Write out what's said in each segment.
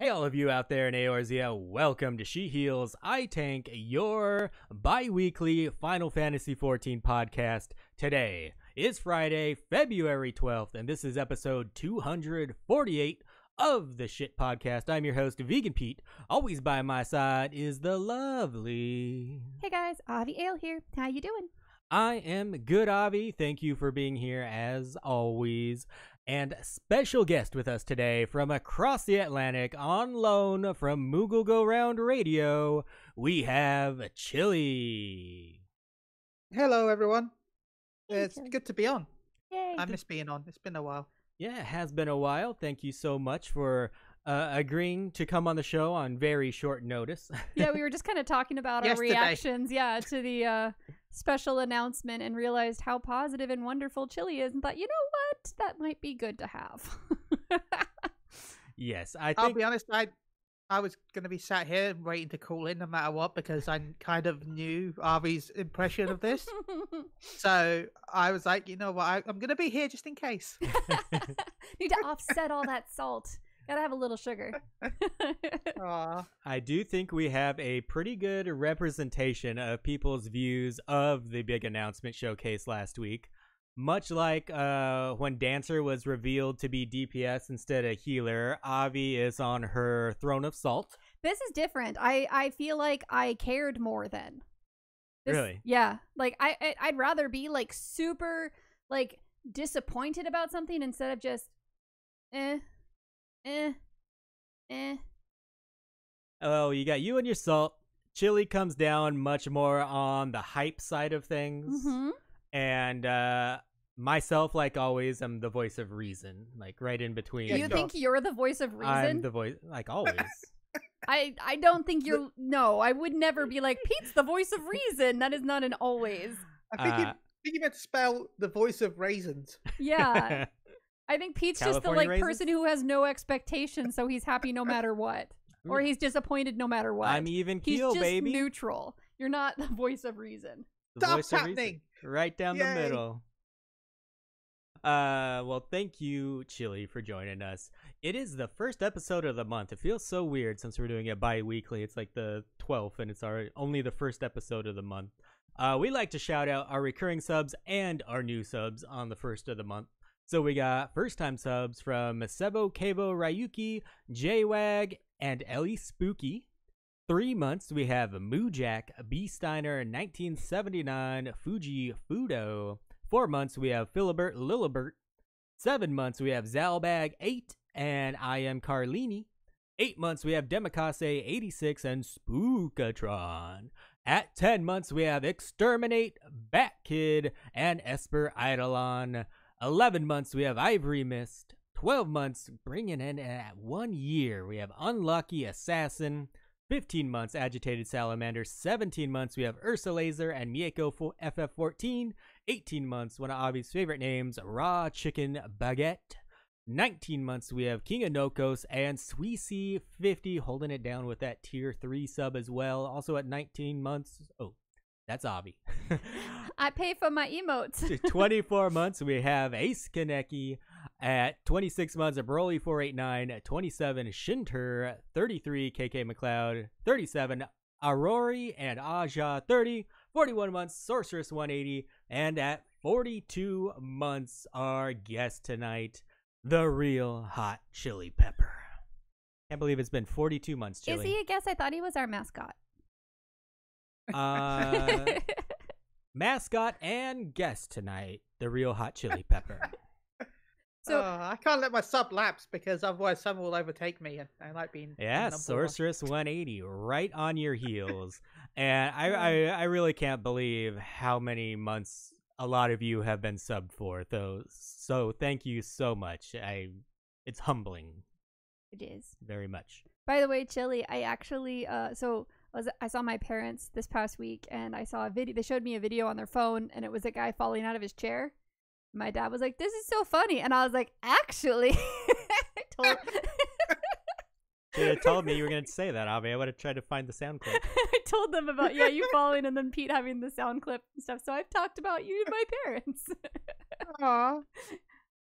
Hey, all of you out there in Eorzea, welcome to She Heals, I Tank, your bi-weekly Final Fantasy XIV podcast. Today is Friday, February 12th, and this is episode 248 of the Shit Podcast. I'm your host, Vegan Pete. Always by my side is the lovely... Hey guys, Avi Ale here. How you doing? I am good, Avi. Thank you for being here as always. And special guest with us today from across the Atlantic on loan from Moogle Go Round Radio, we have Chille. Hello, everyone. Hey, It's Chille. good to be on. Yay. I miss being on. It's been a while. Yeah, it has been a while. Thank you so much for agreeing to come on the show on very short notice. Yeah, we were just kind of talking about our Yesterday. reactions, to the special announcement and realized how positive and wonderful Chille is and thought, you know what? That might be good to have. Yes, I I'll think... be honest, I was going to be sat here waiting to call in no matter what because I kind of knew Avi's impression of this. So I was like, you know what? I'm going to be here just in case. Need to offset all that salt. Gotta have a little sugar. Aw. I do think we have a pretty good representation of people's views of the big announcement showcase last week. Much like when Dancer was revealed to be DPS instead of healer, Avi is on her throne of salt. This is different. I feel like I cared more then. Really? Yeah. Like I'd rather be like super like disappointed about something instead of just eh. Oh, you got you and your salt. Chille comes down much more on the hype side of things. Mm-hmm. And myself, like always, I'm the voice of reason, like right in between. Yeah, You think you're the voice of reason? I'm the voice, like always. I don't think you're. No, I would never be like, Pete's the voice of reason. That is not an always. I think you meant to spell the voice of raisins. Yeah. I think Pete's just the California like raisins? person who has no expectations, so he's happy no matter what. Or he's disappointed no matter what. I'm even He's keel, just baby. neutral. You're not the voice of reason. The Stop voice of reason. happening. Right down the Yay. middle. Well, thank you, Chille, for joining us. It is the first episode of the month. It feels so weird since we're doing it bi-weekly. It's like the 12th, and it's only the first episode of the month. We like to shout out our recurring subs and our new subs on the first of the month. So we got first-time subs from Sebo Kevo Ryuki, J-Wag, and Ellie Spooky. 3 months, we have Moojack, B. Steiner, 1979, Fuji Fudo. 4 months, we have Philibert Lilibert. 7 months, we have Zalbag, 8, and I Am Carlini. 8 months, we have Demikase, 86, and Spookatron. At 10 months, we have Exterminate, Batkid, and Esper Eidolon. 11 months, we have Ivory Mist. 12 months, bringing in at 1 year, we have Unlucky Assassin. 15 months, Agitated Salamander. 17 months, we have Ursa Laser and Mieko FF14. 18 months, one of Avi's favorite names, Raw Chicken Baguette. 19 months, we have King of Nokos and Sweecy50 holding it down with that tier 3 sub as well. Also at 19 months, oh, that's Avi. I pay for my emotes. 24 months, we have Ace Kaneki. At 26 months, Broly489. At 27, Shinter. 33, KK McLeod. 37, Aurori and Aja. 30, 41 months, Sorceress 180. And at 42 months, our guest tonight, the real hot Chili Pepper. Can't believe it's been 42 months, Chille. Is he a guest? I thought he was our mascot. Mascot and guest tonight, the real hot Chili Pepper. So I can't let my sub lapse because otherwise someone will overtake me and I like being Yeah, number one. Sorceress 180, right on your heels. And I really can't believe how many months a lot of you have been subbed for, though. So thank you so much. It's humbling. it is. Very much. By the way, Chille, I actually I saw my parents this past week, and I saw a video. They showed me a video on their phone, and it was a guy falling out of his chair. My dad was like, "This is so funny," and I was like, "Actually," Should have told me you were going to say that, Avi. I would have tried to find the sound clip. I told them about you falling, and then Pete having the sound clip and stuff. So I've talked about you and my parents. Aw.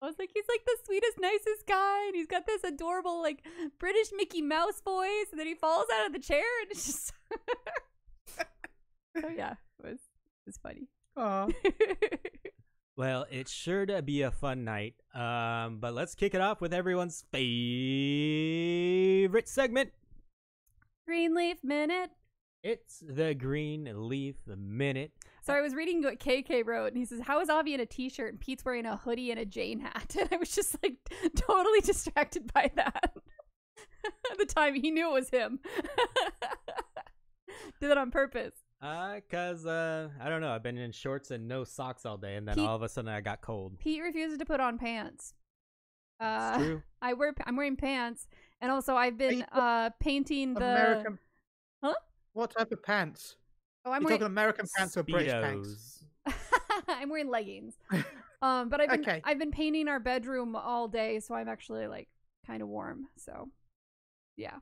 I was like, he's like the sweetest, nicest guy, and he's got this adorable, like, British Mickey Mouse voice, and then he falls out of the chair, and it's just... So, yeah, it was funny. Aw. Well, it's sure to be a fun night. But let's kick it off with everyone's favorite segment. Greenleaf Minute. It's the Greenleaf Minute. So I was reading what KK wrote, and he says, how is Avi in a t-shirt and Pete's wearing a hoodie and a Jane hat? And I was just like totally distracted by that. At the time, he knew it was him. Did that on purpose. Cause I don't know, I've been in shorts and no socks all day, and then all of a sudden I got cold. Pete refuses to put on pants. It's true. I'm wearing pants, and also I've been painting the American. Huh? What type of pants? Oh, I'm You're wearing talking American pants or British pants? I'm wearing leggings. But I've been painting our bedroom all day, so I'm actually like kind of warm. So, yeah.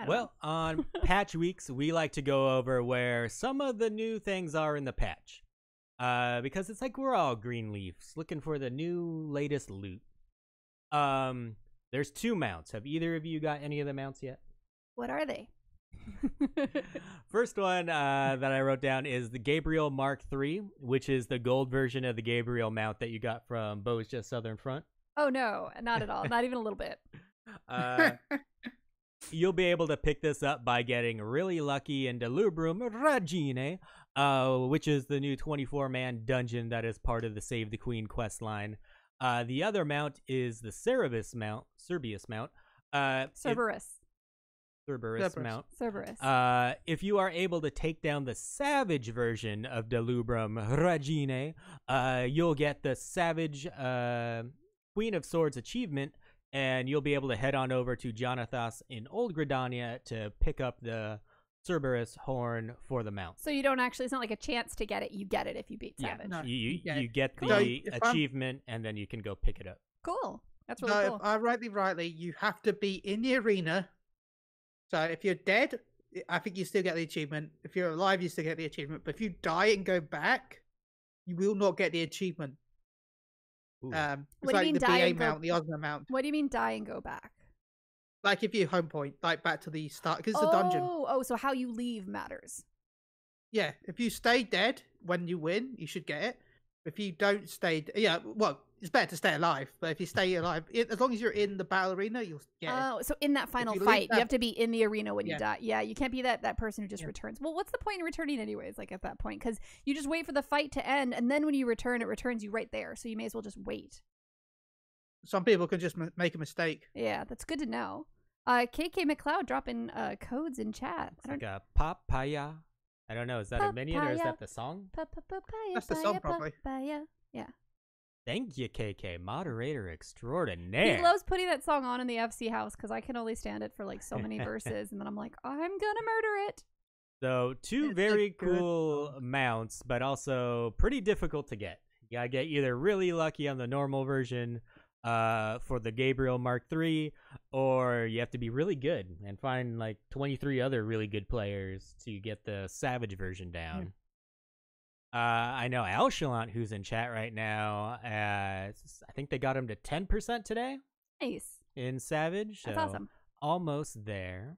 Well, on patch weeks, we like to go over where some of the new things are in the patch. Because it's like we're all Greenleafs looking for the new latest loot. There's 2 mounts. Have either of you got any of the mounts yet? What are they? First one that I wrote down is the Gabriel Mark III, which is the gold version of the Gabriel mount that you got from Bo's Just Southern Front. Oh, no, not at all. Not even a little bit. You'll be able to pick this up by getting really lucky in Delubrum Ragine, which is the new 24-man dungeon that is part of the Save the Queen quest line. The other mount is the Cerebus Mount. Cerberus. Mount. Cerberus. If you are able to take down the Savage version of Delubrum Ragine, you'll get the Savage Queen of Swords achievement, and you'll be able to head on over to Jonathas in Old Gridania to pick up the Cerberus horn for the mount. So you don't actually, it's not like a chance to get it. You get it if you beat Savage. Yeah, you get Cool. the achievement, and then you can go pick it up. Cool. That's really cool. If I rightly, you have to be in the arena. So if you're dead, I think you still get the achievement. If you're alive, you still get the achievement. But if you die and go back, you will not get the achievement. It's like the BA mount, the Osmo mount. What do you mean die and go back? Like if you home point, like back to the start, because it's a dungeon. Oh, so how you leave matters. Yeah, if you stay dead when you win, you should get it. If you don't stay, well, it's better to stay alive. But if you stay alive, as long as you're in the battle arena, you'll get it. Oh, so in that final fight, you have to be in the arena when you die. Yeah, you can't be that person who just returns. Well, what's the point in returning anyways, like at that point? Because you just wait for the fight to end, and then when you return, it returns you right there. So you may as well just wait. Some people can just make a mistake. Yeah, that's good to know. KK McLeod dropping codes in chat. It's like a papaya. I don't know. Is that a minion or is that the song? That's the song, probably. Yeah. Thank you, KK, moderator extraordinaire. He loves putting that song on in the FC house because I can only stand it for like so many verses, and then I'm like, I'm gonna murder it. So 2 very cool mounts, but also pretty difficult to get. You gotta get either really lucky on the normal version for the Gabriel Mark III, or you have to be really good and find like 23 other really good players to get the Savage version down. I know Alshalant, who's in chat right now, I think they got him to 10% today. Nice. In Savage. That's awesome. Almost there.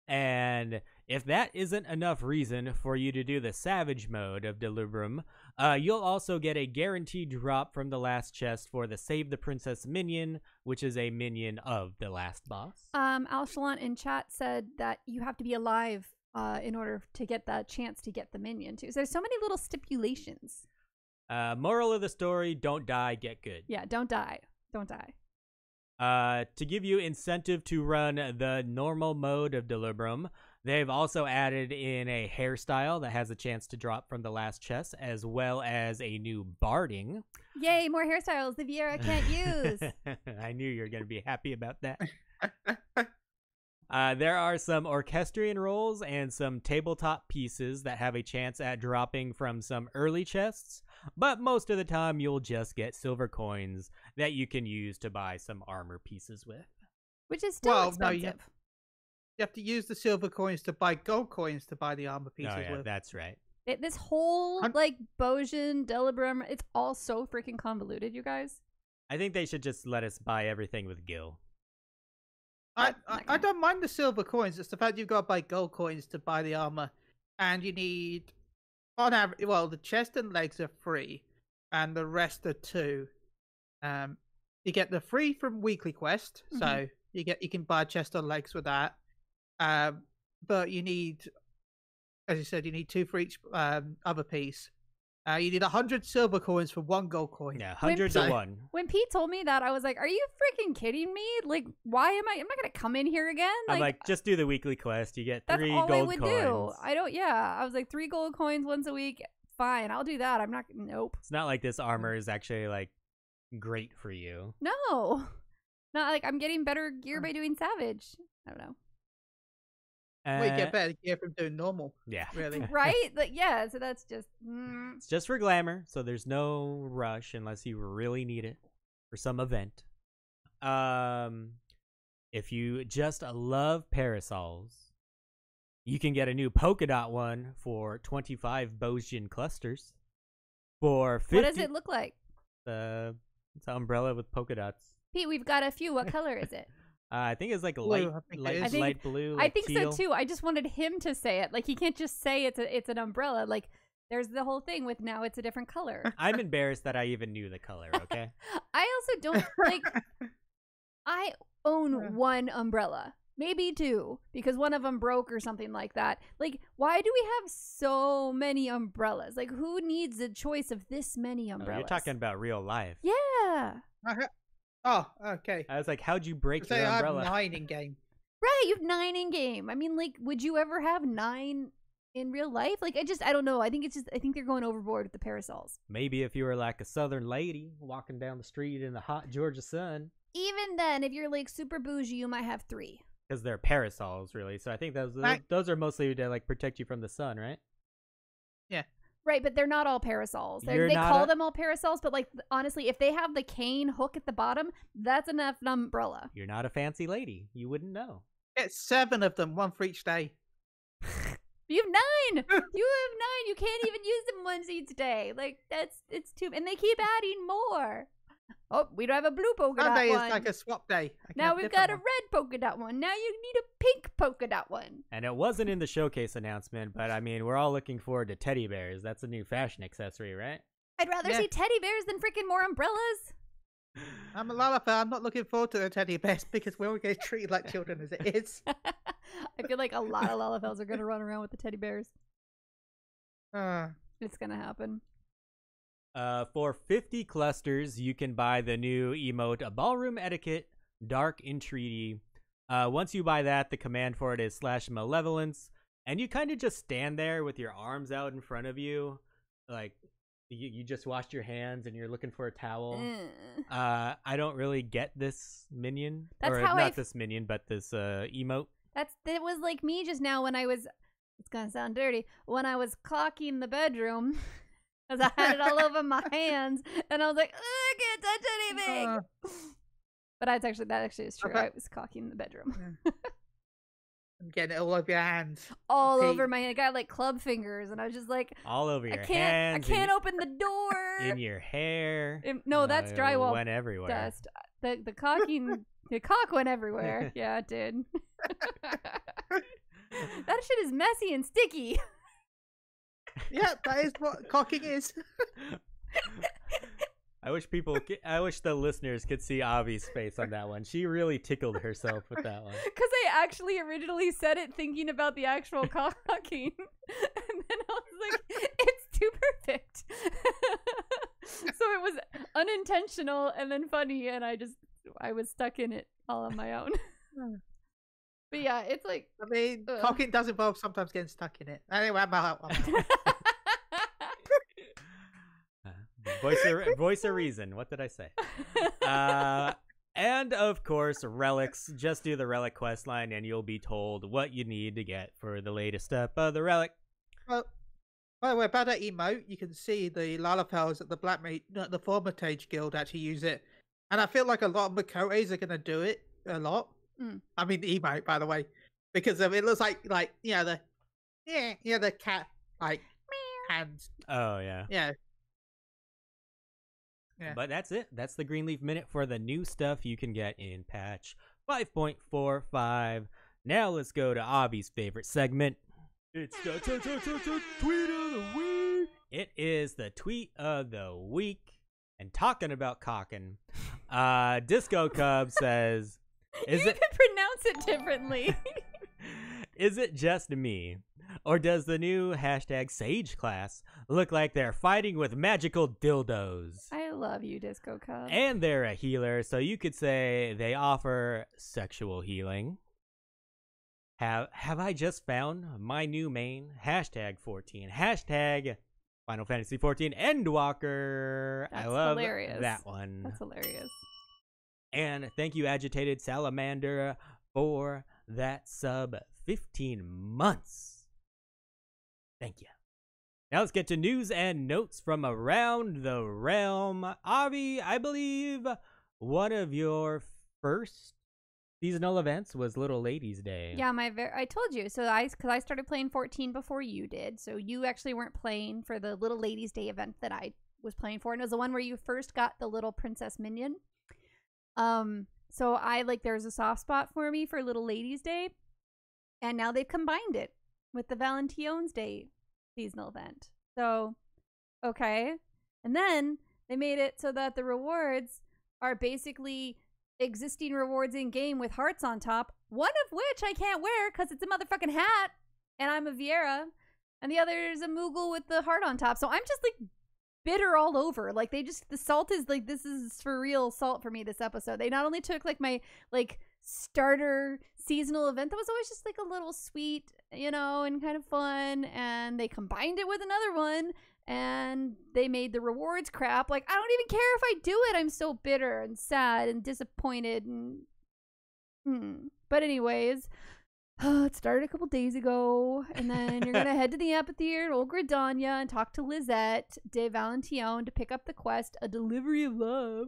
And if that isn't enough reason for you to do the Savage mode of Delubrum, you'll also get a guaranteed drop from the last chest for the Save the Princess minion, which is a minion of the last boss. Alshalant in chat said that you have to be alive in order to get that chance to get the minion too. So there's so many little stipulations. Moral of the story, don't die, get good. Yeah, don't die. Don't die. To give you incentive to run the normal mode of Delubrum, they've also added in a hairstyle that has a chance to drop from the last chest, as well as a new barding. Yay, more hairstyles the Viera can't use. I knew you were going to be happy about that. There are some orchestrion rolls and some tabletop pieces that have a chance at dropping from some early chests, but most of the time you'll just get silver coins that you can use to buy some armor pieces with. Which is still expensive. No, you have to use the silver coins to buy gold coins to buy the armor pieces with. That's right. This whole like Bojin, Delibram, it's all so freaking convoluted, you guys. I think they should just let us buy everything with Gil. I don't mind the silver coins. It's the fact you've got to buy gold coins to buy the armor, and you need, on average, well, the chest and legs are free, and the rest are 2. You get the free from weekly quest, so you can buy chest and legs with that. But you need, as you said, you need 2 for each other piece. You need 100 silver coins for 1 gold coin. Yeah, 100 to 1. When Pete told me that, I was like, "Are you freaking kidding me? Like, why am I? I'm not gonna come in here again." I'm like, just do the weekly quest. You get 3 that's all gold I would coins. do. I don't. Yeah, I was like 3 gold coins once a week. Fine, I'll do that. I'm not. Nope. It's not like this armor is actually like great for you. No, not like I'm getting better gear by doing Savage. I don't know. Well, you get better gear from doing normal. Yeah. Really. Right? Like, yeah, so that's just... It's just for glamour, so there's no rush unless you really need it for some event. If you just love parasols, you can get a new polka dot one for 25 Bojin clusters. For 50... What does it look like? It's an umbrella with polka dots. Pete, we've got a few. What color is it? I think it's like Blue, light blue. I think teal. so too. I just wanted him to say it. Like, he can't just say it's an umbrella. Like, there's the whole thing with now it's a different color. I'm embarrassed that I even knew the color, okay? I also don't, like, I own 1 umbrella. Maybe 2, because one of them broke or something like that. Like, why do we have so many umbrellas? Like, who needs a choice of this many umbrellas? Oh, you're talking about real life. Yeah. Oh, okay. I was like, how'd you break So your I have umbrella? 9 in game. Right, you have 9 in game. I mean, like, would you ever have 9 in real life? Like, I don't know. I think they're going overboard with the parasols. Maybe if you were like a southern lady walking down the street in the hot Georgia sun. Even then, if you're like super bougie, you might have 3. Because they're parasols, really. So I think those are mostly to like protect you from the sun, right? Yeah. Right, but they're not all parasols. They call them all parasols, but like honestly, if they have the cane hook at the bottom, that's enough umbrella. You're not a fancy lady. You wouldn't know. Get 7 of them, 1 for each day. You have 9. You have 9. You can't even use them once each day. Like it's too, and they keep adding more. Oh, we don't have a blue polka dot Sunday one. is like a swap day. Now we've got a red polka dot one. Now you need a pink polka dot one. And it wasn't in the showcase announcement, but I mean, we're all looking forward to teddy bears. That's a new fashion accessory, right? I'd rather see teddy bears than freaking more umbrellas. I'm a Lalafell. I'm not looking forward to the teddy bears because we all get treated like children as it is. I feel like a lot of Lalafells are going to run around with the teddy bears. It's going to happen. For 50 clusters, you can buy the new emote, a Ballroom Etiquette, Dark Entreaty. Once you buy that, the command for it is /malevolence, and you kind of just stand there with your arms out in front of you, like you just washed your hands and you're looking for a towel. I don't really get this minion, this minion, but this emote. It was like me just now when I was. It's gonna sound dirty when I was caulking the bedroom. Because I had it all over my hands, and I was like, I can't touch anything. But that actually is true. Okay. I was caulking the bedroom. I'm getting it all over your hands. All over my hand. I got like club fingers, and I was just like, all over your hands. I can't open the door. In your hair. No, that's drywall. Went everywhere. Dust. The caulking, the caulk went everywhere. Yeah, it did. That shit is messy and sticky. Yeah, that is what caulking is. I wish the listeners could see Avi's face on that one. She really tickled herself with that one. Because I actually originally said it thinking about the actual caulking. And then I was like, it's too perfect. So it was unintentional and then funny, and I was stuck in it all on my own. But yeah, it's like... I mean, caulking does involve sometimes getting stuck in it. Anyway, I'm out. Voice of reason. What did I say? And of course, relics. Just do the relic quest line, and you'll be told what you need to get for the latest step of the relic. Well, by the way, about that emote, you can see the Lalafells at the Formatage Guild actually use it, and I feel like a lot of Makotes are going to do it a lot. I mean the emote, by the way, because it looks like the cat like hands. Oh, yeah. Yeah. Yeah. But that's it. That's the Greenleaf Minute for the new stuff you can get in patch 5.45. Now let's go to Avi's favorite segment. It's the tweet of the week. It is the tweet of the week. And talking about cocking, Disco Cub says, "Is you can pronounce it differently." Is it just me, or does the new hashtag Sage class look like they're fighting with magical dildos? I love you, Disco Cub. And they're a healer, so you could say they offer sexual healing. Have I just found my new main? Hashtag 14. Hashtag Final Fantasy 14 Endwalker. That's I love hilarious. that one. That's hilarious. And thank you, Agitated Salamander, for that sub 15 months. Thank you. Now let's get to news and notes from around the realm. Avi, I believe one of your first seasonal events was Little Ladies Day. Yeah, I told you. So because I started playing 14 before you did. So you actually weren't playing for the Little Ladies Day event that I was playing for. And it was the one where you first got the little princess minion. So there's a soft spot for me for Little Ladies Day. And now they've combined it with the Valentione's Day seasonal event. So, okay. And then they made it so that the rewards are basically existing rewards in game with hearts on top, one of which I can't wear because it's a motherfucking hat and I'm a Viera, and the other is a Moogle with the heart on top. So I'm just like bitter all over. Like the salt is like, this is for real salt for me this episode. They not only took like my starter seasonal event that was always just like a little sweet, and kind of fun, and they combined it with another one. And they made the rewards crap. Like, I don't even care if I do it. I'm so bitter and sad and disappointed. But anyways, it started a couple days ago. And then you're going to head to the amphitheater at Old Gridania and talk to Lisette de Valentione to pick up the quest, A Delivery of Love.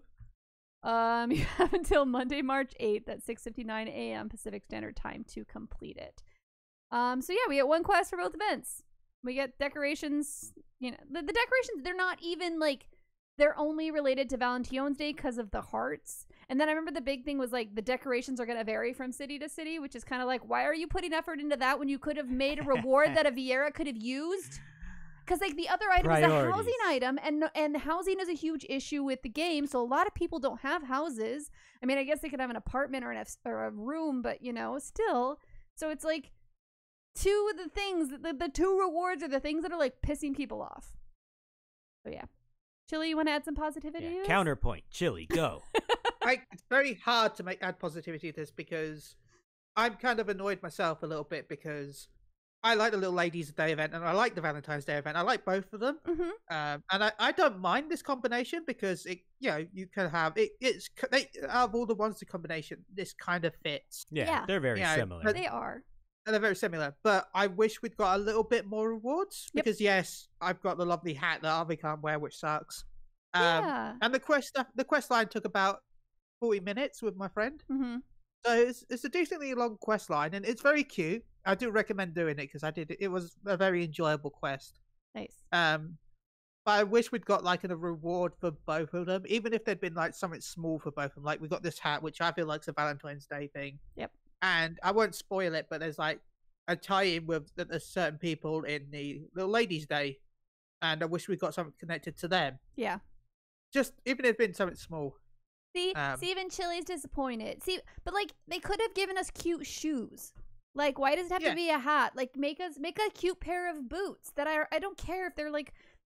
You have until Monday, March 8th at 6:59 a.m. Pacific Standard Time to complete it. So yeah, we get one quest for both events. We get decorations, the decorations, they're not even they're only related to Valentione's Day because of the hearts. And then I remember the big thing was the decorations are going to vary from city to city, which is kind of why are you putting effort into that when you could have made a reward that a Viera could have used? Because the other item is a housing item, and housing is a huge issue with the game, so a lot of people don't have houses. I mean, I guess they could have an apartment or a room, but, still. So it's two of the things, the two rewards are the things that are pissing people off. So yeah. Chille, you want to add some positivity? Yeah. Counterpoint. Chille, go. It's very hard to add positivity to this because I'm kind of annoyed myself a little bit because I like the Little Ladies Day event and I like the Valentine's Day event. I like both of them. And I don't mind this combination because you can have out of all the ones, the combination, this kind of fits. Yeah. They're very similar. They are. They're very similar, but I wish we'd got a little bit more rewards because yes, I've got the lovely hat that Avi can't wear, which sucks. And the quest line took about 40 minutes with my friend. So it's a decently long quest line, and it's very cute. I do recommend doing it because I did it. It was a very enjoyable quest. Nice. But I wish we'd got a reward for both of them, even if there'd been something small for both of them. We got this hat, which I feel like's a Valentine's Day thing. Yep. And I won't spoil it, but there's a tie-in with certain people in the Little Ladies Day, and I wish we got something connected to them. Yeah. Just even if it'd been something small. See, even Chille's disappointed. See, but they could have given us cute shoes. Why does it have to be a hat? Make a cute pair of boots that I don't care if they're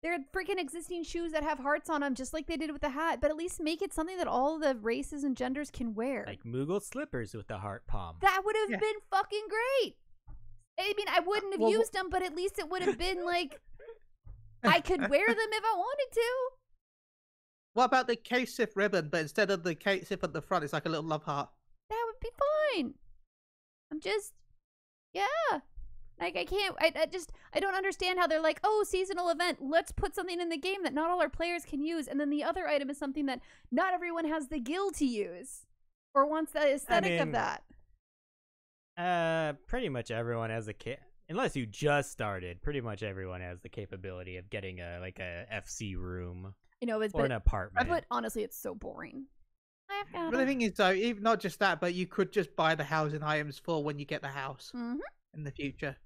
they're freaking existing shoes that have hearts on them, just like they did with the hat. But at least make it something that all the races and genders can wear. Like Moogle slippers with the heart palm. That would have been fucking great. I mean, I wouldn't have used them, but at least it would have been I could wear them if I wanted to. What about the K-Sif ribbon, but instead of the K-Sif at the front, it's a little love heart? That would be fine. I'm just, I can't, I don't understand how they're seasonal event, let's put something in the game that not all our players can use, and then the other item is something that not everyone has the gil to use, or wants the aesthetic of that. Pretty much everyone has unless you just started, pretty much everyone has the capability of getting a FC room or an apartment. But honestly, it's so boring. But the thing is, though, even not just that, but you could just buy the housing items for when you get the house in the future.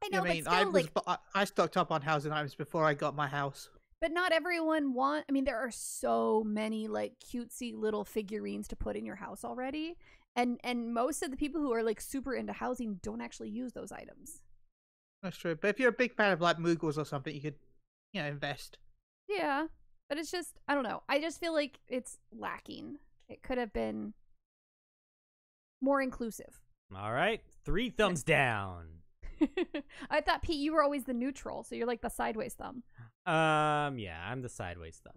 I know, I but mean, still, I stocked up on housing items before I got my house. But not everyone I mean, there are so many like cutesy little figurines to put in your house already. And most of the people who are like super into housing don't actually use those items. That's true. But if you're a big fan of like Moogles or something, you could, invest. Yeah. But it's just, I don't know. I just feel like it's lacking. It could have been more inclusive. All right. 3 thumbs down. I thought, Pete, you were always the neutral, so you're like the sideways thumb. Yeah, I'm the sideways thumb.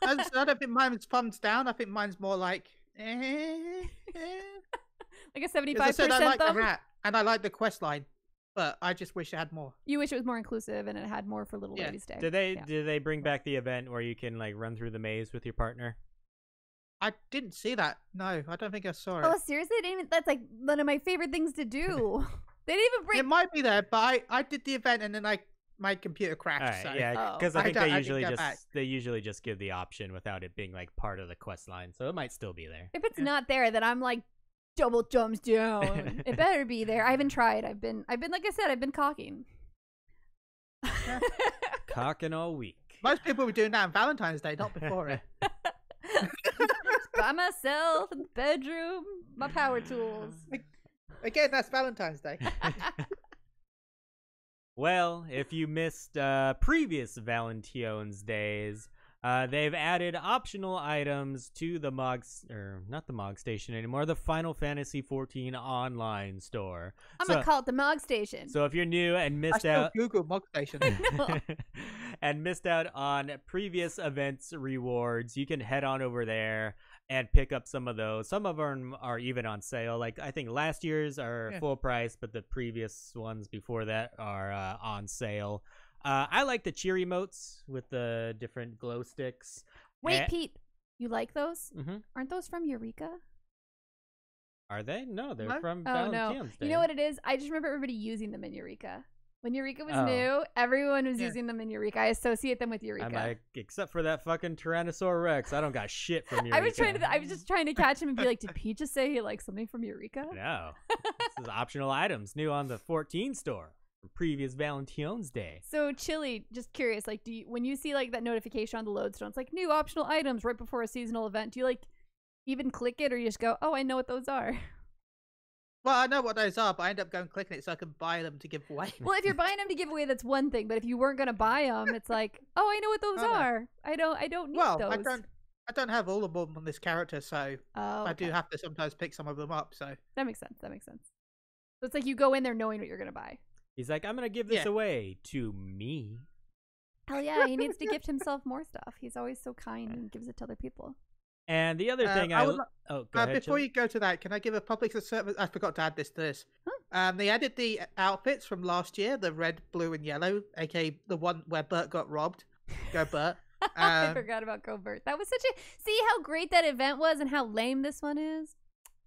I don't think mine's thumbs down. I think mine's more like, like a 75% I said, I like thumb? the rat, and I like the quest line, but I just wish it had more. You wish it was more inclusive and it had more for Little Ladies Day. Did they bring back the event where you can like run through the maze with your partner? I didn't see that. No, I don't think I saw it. Oh, seriously? That's like one of my favorite things to do. They didn't even bring. It might be there, but I did the event and then my computer crashed. Right, so. yeah, because I think they usually just give the option without it being like part of the quest line, so it might still be there. If it's not there, then I'm like double thumbs down. It better be there. I haven't tried. I've been like I said, I've been cocking. Cocking all week. Most people were doing that on Valentine's Day, not before it. By myself in the bedroom, my power tools. Again, that's Valentine's Day. Well, if you missed previous Valentione's days, they've added optional items to the not the Mog Station anymore, the Final Fantasy XIV online store. I'm gonna call it the Mog Station. So if you're new and missed out, Google Mog Station, and missed out on previous events rewards, you can head on over there and pick up some of those. Some of them are even on sale. Like I think last year's are full price, but the previous ones before that are on sale. I like the cheer emotes with the different glow sticks. Wait, Pete, you like those? Mm-hmm. Aren't those from Eureka? Are they? No, they're from No. Valentine's Day. You know what it is? I just remember everybody using them in Eureka. When Eureka was new, everyone was using them in Eureka. I associate them with Eureka. I'm like, except for that fucking Tyrannosaur Rex, I don't got shit from Eureka. I was just trying to catch him and be like, did Pete just say he likes something from Eureka? No. This is optional items new on the 14 store from previous Valentine's Day. So Chille, just curious, like, when you see like that notification on the lodestone, it's like new optional items right before a seasonal event, do you like even click it or you just go, oh, I know what those are? Well, I know what those are, but I end up going clicking it so I can buy them to give away. Well, if you're buying them to give away, that's one thing. But if you weren't gonna buy them, it's like, oh, I know what those are. I don't need those. I don't have all of them on this character, so I do have to sometimes pick some of them up. So that makes sense. So it's like you go in there knowing what you're gonna buy. He's like, I'm gonna give this away to me. Hell yeah, he needs to gift himself more stuff. He's always so kind and gives it to other people. And the other thing go ahead, before Chille. you go to that, can I give a public service? I forgot to add this to this. They added the outfits from last year, the red, blue, and yellow, aka the one where Bert got robbed. Go Bert. I forgot about Go Bert. That was such a see how great that event was and how lame this one is.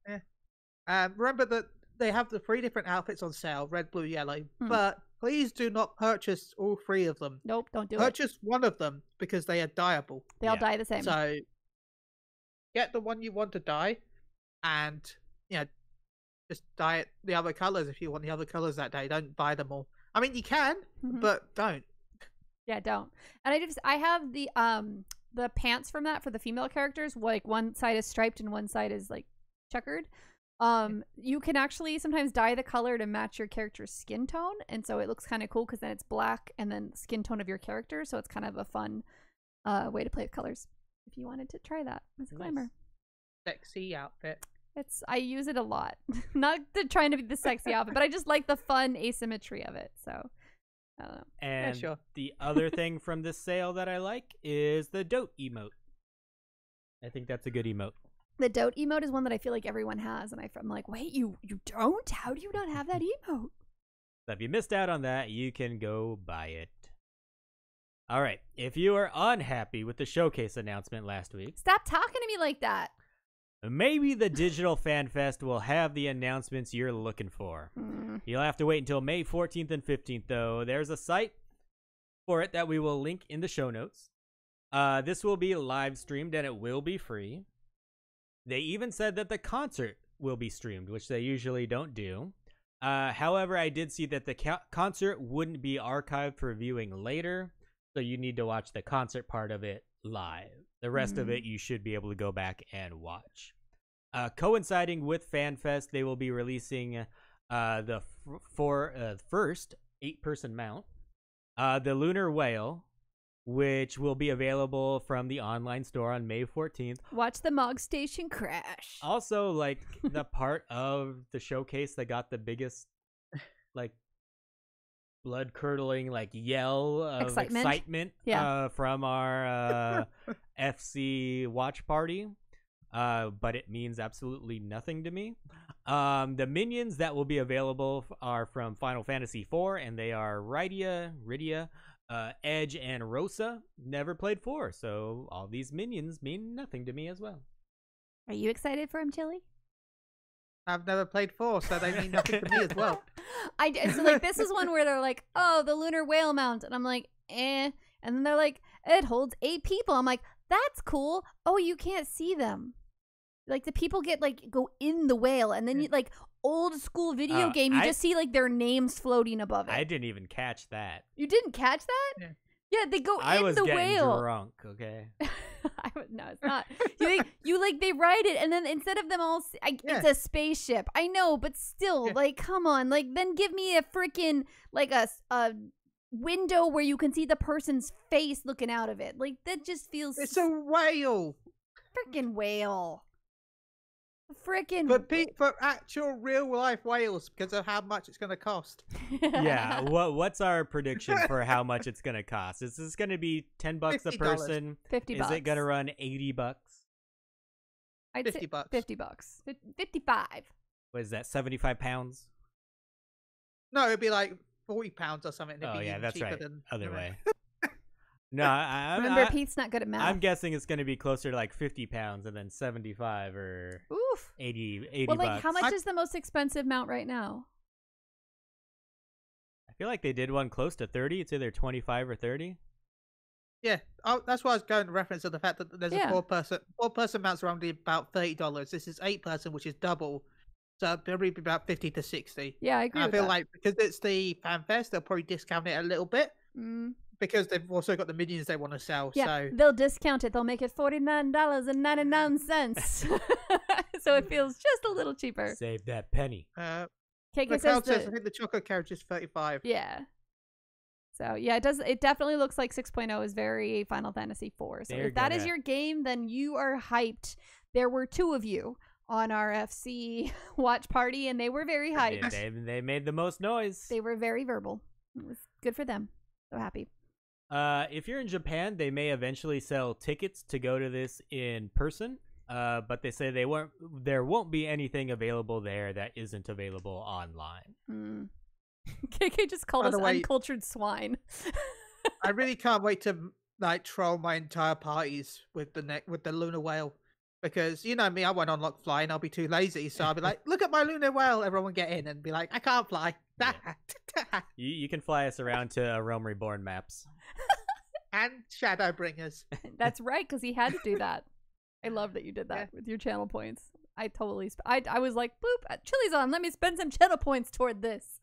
Yeah. Remember that they have the 3 different outfits on sale: red, blue, yellow. But please do not purchase all 3 of them. Nope, don't do it. Purchase one of them because they are dyeable. They all dye the same. So get the one you want to dye, and just dye it the other colors if you want the other colors that day. Don't buy them all. I mean, you can, but don't. Yeah, don't. And I have the pants from that for the female characters. Like one side is striped and one side is like checkered. You can actually sometimes dye the color to match your character's skin tone, and so it looks kind of cool because then it's black and then skin tone of your character. So it's kind of a fun way to play with colors. If you wanted to try that as a glamour. Sexy outfit. I use it a lot. Not trying to be the sexy outfit, but I just like the fun asymmetry of it. So I don't know. And the other thing from this sale that I like is the Dote Emote. I think that's a good emote. The Dote Emote is one that I feel like everyone has, and I'm like, wait, you don't? How do you not have that emote? So if you missed out on that, you can go buy it. All right, if you are unhappy with the showcase announcement last week... Stop talking to me like that. Maybe the Digital Fan Fest will have the announcements you're looking for. You'll have to wait until May 14th and 15th, though. There's a site for it that we will link in the show notes. This will be live streamed, and it will be free. They even said that the concert will be streamed, which they usually don't do. However, I did see that the concert wouldn't be archived for viewing later, so you need to watch the concert part of it live. The rest of it you should be able to go back and watch. Coinciding with FanFest, they will be releasing the first 8-person mount, the Lunar Whale, which will be available from the online store on May 14th. Watch the Mog Station crash. Also, like, the part of the showcase that got the biggest, like, blood-curdling, like, yell of excitement from our FC watch party. But it means absolutely nothing to me. The minions that will be available are from Final Fantasy IV, and they are Rydia, Edge, and Rosa. Never played 4, so all these minions mean nothing to me as well. Are you excited for him, Chille? I've never played 4, so they mean nothing to me as well. So like this is one where they're like, oh, the Lunar Whale mount, and I'm like, eh, and then they're like, it holds 8 people. I'm like, that's cool. Oh, you can't see them. Like the people go in the whale, and then you, like old school video game, you just see like their names floating above it. I didn't even catch that. You didn't catch that? Yeah, they go in the whale. I was getting drunk, okay? No, it's not. They ride it, and then instead of them all, it's a spaceship. I know, but still, like, come on, like, then give me a freaking like a window where you can see the person's face looking out of it. Like that just feels. It's a whale. Freaking whale. Freaking. For actual real life whales, because of how much it's going to cost. Yeah. What's our prediction for how much it's going to cost? Is this going to be $10 a person? $50. Is it going to run $80? I'd $50. say $50. 55. What is that? 75 pounds? No, it'd be like £40 or something. Oh yeah, that's right. Other way. No, remember Pete's not good at math. I'm guessing it's going to be closer to like 50 pounds and then 75 or 80 well, like, bucks. how much is the most expensive mount right now? I feel like they did one close to 30. It's either 25 or 30. Yeah, that's why I was going to reference to the fact that there's a 4-person mounts are only about $30. This is 8-person, which is double. So it'll probably be about 50 to 60. Yeah, I agree. I feel like because it's the FanFest, they'll probably discount it a little bit. Because they've also got the minions they want to sell. Yeah, so they'll discount it. They'll make it $49.99. So it feels just a little cheaper. Save that penny. KK says I think the chocolate carriage is 35. Yeah. So yeah, it definitely looks like 6.0 is very Final Fantasy IV. So if that is your game, then you are hyped. There were 2 of you on our FC watch party, and they were very hyped. They made the most noise. They were very verbal. It was good for them. So happy. If you're in Japan, they may eventually sell tickets to go to this in person. But they say there won't be anything available there that isn't available online. KK just called us uncultured swine. I really can't wait to like troll my entire parties with the Lunar Whale. Because you know me, I won't unlock flying. I'll be too lazy, so I'll be like, "Look at my Lunar Whale!" Everyone get in and be like, "I can't fly." Yeah. You can fly us around to Realm Reborn maps and Shadowbringers. That's right, because he had to do that. I love that you did that with your channel points. I totally. I was like, "Boop! Chille's on. Let me spend some channel points toward this."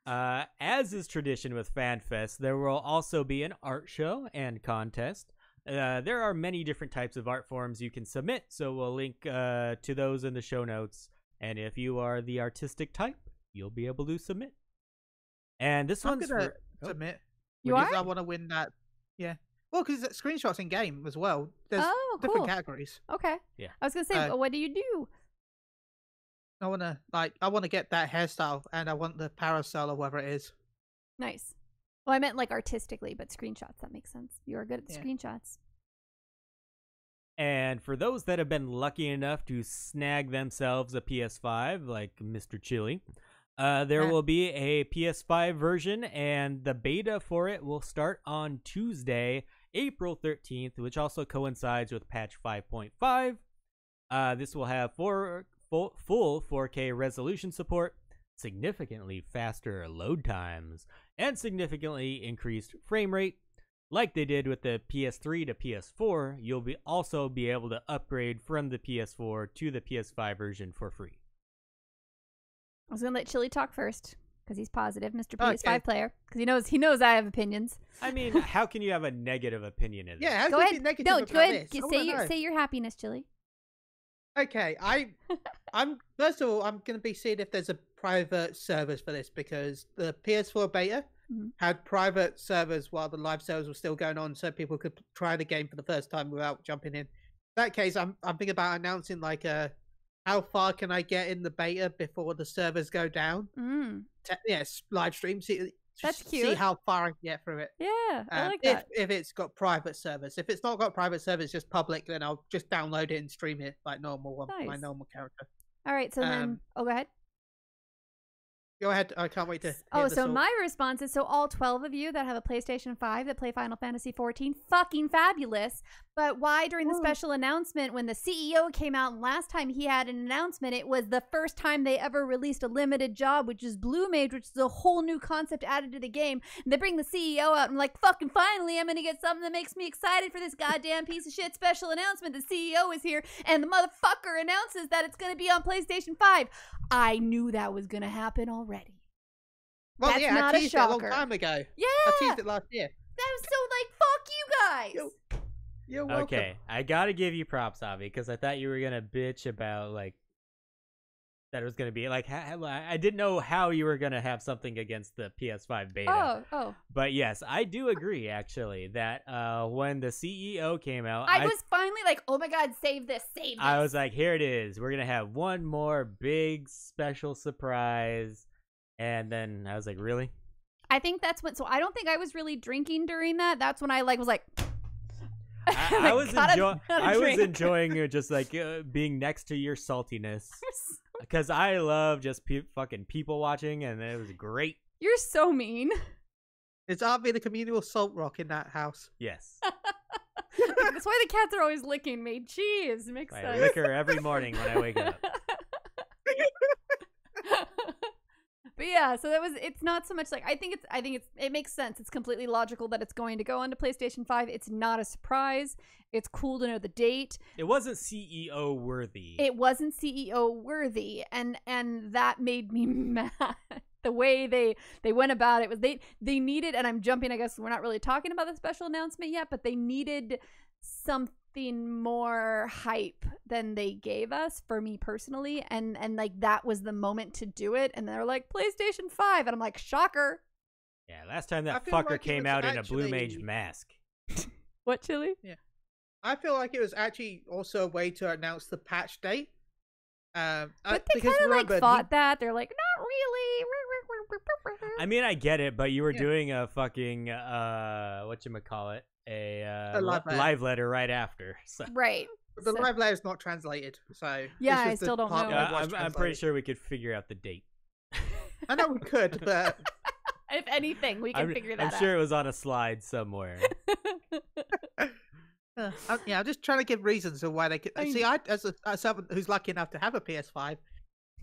As is tradition with FanFest, there will also be an art show and contest. There are many different types of art forms you can submit, so we'll link to those in the show notes. And if you are the artistic type, you'll be able to submit. And this one's for submit. You are? I want to win that. Yeah. Well, because it's screenshots in game as well. There's different categories. Okay. Yeah. I was gonna say, what do you do? I want to get that hairstyle, and I want the parasol or whatever it is. Nice. Well, I meant like artistically, but screenshots. That makes sense. You are good at screenshots. And for those that have been lucky enough to snag themselves a PS5, like Mr. Chille, there will be a PS5 version, and the beta for it will start on Tuesday, April 13th, which also coincides with patch 5.5 This will have full 4K resolution support, significantly faster load times, and significantly increased frame rate. Like they did with the PS3 to PS4, you'll also be able to upgrade from the PS4 to the PS5 version for free. I was gonna let Chille talk first because he's positive, Mr. PS5 player, because he knows I have opinions. I mean, how can you have a negative opinion of this? Yeah, Go ahead. Negative No, about go ahead. this? Say your happiness, Chille. Okay, I'm first of all, I'm going to be seeing if there's a private servers for this, because the PS4 beta had private servers while the live servers were still going on, so people could try the game for the first time without jumping in. In that case, I'm thinking about announcing like how far can I get in the beta before the servers go down? Yes, live stream. That's cute. See how far I can get through it. Yeah, I like that. If it's got private servers. If it's not got private servers, just public, then I'll just download it and stream it like normal on my normal character. All right, so then, go ahead. Go ahead. I can't wait to so my response is, so all 12 of you that have a PlayStation 5 that play Final Fantasy 14, fucking fabulous. But why during the special announcement when the CEO came out and last time he had an announcement, it was the first time they ever released a limited job, which is Blue Mage, which is a whole new concept added to the game. And they bring the CEO out and like, fucking finally, I'm going to get something that makes me excited for this goddamn piece of shit special announcement. The CEO is here and the motherfucker announces that it's going to be on PlayStation 5. I knew that was going to happen already. Well, That's yeah, not I teased a it a shocker. long time ago. Yeah. I teased it last year. That was so like, fuck you guys. You're welcome. Okay, I gotta give you props, Avi, because I thought you were gonna bitch about like that it was gonna be like I didn't know how you were gonna have something against the PS5 beta. Oh. But yes, I do agree actually that when the CEO came out, I was finally like, oh my god, save this. I was like, here it is. We're gonna have one more big special surprise, and then I was like, really? I think that's what. So I don't think I was really drinking during that. That's when I was like. I was enjoying just like being next to your saltiness, because I love just fucking people watching, and it was great. You're so mean. It's Avi the communal salt rock in that house. Yes. That's why the cats are always licking me. Jeez, makes sense. I lick her every morning when I wake up. But yeah, so it's not so much like, it makes sense. It's completely logical that it's going to go onto PlayStation 5. It's not a surprise. It's cool to know the date. It wasn't CEO worthy. It wasn't CEO worthy. And that made me mad. The way they went about it was they needed, and I'm jumping, I guess we're not really talking about the special announcement yet, but they needed something more hype than they gave us, for me personally, and like that was the moment to do it, and they're like PlayStation 5 and I'm like, shocker. Yeah, last time that fucker like came out in a Blue Mage mask. What, Chille? Yeah, I feel like it was actually also a way to announce the patch date. But they kind of like thought that they're like, not really. I mean, I get it, but you were doing a fucking whatchamacallit, a live letter right after. So. Right. The live letter is not translated, so yeah, I still don't know. I'm pretty sure we could figure out the date. I know we could, but if anything, we can figure that out. I'm sure it was on a slide somewhere. I'm just trying to give reasons of why they could. See, as someone who's lucky enough to have a PS5,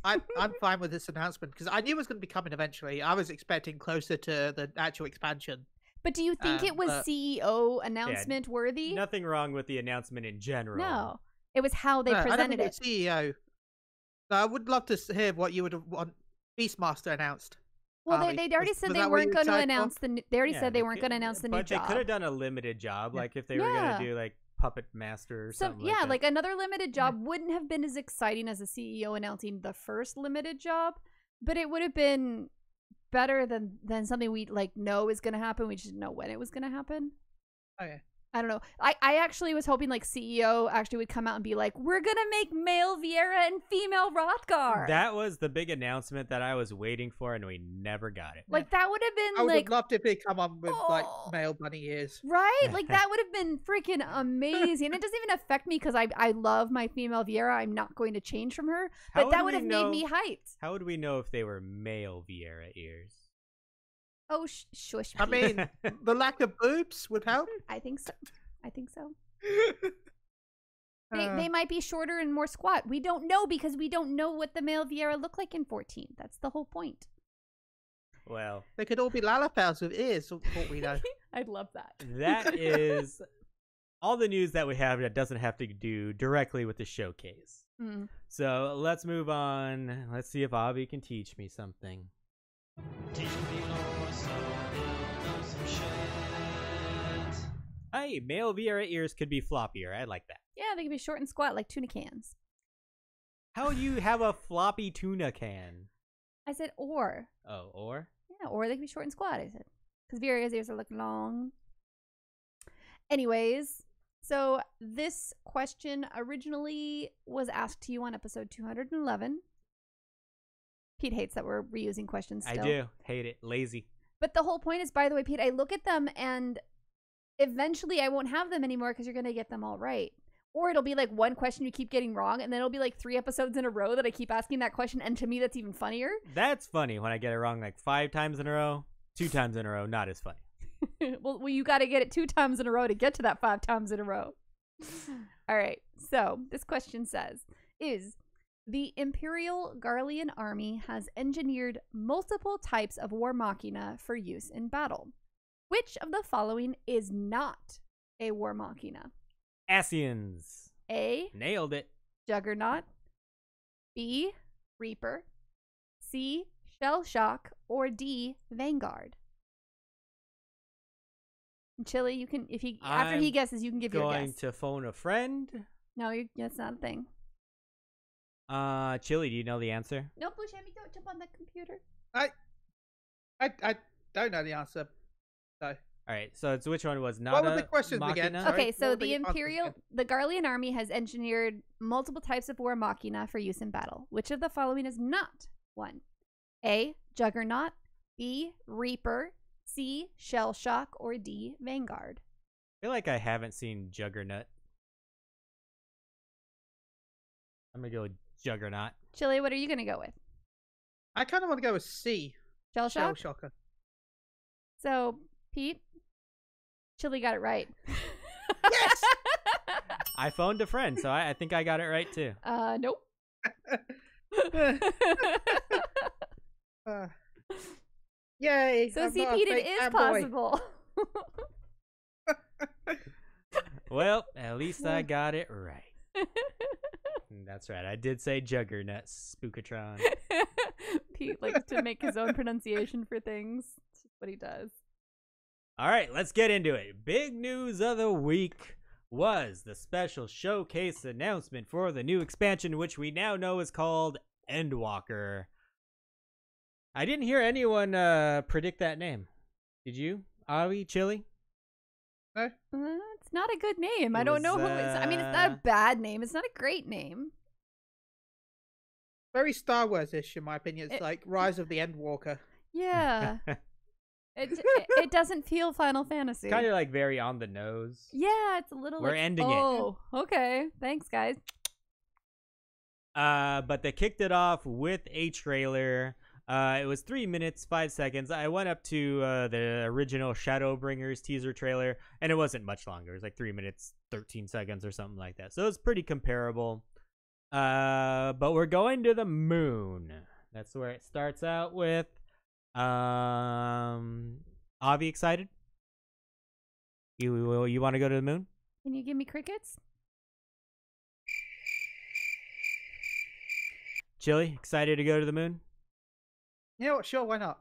I'm fine with this announcement because I knew it was going to be coming eventually. I was expecting closer to the actual expansion. But do you think it was CEO announcement worthy? Nothing wrong with the announcement in general. No, it was how they presented it. CEO. I would love to hear what you would want Beastmaster announced. Well, they already said they weren't going to announce the. They already said they weren't going to announce the new job. But they could have done a limited job, like if they were going to do like Puppet Master or something. Yeah, like that. like another limited job wouldn't have been as exciting as a CEO announcing the first limited job, but it would have been better than something we like know is going to happen. We just didn't know when it was going to happen. Okay. I don't know. I actually was hoping like CEO actually would come out and be like, we're going to make male Viera and female Rothgar. That was the big announcement that I was waiting for, and we never got it. Like that would have been I would like. have loved if they come on with like male bunny ears. Right? Like that would have been freaking amazing. And it doesn't even affect me because I love my female Viera. I'm not going to change from her. But that would have made me hyped. How would we know if they were male Viera ears? Oh, shush. I mean, the lack of boobs would help. I think so. They might be shorter and more squat. We don't know because we don't know what the male Viera look like in 14. That's the whole point. Well, they could all be Lalapels with ears, for what we know. I'd love that. That is all the news that we have that doesn't have to do directly with the showcase. Mm. So let's move on. Let's see if Avi can teach me something. Teach me also some shit. Hey, male Viera ears could be floppier. I like that. Yeah, they can be short and squat like tuna cans. How do you have a floppy tuna can? I said or. Oh, or? Yeah, or they can be short and squat, I said. Because Viera's ears are like long. Anyways, so this question originally was asked to you on episode 211. Pete hates that we're reusing questions still. I do. Hate it. Lazy. But the whole point is, by the way, Pete, I look at them and eventually I won't have them anymore because you're going to get them all right. Or it'll be like one question you keep getting wrong, and then it'll be like 3 episodes in a row that I keep asking that question, and to me that's even funnier. That's funny when I get it wrong like 5 times in a row. 2 times in a row, not as funny. well, you got to get it 2 times in a row to get to that 5 times in a row. All right, so this question says, is the Imperial Garlean army has engineered multiple types of war machina for use in battle. Which of the following is not a war machina? Asians. A. Nailed it. Juggernaut. B. Reaper. C. Shell Shock. Or D. Vanguard. And Chille, you can, if he after he guesses, you can give your guess. Going to phone a friend. No, that's not a thing. Chille, do you know the answer? No, Buscemi, don't jump on the computer. I don't know the answer. So. All right, so it's which one was not what a were the questions machina? again? Sorry, Okay, so what were the answers the Garlean army has engineered multiple types of war machina for use in battle. Which of the following is not one? A. Juggernaut. B. Reaper. C. Shell Shock. Or D. Vanguard. I feel like I haven't seen Juggernaut. I'm gonna go with Juggernaut. Chille, what are you gonna go with? I kind of want to go with C. Shell Shell Shock? Shocker. So, Pete? Chille got it right. Yes! I phoned a friend, so I think I got it right too. Nope. Yay! So, I'm see, not a Pete, fake it is fanboy. possible. Well, at least I got it right. That's right. I did say Juggernaut, Spookatron. Pete likes to make his own pronunciation for things. It's just what he does. All right, let's get into it. Big news of the week was the special showcase announcement for the new expansion, which we now know is called Endwalker. I didn't hear anyone predict that name. Did you, Avi, Chille? No? It's not a good name. I don't know who it's. I mean, it's not a bad name. It's not a great name. Very Star Wars-ish, in my opinion. It's like Rise of the Endwalker. Yeah. It doesn't feel Final Fantasy. Kind of like very on the nose. Yeah, it's a little. We're like, ending it. Oh, okay. Thanks, guys. But they kicked it off with a trailer. It was 3 minutes, 5 seconds. I went up to the original Shadowbringers teaser trailer, and it wasn't much longer. It was like 3 minutes, 13 seconds or something like that. So it's pretty comparable. But we're going to the moon. That's where it starts out with. Avi, excited? You want to go to the moon? Can you give me crickets? Chille, excited to go to the moon? You know what? Sure, why not?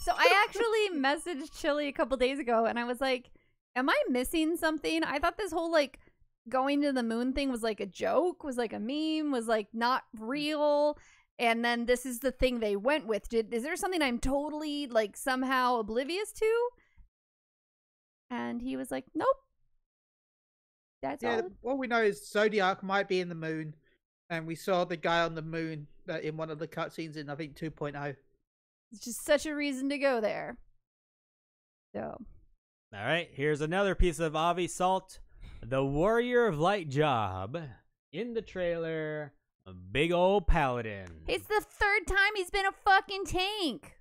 So I actually messaged Chille a couple days ago, and I was like, am I missing something? I thought this whole, like, going to the moon thing was, like, a joke, was, like, a meme, was, like, not real, and then this is the thing they went with. Is there something I'm totally, like, somehow oblivious to? And he was like, nope. That's all. All we know is Zodiac might be in the moon, and we saw the guy on the moon in one of the cutscenes in, I think, 2.0. It's just such a reason to go there. So. All right, here's another piece of Avi salt. The Warrior of Light job. In the trailer, a big old paladin. It's the 3rd time he's been a fucking tank.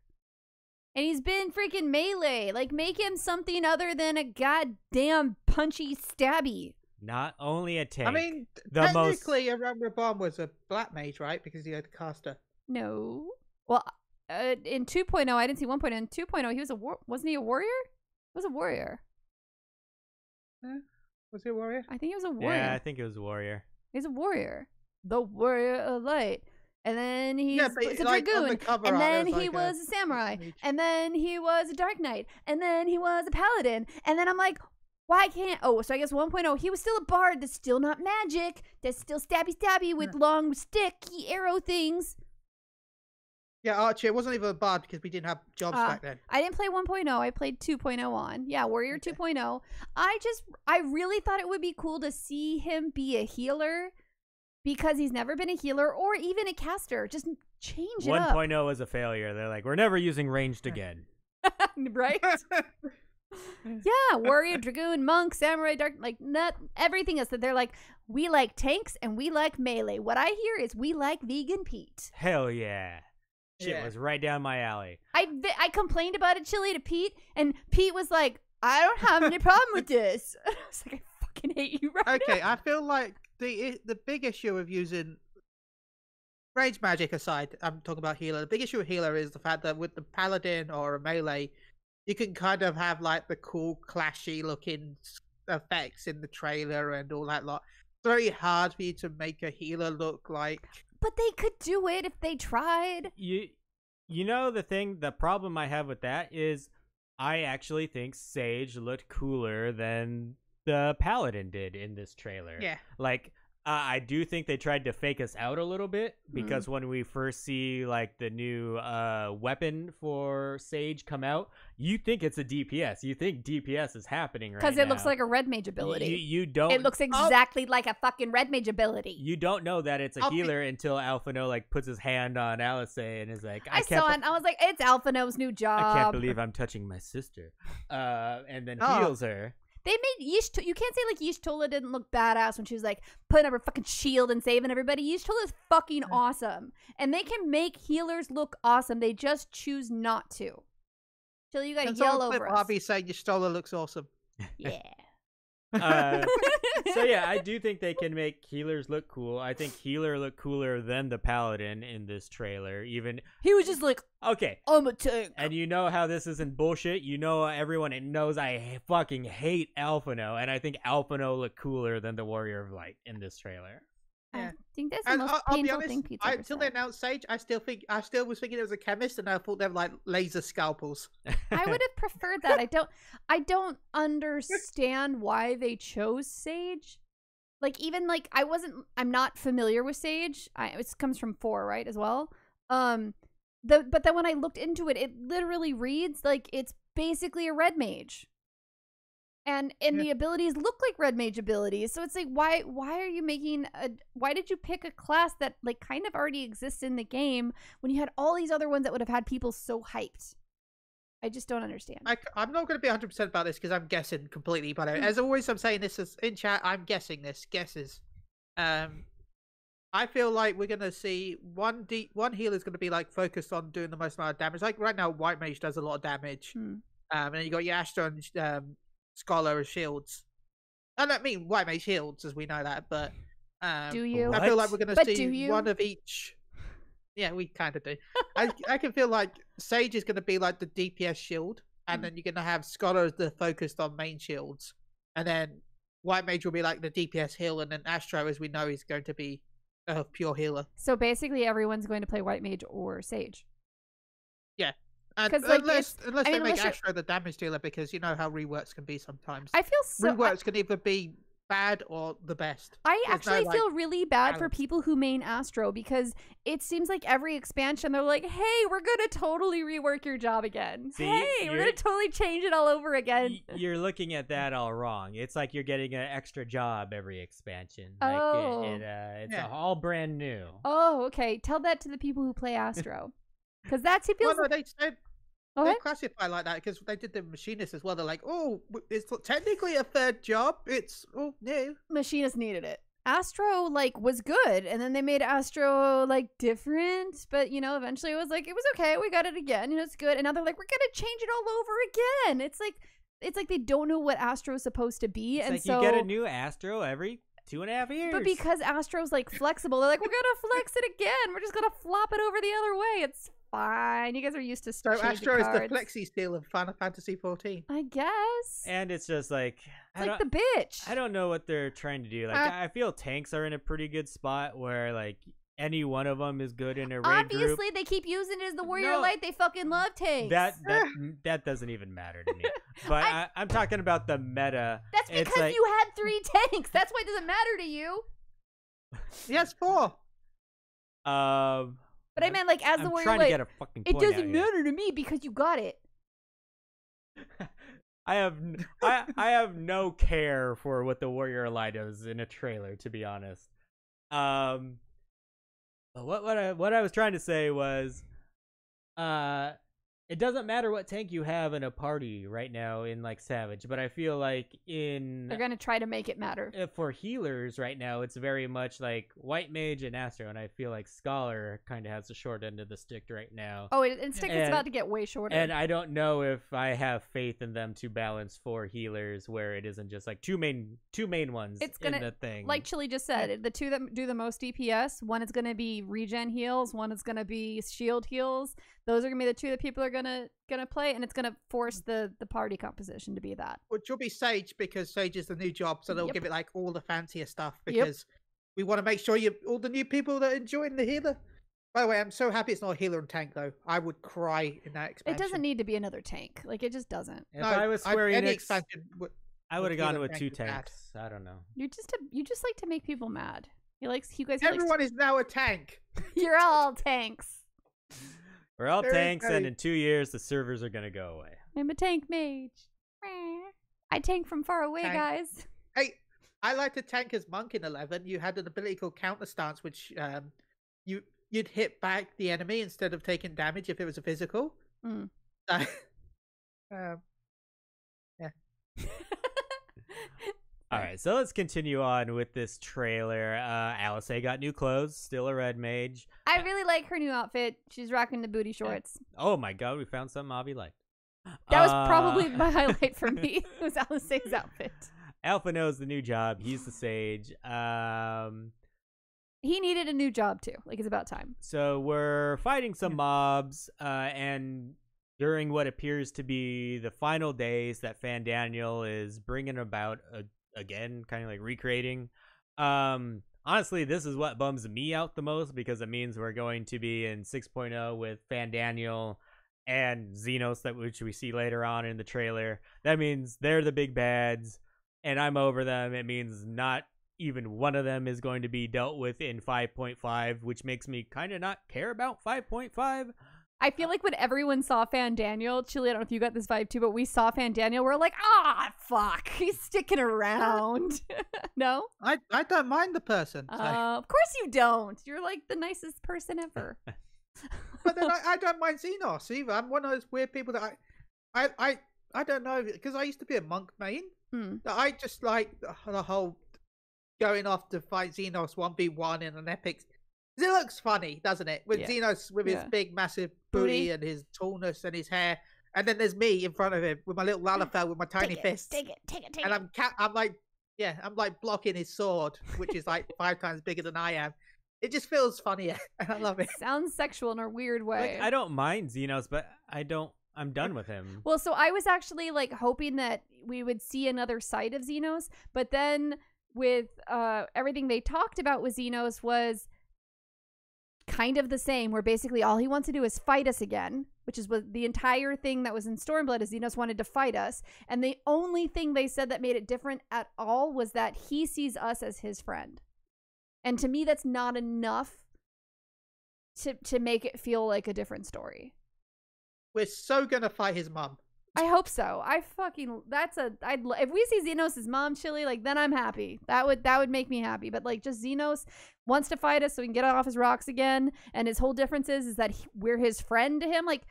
And he's been freaking melee. Like, make him something other than a goddamn punchy stabby. Not only a tank. I mean, the technically, Aram Rabban was a black mage, right? Because he had the caster. No. Well, in 2.0, I didn't see 1.0. In 2.0, he was wasn't he a warrior? He was a warrior. Was he a warrior? I think he was a warrior. Yeah, I think it was warrior. He's a warrior. The warrior of light. And then he's a like, dragoon. And then he like was a samurai. mage. And then he was a dark knight. And then he was a paladin. And then I'm like, why can't... Oh, so I guess 1.0, he was still a bard that's still not magic. That's still stabby with long sticky arrow things. Yeah, Archie, it wasn't even a bard because we didn't have jobs back then. I didn't play 1.0. I played 2.0 on. Yeah, Warrior 2.0. I really thought it would be cool to see him be a healer because he's never been a healer or even a caster. Just change it up. 1.0 was a failure. They're like, we're never using ranged again. Right? Yeah, warrior, dragoon, monk, samurai, dark, like not everything else. That they're like, we like tanks and we like melee. What I hear is we like vegan Pete. Hell yeah. Shit was right down my alley. I complained about it, Chille, to Pete, and Pete was like, I don't have any problem with this. I was like, I fucking hate you right now. Okay, I feel like the big issue of using range magic aside, I'm talking about healer. The big issue with healer is the fact that with the paladin or a melee, you can kind of have like the cool, clashy looking effects in the trailer and all that lot. It's very hard for you to make a healer look like. But they could do it if they tried. You know the problem I have with that is I actually think Sage looked cooler than the Paladin did in this trailer. Yeah. Like, I do think they tried to fake us out a little bit because when we first see like the new weapon for Sage come out, you think it's a DPS. You think DPS is happening right now. Because it looks like a red mage ability. You don't. It looks exactly like a fucking red mage ability. You don't know that it's a healer until Alphino like puts his hand on Alice and is like, I saw it and I was like, it's Alphino's new job. I can't believe I'm touching my sister. And then heals her. They made you can't say like Y'shtola didn't look badass when she was like putting up her fucking shield and saving everybody. Y'shtola is fucking awesome. And they can make healers look awesome. They just choose not to. Chille, you gotta yell over us. Harvey saying Y'shtola looks awesome. Yeah. So yeah, I do think they can make healers look cool. I think healer looked cooler than the paladin in this trailer. Even he was just like, okay, I'm a tank. And you know how this isn't bullshit. You know everyone knows I fucking hate Alphino, and I think Alphino looked cooler than the Warrior of Light in this trailer. I think that's the most painful thing Pete's ever until said. they announced Sage, I still was thinking it was a chemist, and I thought they were like laser scalpels. I would have preferred that. I don't understand why they chose Sage. Like even like I'm not familiar with Sage. It comes from 4, right, as well. But then when I looked into it, it literally reads like it's basically a red mage. And the abilities look like red mage abilities. So it's like, why are you making why did you pick a class that like kind of already exists in the game when you had all these other ones that would have had people so hyped? I just don't understand. I'm not going to be 100% about this because I'm guessing completely. But as always, I'm saying this is in chat. I'm guessing this. Guesses. I feel like we're going to see one healer is going to be like focused on doing the most amount of damage. Like right now, White Mage does a lot of damage. And then you got your Astra and Scholar as shields. I don't mean White Mage shields as we know that, but do you? I feel like we're going to see one of each. Yeah, we kind of do. I can feel like Sage is going to be like the DPS shield, and then you're going to have Scholar as the focused on main shields, and then White Mage will be like the DPS heal, and then Astro, as we know, is going to be a pure healer. So basically, everyone's going to play White Mage or Sage. Yeah. Unless they make Astro the damage dealer, because you know how reworks can be sometimes. I feel so. Reworks can either be bad or the best. I actually feel really bad for people who main Astro, because it seems like every expansion they're like, hey, we're gonna totally rework your job again. See, hey, we're gonna totally change it all over again. You're looking at that all wrong. It's like you're getting an extra job every expansion. It's all brand new. Oh, okay. Tell that to the people who play Astro, because that's who feels. Well, no, they classify like that because they did the machinist as well. They're like, oh, it's technically a third job. It's new. Machinist needed it. Astro was good, and then they made Astro different, but eventually it was okay, we got it again, it's good, and now they're like, we're gonna change it all over again. It's like it's like they don't know what Astro's supposed to be, It's and like so you get a new Astro every 2.5 years. But because Astro's like flexible, they're like, we're gonna flex it again. We're just gonna flop it over the other way. It's fine. You guys are used to So changing Astro is the cards. flexi steel of Final Fantasy 14. I guess. And it's just like It's like the bitch. I don't know what they're trying to do. Like I feel tanks are in a pretty good spot where like any one of them is good in a raid Obviously, group. they keep using it as the warrior No. light. They fucking love tanks. That doesn't even matter to me. But I'm talking about the meta. That's It's because like- you had 3 tanks. That's why it doesn't matter to you. Yes, 4. But I meant like as the I'm warrior trying to light. get a fucking It point out doesn't here. matter to me because you got it. I have no care for what the warrior light is in a trailer, to be honest. What I was trying to say was, it doesn't matter what tank you have in a party right now in like Savage, but I feel like They're gonna try to make it matter. for healers right now, it's very much like White Mage and Astro, and I feel like Scholar kind of has the short end of the stick right now. Oh, and Stick is And- about to get way shorter. And I don't know if I have faith in them to balance 4 healers where it isn't just like two main ones It's gonna- in the thing. like Chille just said, the 2 that do the most DPS, one is going to be regen heals, one is going to be shield heals. Those are going to be the 2 that people are going to play, and it's going to force the party composition to be that. Which will be Sage because Sage is the new job, so they'll Yep. give it like all the fancier stuff Yep. because we want to make sure all the new people that are enjoying the healer. By the way, I'm so happy it's not a healer and tank though. I would cry in that expansion. It doesn't need to be another tank. Like, it just doesn't. if I was Square any Enix, expansion I would have gone healer with tank 2 is bad. tanks. I don't know. You just like to make people mad. You guys Everyone is now a tank. you're all tanks. We're all Very tanks, and funny. in 2 years, the servers are gonna go away. I'm a tank mage. I tank from far away, Tank. guys. Hey, I like to tank as monk in 11. You had an ability called counter stance, which you'd hit back the enemy instead of taking damage if it was a physical. Mm. So, All right, so let's continue on with this trailer. Alice got new clothes, still a red mage. I really like her new outfit. She's rocking the booty shorts. Oh my god, we found something Avi liked. That was probably my highlight for me. It was Alice's outfit. Alpha knows the new job. He's the sage. He needed a new job too. Like, it's about time. So we're fighting some mobs, and during what appears to be the final days that Fan Daniel is bringing about again, kind of like recreating. Honestly, this is what bums me out the most because it means we're going to be in 6.0 with Fan Daniel and Xenos, which we see later on in the trailer. That means they're the big bads, and I'm over them. It means not even one of them is going to be dealt with in 5.5, which makes me kind of not care about 5.5. I feel like when everyone saw Fan Daniel, Chille, I don't know if you got this vibe too, but we saw Fan Daniel, we're like, fuck, he's sticking around. No? I don't mind the person. So. Of course you don't. You're like the nicest person ever. But then I don't mind Xenos either. I'm one of those weird people that I don't know, because I used to be a monk main. That I just like the whole going off to fight Xenos 1v1 in an epic. It looks funny, doesn't it? With Xenos with his big, massive booty and his tallness and his hair, and then there's me in front of him with my little Lalafell with my tiny fist. Take it. And I'm like blocking his sword, which is like 5 times bigger than I am. It just feels funnier, and I love it. Sounds sexual in a weird way. Like, I don't mind Xenos, but I'm done with him. Well, so I was actually like hoping that we would see another side of Xenos, but then with everything they talked about with Xenos was kind of the same, where basically all he wants to do is fight us again, which is what the entire thing that was in Stormblood is Xenos wanted to fight us. And the only thing they said that made it different at all was that he sees us as his friend. And to me, that's not enough to make it feel like a different story. We're so gonna fight his mum. I hope so. If we see Xenos' mom, Chille, like, then I'm happy. That would make me happy. But like, just Xenos wants to fight us so we can get off his rocks again. And his whole difference is that we're his friend to him. Like,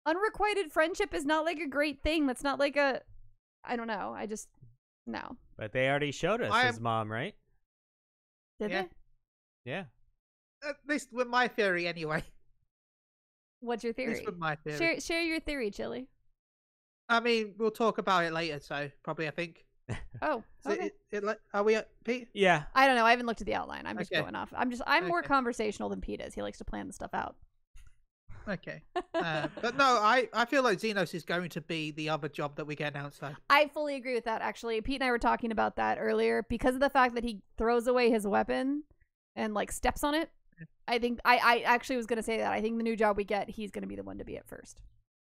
unrequited friendship is not like a great thing. That's not like I don't know. No. But they already showed us his mom, right? Did they? Yeah. At least with my theory, anyway. What's your At theory? least with my theory. Share your theory, Chille. I mean, we'll talk about it later, so probably I think. Oh, So okay. are we at Pete? Yeah. I don't know. I haven't looked at the outline. I'm just Okay. going off. I'm more Okay. conversational than Pete is. He likes to plan the stuff out. Okay. But no, I feel like Xenos is going to be the other job that we get announced though. I fully agree with that, actually. Pete and I were talking about that earlier because of the fact that he throws away his weapon and like steps on it. I think I actually was going to say that. I think the new job we get, he's going to be the one to be it first.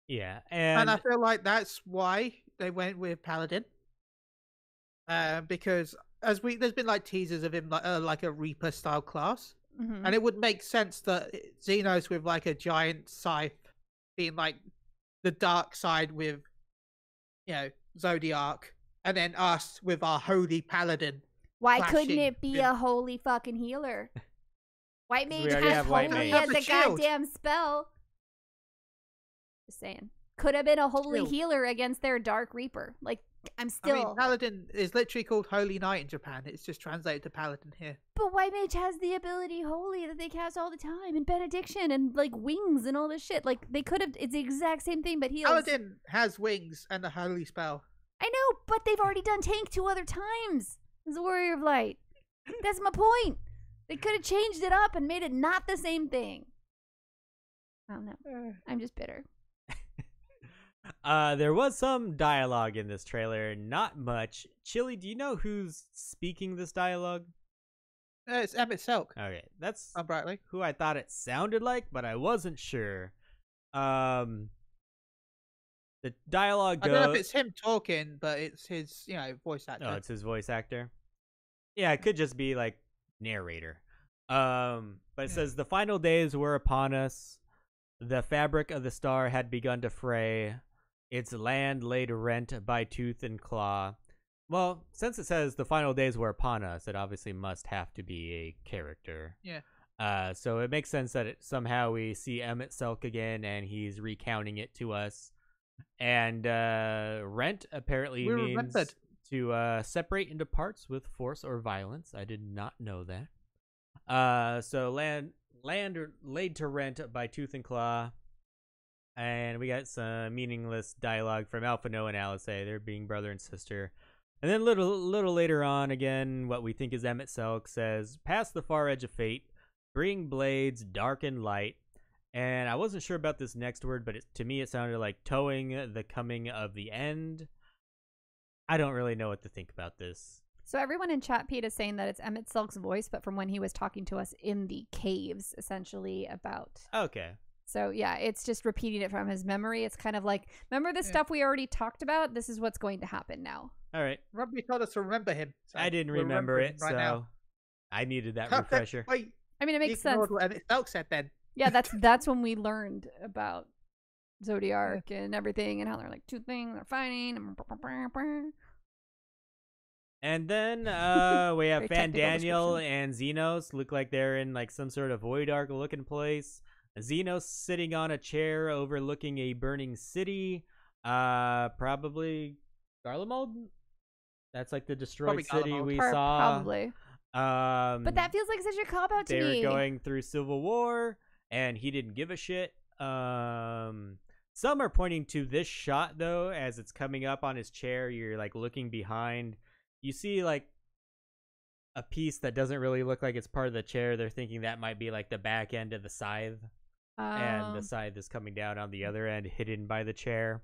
Yeah. And I feel like that's why they went with Paladin. Because there's been like teasers of him like a Reaper style class. Mm-hmm. And it would make sense that Xenos with like a giant scythe being like the dark side with, Zodiac, and then us with our holy paladin. Why clashing couldn't it be with- a holy fucking healer? White We mage already has have white holy mage. as Have a a shield. goddamn spell. Just saying. Could have been a holy Shield. healer against their dark reaper. Like, I'm I still. mean, Paladin is literally called Holy Knight in Japan. It's just translated to Paladin here. But white mage has the ability holy that they cast all the time, and benediction, and like wings and all this shit. Like, they could have. It's the exact same thing, but heals. Paladin has wings and a holy spell. I know, but they've already done tank 2 other times as a warrior of light. That's my point. They could have changed it up and made it not the same thing. I don't know. I'm just bitter. There was some dialogue in this trailer, not much. Chille, do you know who's speaking this dialogue? It's Emmett Selk. Okay, that's Brightly. who I thought it sounded like, but I wasn't sure. The dialogue I goes. don't know if it's him talking, but it's his, voice actor. Oh, it's his voice actor. Yeah, it could just be like narrator. But it says the final days were upon us. The fabric of the star had begun to fray. Its land laid rent by tooth and claw. Well, since it says the final days were upon us, it obviously must have to be a character. Yeah. So it makes sense that somehow we see Emmett Selk again, and he's recounting it to us. And rent apparently We means remembered. to separate into parts with force or violence. I did not know that. So land laid to rent by tooth and claw. And we got some meaningless dialogue from Alphino and Alice. They're being brother and sister. And then little later on, again, what we think is Emmett Selk says, "Past the far edge of fate, bring blades dark and light." And I wasn't sure about this next word, but to me it sounded like towing the coming of the end. I don't really know what to think about this. So everyone in chat, Pete, is saying that it's Emmett Selk's voice, but from when he was talking to us in the caves, essentially, about... Okay. So, yeah, it's just repeating it from his memory. It's kind of like, remember the stuff we already talked about? This is what's going to happen now. All right. Robbie told us to remember him. So I didn't we're remember remembering it, right so now. I needed that refresher. Wait, I mean, it you makes sense. ignored what Emmett Selk said then. Yeah, that's when we learned about Zodiac and everything, and how they're like two things, they're fighting. And then we have Very technical Daniel description. and Xenos look like they're in like some sort of void arc looking place. Xenos sitting on a chair overlooking a burning city. Probably Garlemald? That's like the destroyed Probably city Garlemald. we saw. Probably. But But that feels like such a cop-out to they me. were going through civil war and he didn't give a shit. Some are pointing to this shot though, as it's coming up on his chair. You're like looking behind, you see like a piece that doesn't really look like it's part of the chair. They're thinking that might be like the back end of the scythe, and the scythe is coming down on the other end, hidden by the chair.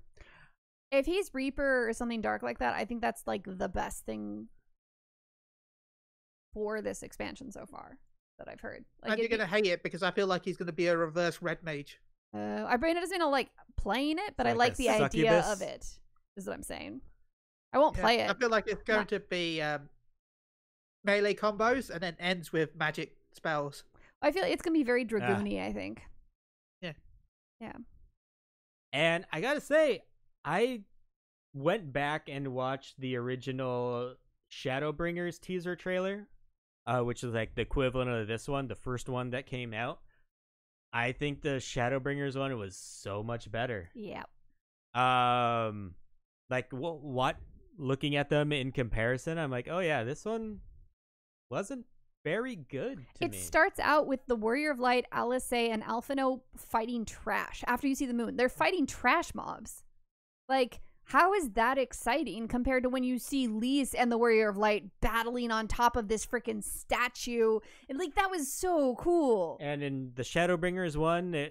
If he's Reaper or something dark like that, I think that's like the best thing for this expansion so far that I've heard. Like, And you're going to hate it because I feel like he's going to be a reverse red mage. I brain doesn't know like playing it, but I Like like a the idea succubus? of it. Is what I'm saying. I won't Yeah, play it. I feel like it's going to be melee combos and then ends with magic spells. I feel it's gonna be very Dragoony. I think. Yeah. And I gotta say, I went back and watched the original Shadowbringers teaser trailer, which is like the equivalent of this one, the first one that came out. I think the Shadowbringers one was so much better. Yeah. Like what? Looking at them in comparison, I'm like, oh yeah, this one wasn't very good to It me. starts out with the Warrior of Light, Alice, and Alphino fighting trash. After you see the moon, they're fighting trash mobs. Like, how is that exciting compared to when you see Lise and the Warrior of Light battling on top of this freaking statue? And like, that was so cool. And in the Shadowbringers one,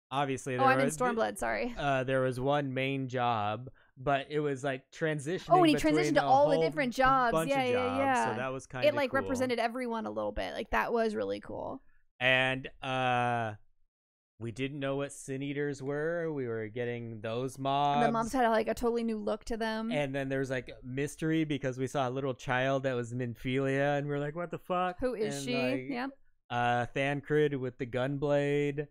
obviously there I'm in was Stormblood, sorry. there was one main job, but it was like transitioning. Oh, and he between transitioned to a all the whole different jobs. bunch Yeah, of jobs, yeah. So that was kind of It like cool. represented everyone a little bit. Like, that was really cool. And we didn't know what Sin Eaters were. We were getting those mobs. And the mobs had like a totally new look to them. And then there was like mystery because we saw a little child that was Minphilia, and we were like, "What the fuck? Who is and she?" Like, Yep. Thancred with the gunblade.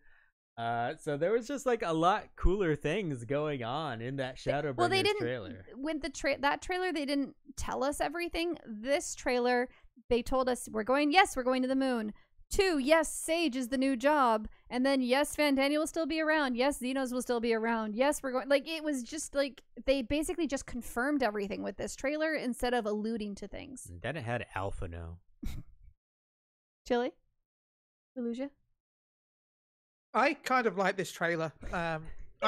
So there was just like a lot cooler things going on in that Shadowbringers Well, they didn't trailer. with that trailer. They didn't tell us everything. This trailer, they told us we're going to the moon. 2, yes, Sage is the new job. And then, yes, Fandaniel will still be around. Yes, Xenos will still be around. Yes, we're going... Like, it was just, like, they basically just confirmed everything with this trailer instead of alluding to things. And then it had Alpha No. Chille? Illusia? I kind of like this trailer. I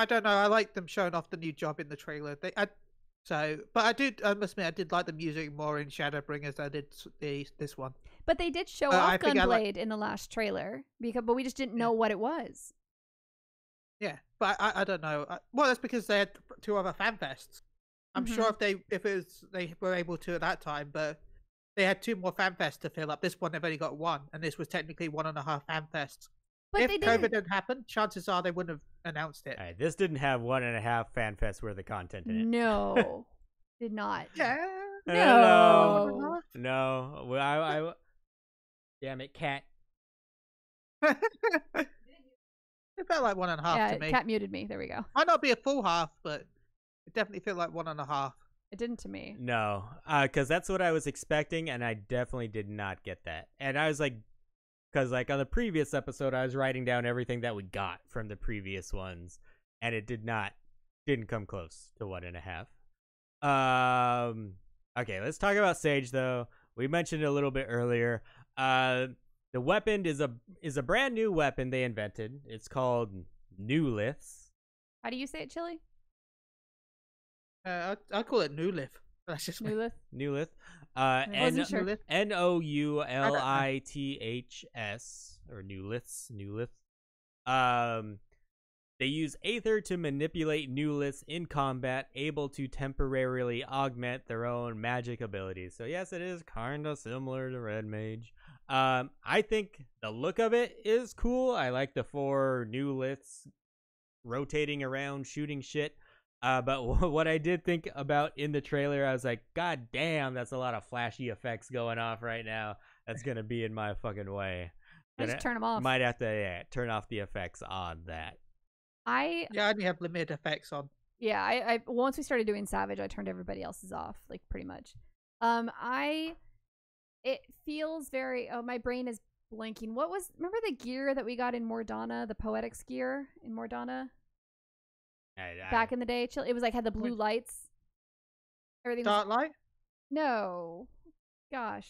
don't know. I like them showing off the new job in the trailer. But I must admit, I did like the music more in Shadowbringers than I did this one. But they did show I off think I Gunblade in the last trailer, but we just didn't know what it was. Yeah, but I don't know. Well, that's because they had 2 other fan fests. I'm sure they were able to at that time, but they had 2 more fan fests to fill up. This one they've only got 1, and this was technically 1.5 fan fests. But if COVID didn't happen, chances are they wouldn't have announced it. All right, this didn't have 1.5 FanFest worth of content in it. No, did not. Yeah. No. No. Well, I damn it, Cat. It felt like 1.5 to me. Cat muted me. There we go. Might not be a full half, but it definitely felt like 1.5. It didn't to me. No, because that's what I was expecting, and I definitely did not get that. And I was like, because like on the previous episode, I was writing down everything that we got from the previous ones, and it didn't come close to 1.5. Okay, let's talk about Sage though. We mentioned it a little bit earlier. The weapon is a brand new weapon they invented. It's called Newliths. How do you say it, Chille? I call it Newleaf. That's just Newlith? Newlith. Wasn't sure. Nouliths or Newliths. They use Aether to manipulate Newliths in combat, able to temporarily augment their own magic abilities. So yes, it is kind of similar to Red Mage. I think the look of it is cool. I like the 4 Newliths rotating around, shooting shit. But what I did think about in the trailer, I was like, God damn, that's a lot of flashy effects going off right now. That's going to be in my fucking way. Just turn them off. Might have to turn off the effects on that. I only have limited effects on. Yeah, I once we started doing Savage, I turned everybody else's off, like pretty much. It feels very, my brain is blanking. Remember the gear that we got in Mordana, the Poetics gear in Mordana? Back in the day, it was like had the blue lights. Everything Dark light? No. Gosh.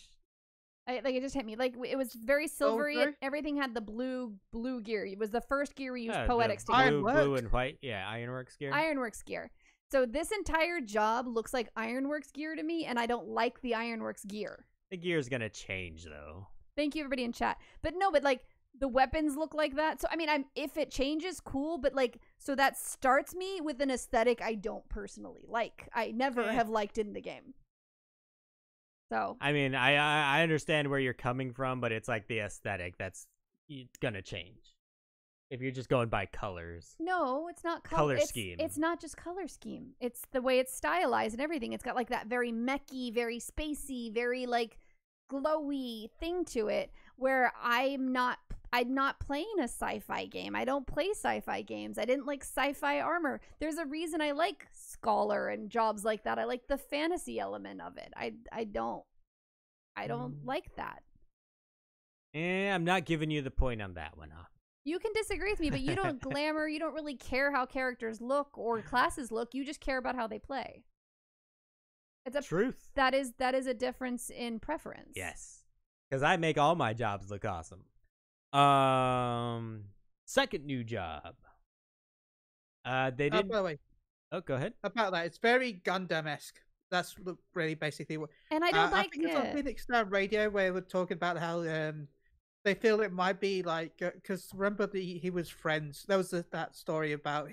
It just hit me. Like, it was very silvery. Everything had the blue gear. It was the first gear we used Poetics to do. Blue and white. Yeah, Ironworks gear. Ironworks gear. So this entire job looks like Ironworks gear to me, and I don't like the Ironworks gear. The gear's gonna change, though. Thank you, everybody in chat. But like, the weapons look like that. So, I mean, if it changes, cool. But, like, so that starts me with an aesthetic I don't personally like. I never have liked in the game. So. I mean, I understand where you're coming from, but it's like the aesthetic it's gonna change. If you're just going by colors. No, it's not color scheme. It's not just color scheme. It's the way it's stylized and everything. It's got, like, that very mechy, very spacey, very, like, glowy thing to it, where I'm not playing a sci-fi game. I don't play sci-fi games. I didn't like sci-fi armor. There's a reason I like Scholar and jobs like that. I like the fantasy element of it. I don't like that. I'm not giving you the point on that one, huh? You can disagree with me, but you don't glamour. You don't really care how characters look or classes look. You just care about how they play. It's a truth. That is a difference in preference. Yes, because I make all my jobs look awesome. Second new job. They did. By the way, Oh, go ahead. about that. It's very Gundam-esque. That's really basically what. And I don't I like think it's on it. Phoenix Radio where we're talking about how they feel it might be like because remember he was friends. There was that story about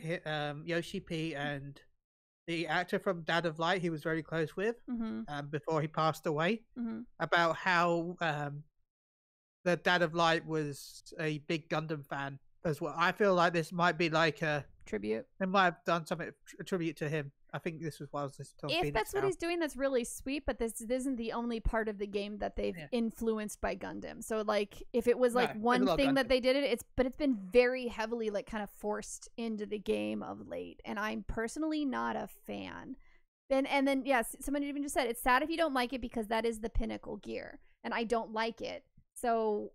Yoshi P and the actor from Dad of Light he was very close with before he passed away. About how the Dad of Light was a big Gundam fan as well. I feel like this might be like a Tribute. they might have done something a tribute to him. I think this was what I was listening to. If that's what he's doing, that's really sweet. But this isn't the only part of the game that they've influenced by Gundam. So like, if it was like one thing that they did it's been very heavily like kind of forced into the game of late, and I'm personally not a fan. And then yes, somebody even just said it's sad if you don't like it because that is the pinnacle gear, and I don't like it. So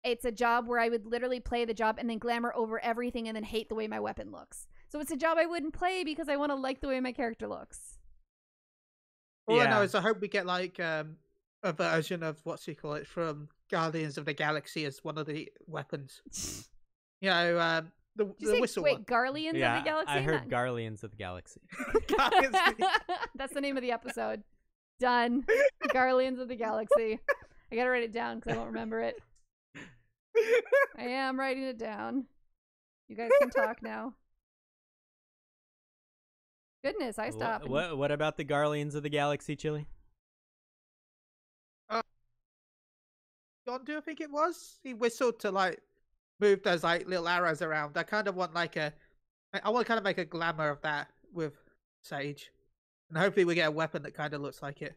it's a job where I would literally play the job and then glamour over everything and then hate the way my weapon looks. So it's a job I wouldn't play because I want to like the way my character looks. All I know is I hope we get like a version of from Guardians of the Galaxy as one of the weapons. You know, the whistle wait, one. Garleans of the Galaxy? I heard Garleans of the Galaxy. That's the name of the episode. Done. Garleans of the Galaxy. I gotta write it down because I don't remember it. I am writing it down. You guys can talk now. Goodness, I stopped. What about the Garleans of the Galaxy, Chille? Yondu, I think it was. He whistled to like move those like little arrows around. I kind of want like I want to kind of make a glamour of that with Sage, and hopefully we get a weapon that kind of looks like it.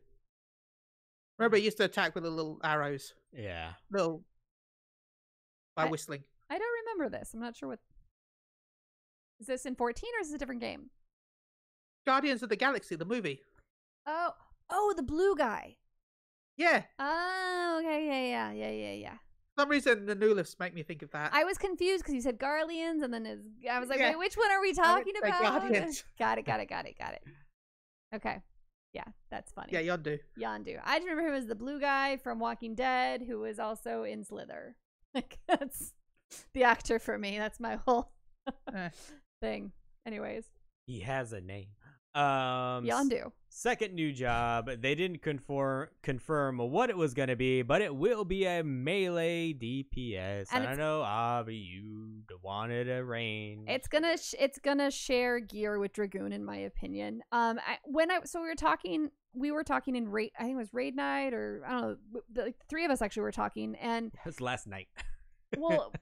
Remember, he used to attack with the little arrows. Yeah. By whistling. I don't remember this. I'm not sure what. Is this in 14 or is this a different game? Guardians of the Galaxy, the movie. Oh, the blue guy. Yeah. Oh, okay, yeah. For some reason, the new lifts make me think of that. I was confused because you said Garleans, and then I was like, Yeah. wait, which one are we talking about? Guardians. Got it. Okay. Yeah, that's funny. Yeah, Yondu. I just remember him as the blue guy from Walking Dead who was also in Slither. Like, that's the actor for me. That's my whole thing. Anyways. He has a name. Yondu. Second new job. They didn't confirm what it was going to be, but it will be a melee DPS. And I don't know, Avi, you wanted a range. It's gonna share gear with Dragoon, in my opinion. We were talking in raid. I think it was raid night, or I don't know. The three of us actually were talking, and it was last night. Well,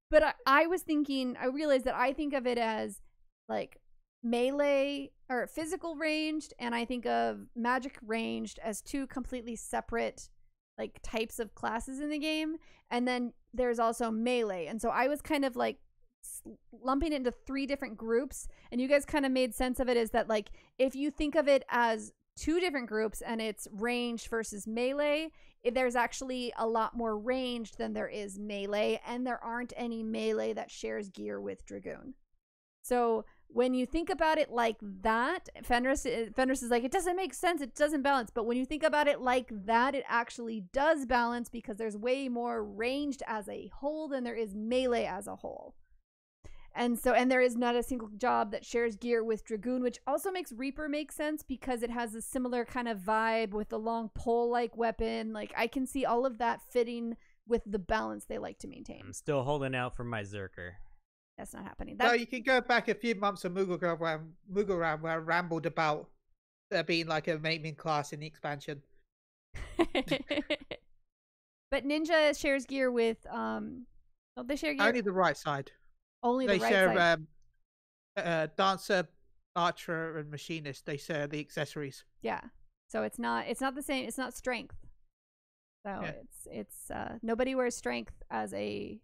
but I was thinking. I realized that I think of it as like melee or physical ranged, and I think of magic ranged as two completely separate like types of classes in the game. And then there's also melee, and so I was kind of like lumping it into three different groups, and you guys kind of made sense of it as that like if you think of it as two different groups and it's ranged versus melee, there's actually a lot more ranged than there is melee, and there aren't any melee that shares gear with Dragoon. So when you think about it like that, Fenris is like, it doesn't make sense, it doesn't balance. But when you think about it like that, it actually does balance, because there's way more ranged as a whole than there is melee as a whole. And there is not a single job that shares gear with Dragoon, which also makes Reaper make sense because it has a similar kind of vibe with the long pole-like weapon. Like, I can see all of that fitting with the balance they like to maintain. I'm still holding out for my Zerker. That's not happening. No, you can go back a few months of Moogle Go Round where I rambled about there being like a main class in the expansion. But Ninja shares gear with they share gear only the right side. Only they the right share side. Dancer, Archer, and Machinist. They share the accessories. Yeah. So it's not the same. It's not strength. So yeah. It's nobody wears strength as a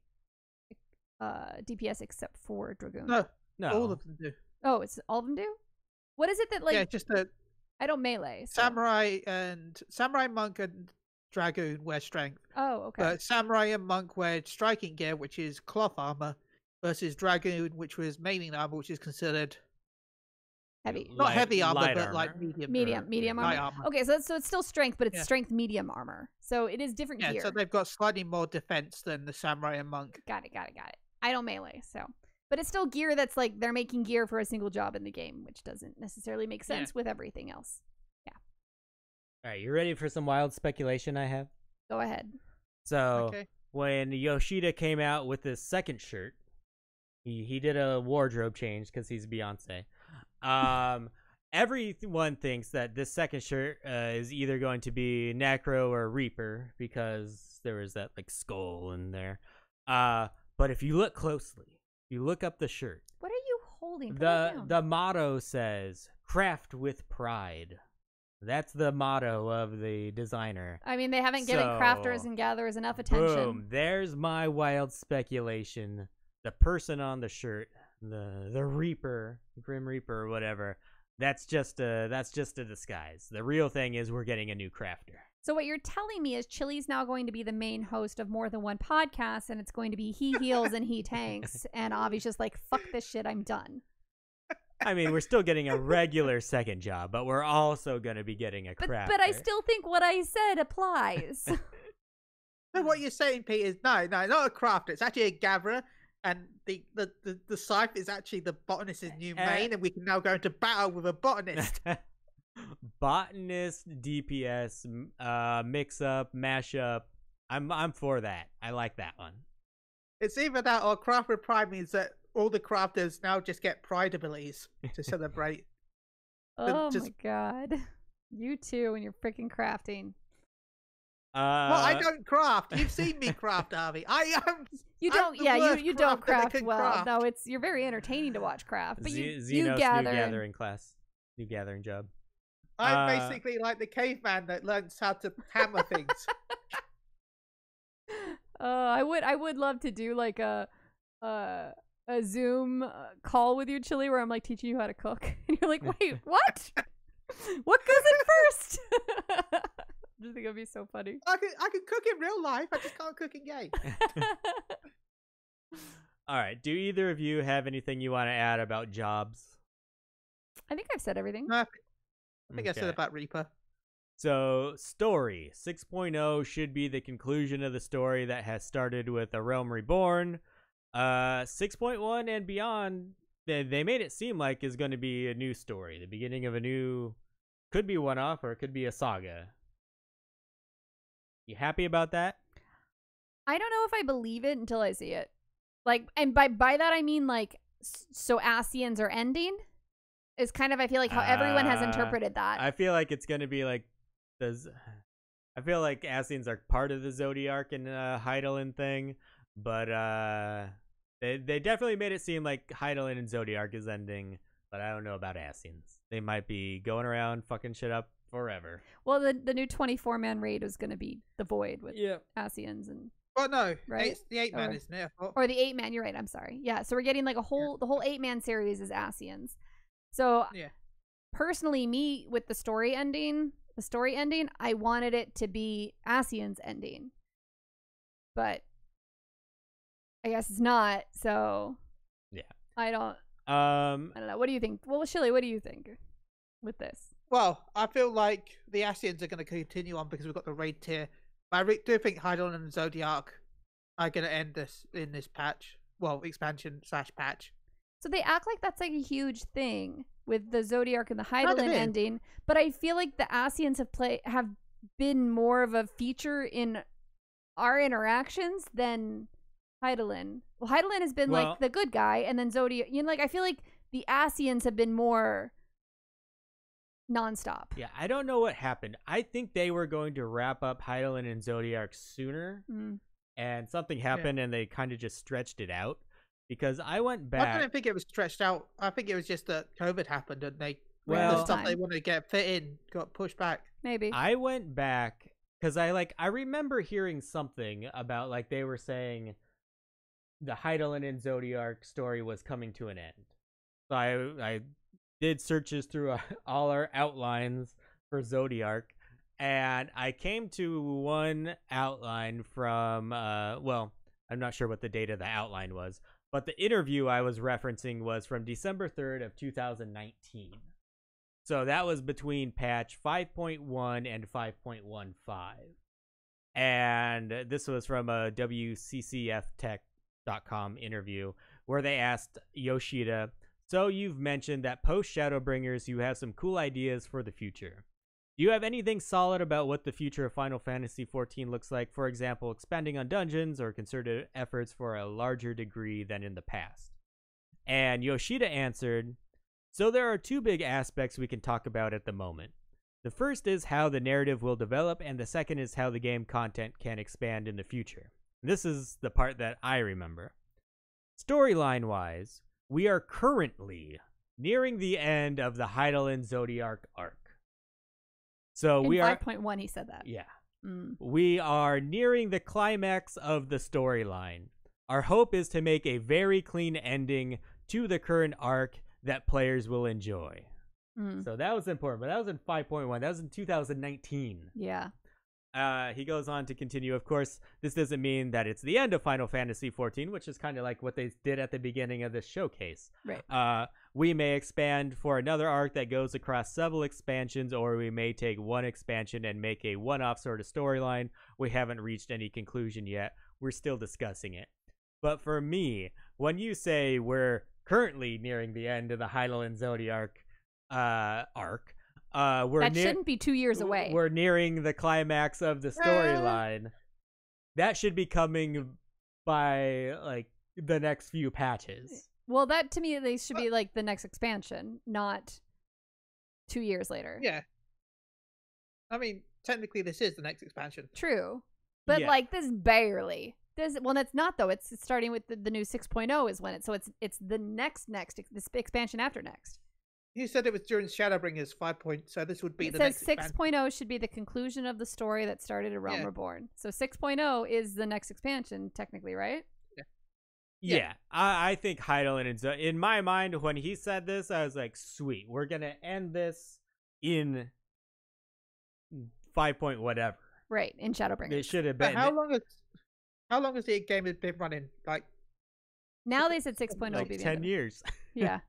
DPS except for Dragoon. No, all of them do. Oh, it's all of them do? What is it that like? Yeah, just I don't melee. So. Samurai, Monk, and Dragoon wear strength. Oh, okay. But Samurai and Monk wear striking gear, which is cloth armor, versus Dragoon, which was maiming armor, which is considered heavy. Not heavy armor, but armor. like medium. Medium armor. Okay, so it's still strength, but it's strength medium armor. So it is different gear. So they've got slightly more defense than the Samurai and Monk. Got it. I don't melee, so But it's still gear that's like they're making gear for a single job in the game, which doesn't necessarily make sense with everything else. All right, you ready for some wild speculation I have? Go ahead. So, Okay. when Yoshida came out with his second shirt, he did a wardrobe change because he's Beyonce. Everyone thinks that this second shirt is either going to be Necro or Reaper because there was that like skull in there. But if you look closely, if you look up the shirt, What are you holding? Put it down. the motto says "Craft with Pride." That's the motto of the designer. I mean, they haven't given crafters and gatherers enough attention. Boom! There's my wild speculation. The person on the shirt, the Reaper, Grim Reaper, or whatever. That's just a disguise. The real thing is we're getting a new crafter. So what you're telling me is Chille's now going to be the main host of more than one podcast, and it's going to be he heals and he tanks, and Avi's just like, fuck this shit, I'm done. I mean, we're still getting a regular second job, but we're also going to be getting a crafter. But I still think what I said applies. So what you're saying, Pete, is no, not a crafter. It's actually a gatherer, and the scythe is actually the botanist's new main, and we can now go into battle with a botanist. Botanist, DPS, mix up, mash up. I'm for that. I like that one. It's either that or craft with pride means that all the crafters now just get pride abilities to celebrate. Oh my god. You too and your freaking crafting. Well, I don't craft. You've seen me craft, Avi. I am. You don't. You don't craft well. No, you're very entertaining to watch craft. But you gather. New gathering class, new gathering job. I'm basically like the caveman that learns how to hammer things. I would love to do like a Zoom call with you, Chille, where I'm like teaching you how to cook, and you're like, wait, what? What goes in first? I just think it'd be so funny. I can cook in real life. I just can't cook in game. All right. Do either of you have anything you want to add about jobs? I think I've said everything. No, I think I said about Reaper. So, story 6.0 should be the conclusion of the story that has started with A Realm Reborn. 6.1 and beyond, they made it seem like is going to be a new story. The beginning of a new, could be one-off or it could be a saga. You happy about that? I don't know if I believe it until I see it. Like, and by that I mean like, so Ascians are ending? Is kind of, I feel like, how everyone has interpreted that. I feel like it's going to be like, I feel like Ascians are part of the Zodiac and Hydaelyn thing, but they definitely made it seem like Hydaelyn and Zodiac is ending, but I don't know about Ascians. They might be going around fucking shit up forever. Well, the new 24-man raid is going to be the Void with Ascians and... Well, no, right? It's the 8-man, isn't it? Or the 8-man, you're right, I'm sorry. Yeah, so we're getting like the whole 8-man series is Ascians. So, personally, me, with the story ending, I wanted it to be Ascian's ending. But I guess it's not, so... Yeah. I don't know. What do you think? Well, Chille, what do you think with this? Well, I feel like the Ascians are going to continue on because we've got the raid tier. But I do think Hydaelyn and Zodiac are going to end this in this patch. Well, expansion/patch. So they act like that's like a huge thing with the Zodiac and the Hydaelyn ending, but I feel like the Ascians have been more of a feature in our interactions than Hydaelyn. Well, Hydaelyn has been like the good guy, and then Zodiac. You know, like I feel like the Ascians have been more nonstop. Yeah, I don't know what happened. I think they were going to wrap up Hydaelyn and Zodiac sooner, and something happened, and they kind of just stretched it out. Because I went back. I don't think it was stretched out. I think it was just that COVID happened and the stuff they wanted to get fit in got pushed back. Maybe. I went back because I remember hearing something about like they were saying the Hydaelyn and Zodiac story was coming to an end. So I did searches through all our outlines for Zodiac, and I came to one outline from I'm not sure what the date of the outline was. But the interview I was referencing was from December 3rd of 2019. So that was between patch 5.1 and 5.15. And this was from a WCCF Tech Games.com interview where they asked Yoshida, so you've mentioned that post Shadowbringers you have some cool ideas for the future. Do you have anything solid about what the future of Final Fantasy XIV looks like? For example, expanding on dungeons or concerted efforts for a larger degree than in the past? And Yoshida answered, so there are two big aspects we can talk about at the moment. The first is how the narrative will develop, and the second is how the game content can expand in the future. This is the part that I remember. Storyline-wise, we are currently nearing the end of the Hydaelyn Zodiac arc. So In we are 5.1, he said that. Yeah. Mm. We are nearing the climax of the storyline. Our hope is to make a very clean ending to the current arc that players will enjoy. Mm. So that was important, but that was in 5.1. That was in 2019. Yeah. He goes on to continue, of course, this doesn't mean that it's the end of Final Fantasy XIV, which is kind of like what they did at the beginning of this showcase. Right. We may expand for another arc that goes across several expansions, or we may take one expansion and make a one-off sort of storyline. We haven't reached any conclusion yet. We're still discussing it. But for me, when you say we're currently nearing the end of the Hydaelyn Zodiac arc, shouldn't be 2 years away. We're nearing the climax of the storyline. That should be coming by like the next few patches. Well, that to me, they should be like the next expansion, not 2 years later. Yeah. I mean, technically, this is the next expansion. True. But Yeah. like this barely. Well, that's not though. It's starting with the new 6.0 is when it's it's the next this expansion after next. You said it was during Shadowbringers 5. So this would be It the says next 6.0 should be the conclusion of the story that started at Realm Yeah. Reborn. So 6.0 is the next expansion, technically, right? Yeah. I think Hydaelyn and in my mind, when he said this, I was like, sweet, we're going to end this in 5 point whatever. Right, in Shadowbringers. It should have But been. how long has the game been running? Like Now they said 6.0 will like be the 10 end of it. years. Yeah.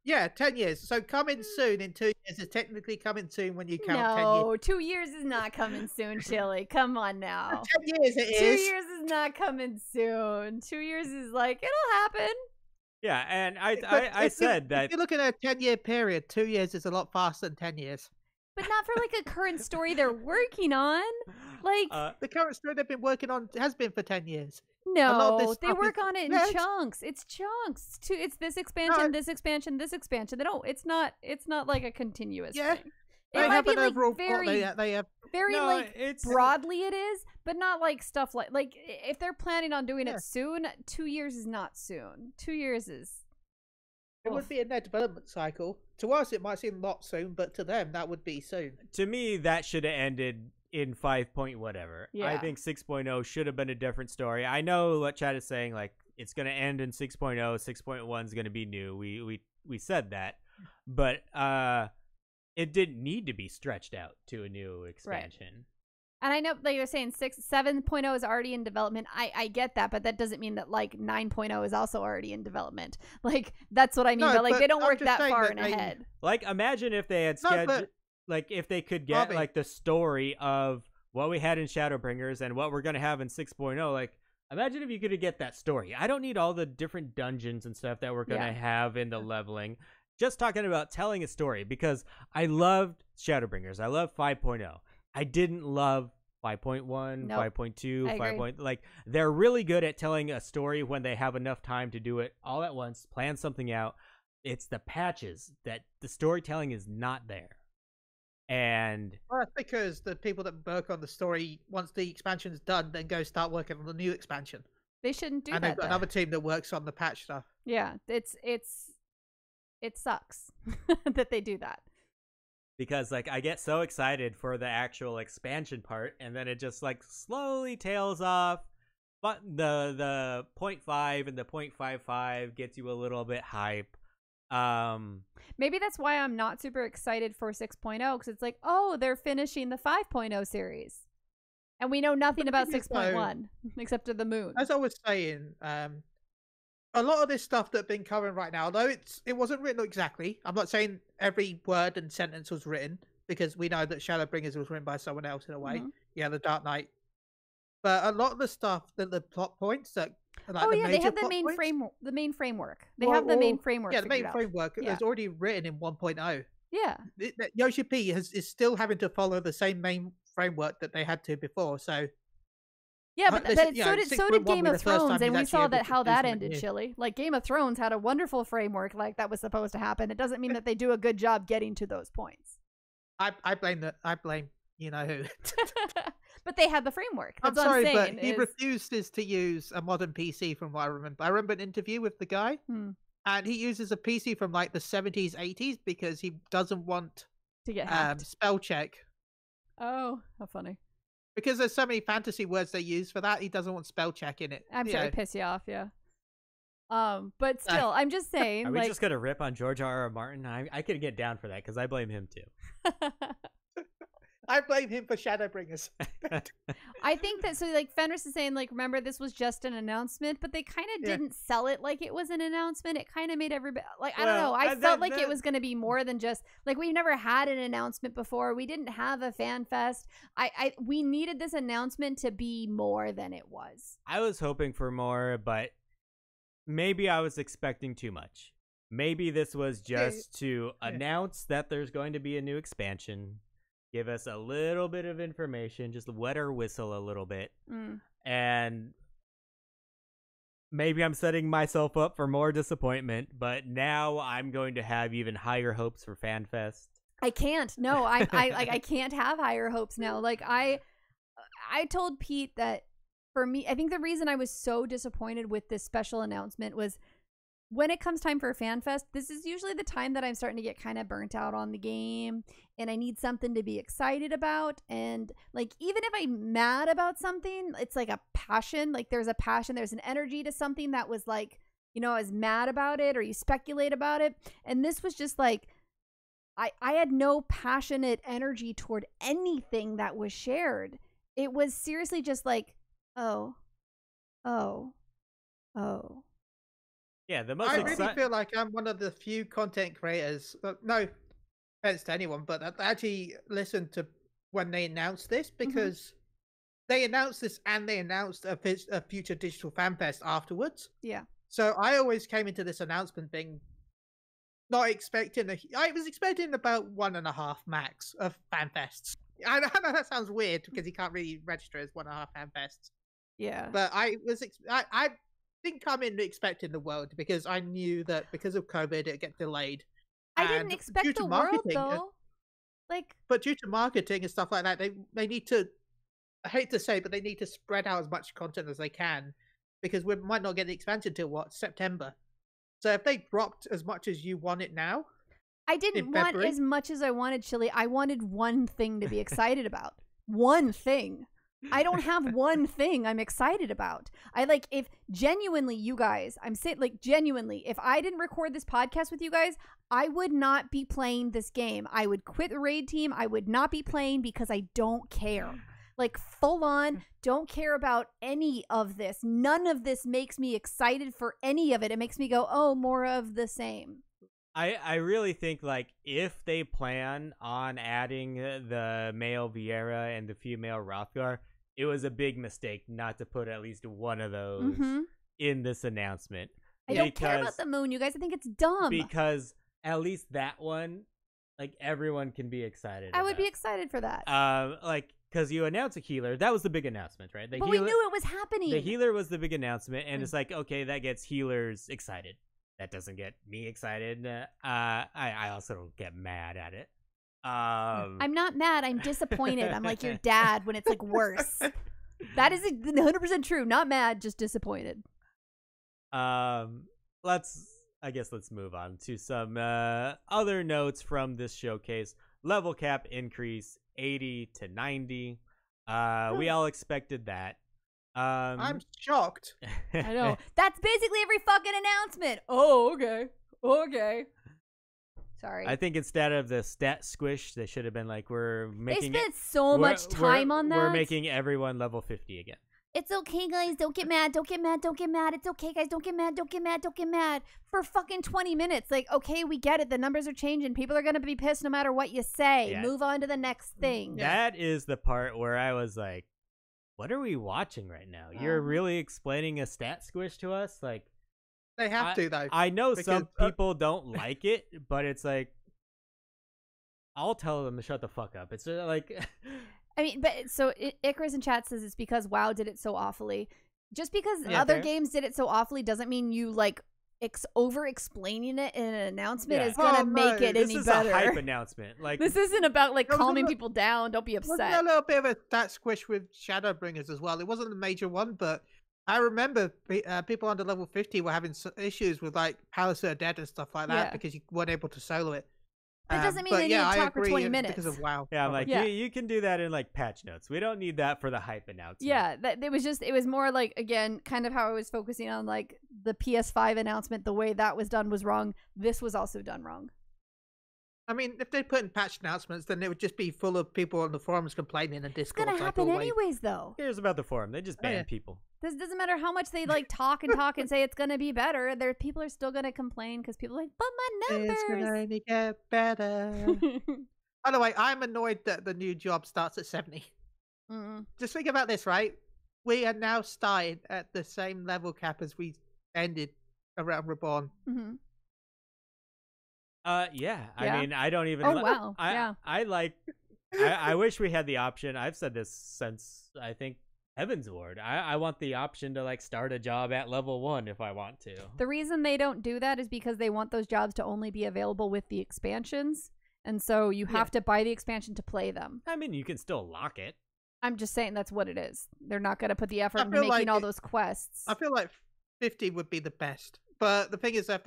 yeah, 10 years. So coming soon in 2 years is technically coming soon when you count 10 years. No, 2 years is not coming soon, Chille. Come on now. 10 years it 2 is. years is not coming soon. 2 years is like, it'll happen. Yeah, and I If said that. if you're looking at a 10-year period, 2 years is a lot faster than 10 years. But not for like a current story they're working on. Like, The current story they've been working on has been for 10 years. lot of this no, they stuff work is- on it in Yeah, it's- chunks. It's chunks. It's this expansion, No, this expansion, this expansion. They don't. It's not like a continuous Yeah. thing. They It might have be an like overall very, plot. They have very No, like it's broadly it is, but not like stuff like if they're planning on doing Yeah. it soon, 2 years is not soon. 2 years is. it would be in their development cycle. To us, it might seem a lot soon, but to them, that would be soon. To me, that should have ended in 5 point whatever. I Yeah. think 6.0 should have been a different story. I know what Chad is saying, like, it's going to end in 6.0, 6.1 is going to be new. We said that. But it didn't need to be stretched out to a new expansion. And I know like you're saying 7.0 is already in development. I get that, but that doesn't mean that like 9.0 is also already in development. Like that's what I mean. No, but like but they don't I'm work just that saying far that in they- ahead. Like, imagine if they had No, scheduled, but- like, if they could get, Bobby. like, the story of what we had in Shadowbringers and what we're going to have in 6.0. Like, imagine if you could get that story. I don't need all the different dungeons and stuff that we're going to Yeah. have in the leveling. Just talking about telling a story, because I loved Shadowbringers. I love 5.0. I didn't love 5.1, Nope. 5.2, I agree. 5. Like, they're really good at telling a story when they have enough time to do it all at once, plan something out. It's the patches that the storytelling is not there. And Well, that's because the people that work on the story, once the expansion's done, then go start working on the new expansion. They shouldn't do And that. they've got though. another team that works on the patch stuff. Yeah, it sucks that they do that. because, like, I get so excited for the actual expansion part, and then it just, like, slowly tails off. But the 0.5 and the 0.55 gets you a little bit hype. Maybe that's why I'm not super excited for 6.0 because it's like, oh, they're finishing the 5.0 series. And we know nothing the about thing is, 6.1 except for the moon. As I was saying, a lot of this stuff that's been covering right now, although it wasn't written exactly, I'm not saying every word and sentence was written, because we know that Shadowbringers was written by someone else in a way. Mhm. Yeah, the Dark Knight But a lot of the stuff, the plot points that, like Oh the yeah, they major have the plot main points, framework. They or- have the main or- framework. Yeah, the main figured out. framework Yeah. is already written in 1.0. Yeah. Yoshi P is still having to follow the same main framework that they had to before. So Yeah, but, this- but you so know, did 6.1 Game be of the first Thrones, time and he's we actually saw able that to how do that something ended, new. Chille. Like Game of Thrones had a wonderful framework like that was supposed to happen. It doesn't mean that they do a good job getting to those points. I blame you know who. But they had the framework. I'm That's what sorry, I'm saying. but he refuses to use a modern PC from what I remember. I remember an interview with the guy, and he uses a PC from like the 70s, 80s because he doesn't want to get hacked. spell check. Oh, how funny. Because there's so many fantasy words they use for that, he doesn't want spell check in it. I'm you sure know. it piss you off, yeah. But still, I'm just saying. Are we like, just gonna rip on George R.R. Martin? I could get down for that because I blame him too. I blame him for Shadowbringers. I think that, so like Fenris is saying, like, remember this was just an announcement, but they kind of Yeah. didn't sell it like it was an announcement. It kind of made everybody, like, I Well, don't know. I and felt then- like it was going to be more than just, like, we've never had an announcement before. We didn't have a fan fest. We needed this announcement to be more than it was. I was hoping for more, but maybe I was expecting too much. Maybe this was just to announce that there's going to be a new expansion, give us a little bit of information, just wet our whistle a little bit, and maybe I'm setting myself up for more disappointment, but now I'm going to have even higher hopes for FanFest. I can't. No, I can't have higher hopes now. Like I told Pete that for me, I think the reason I was so disappointed with this special announcement was when it comes time for a fan fest, this is usually the time that I'm starting to get kind of burnt out on the game and I need something to be excited about. And like, even if I'm mad about something, it's like a passion, like there's a passion, there's an energy to something that was like, you know, I was mad about it or you speculate about it. And this was just like, I had no passionate energy toward anything that was shared. It was seriously just like, oh. Yeah, the most I really feel like I'm one of the few content creators, no offense to anyone, but I actually listened to when they announced this because they announced this and they announced a future digital fan fest afterwards. Yeah. So I always came into this announcement thing not expecting I was expecting about 1.5 max of fan fests. I know that sounds weird because you can't really register as 1.5 fan fests. Yeah. But I didn't come in expecting the world because I knew that because of COVID it'd get delayed. I didn't And expect due to the world marketing, though. Like, but due to marketing and stuff like that, they need to, I hate to say, but they need to spread out as much content as they can because we might not get the expansion till September. So if they dropped as much as you want it now, I didn't in want February? as much as I wanted, Chille. I wanted one thing to be excited about. One thing. I don't have one thing I'm excited about. I like, if genuinely you guys, I'm saying like genuinely, if I didn't record this podcast with you guys, I would not be playing this game. I would quit the raid team. I would not be playing because I don't care. Like full on, don't care about any of this. None of this makes me excited for any of it. It makes me go, oh, more of the same. I really think like if they plan on adding the male Vieira and the female Rothgar, it was a big mistake not to put at least one of those in this announcement. I don't care about the moon, you guys. I think it's dumb. Because at least that one, like everyone can be excited. I would be excited for that. Like because you announced a healer, that was the big announcement, right? But we knew it was happening. The healer was the big announcement, and it's like, okay, that gets healers excited. That doesn't get me excited. I also don't get mad at it. I'm not mad. I'm disappointed. I'm like your dad when it's like worse. That is 100% true. Not mad, just disappointed. Let's move on to some other notes from this showcase. Level cap increase 80 to 90. We all expected that. I'm shocked. I know. That's basically every fucking announcement. Oh, okay. Okay. Sorry. I think instead of the stat squish, they should have been like, we're making They spent so much time on that. We're making everyone level 50 again. It's okay, guys. Don't get mad. Don't get mad. Don't get mad. It's okay, guys. Don't get mad. Don't get mad. Don't get mad. For fucking 20 minutes. Like, okay, we get it. The numbers are changing. People are going to be pissed no matter what you say. Yeah. Move on to the next thing. That is the part where I was like, what are we watching right now? You're really explaining a stat squish to us? Like, They have to though. I know some because, people don't like it, but it's like, I'll tell them to shut the fuck up. It's just like, I mean, but so Icarus in chat says it's because WoW did it so awfully. Just because other games did it so awfully doesn't mean you like over explaining it in an announcement is gonna make it any better. This is a hype announcement. Like, this isn't about like There was calming a- people down. Don't be Wasn't upset. there a little bit of a stat squish with Shadowbringers as well? It wasn't a major one, but I remember people under level 50 were having issues with like Palace of Dead and stuff like that Yeah. because you weren't able to solo it. That doesn't mean but they need to I talk for agree, 20 it's minutes. because of WoW. yeah, I'm like, Yeah. you can do that in like patch notes. We don't need that for the hype announcement. Yeah, it was more like, again, kind of how I was focusing on like the PS5 announcement. The way that was done was wrong. This was also done wrong. I mean, if they put in patch announcements, then it would just be full of people on the forums complaining and It's Discord. gonna happen always. anyways, though. Here's about the forum. They just ban yeah. people. This doesn't matter how much they like talk and say it's gonna be better. People are still gonna complain because people are like, but my It's gonna numbers. only get better. By the way, I'm annoyed that the new job starts at 70. Mm. Just think about this, right? We are now starting at the same level cap as we ended around Reborn. Mhm. Yeah. Yeah. I mean, I don't even. Oh, wow. I, Yeah. I like. I wish we had the option. I've said this since I think Heaven's Ward. I want the option to like start a job at level 1 if I want to. The reason they don't do that is because they want those jobs to only be available with the expansions, and so you have to buy the expansion to play them. I mean, you can still lock it. I'm just saying that's what it is. They're not going to put the effort I into feel making like all those quests. I feel like 50 would be the best. But the thing is, that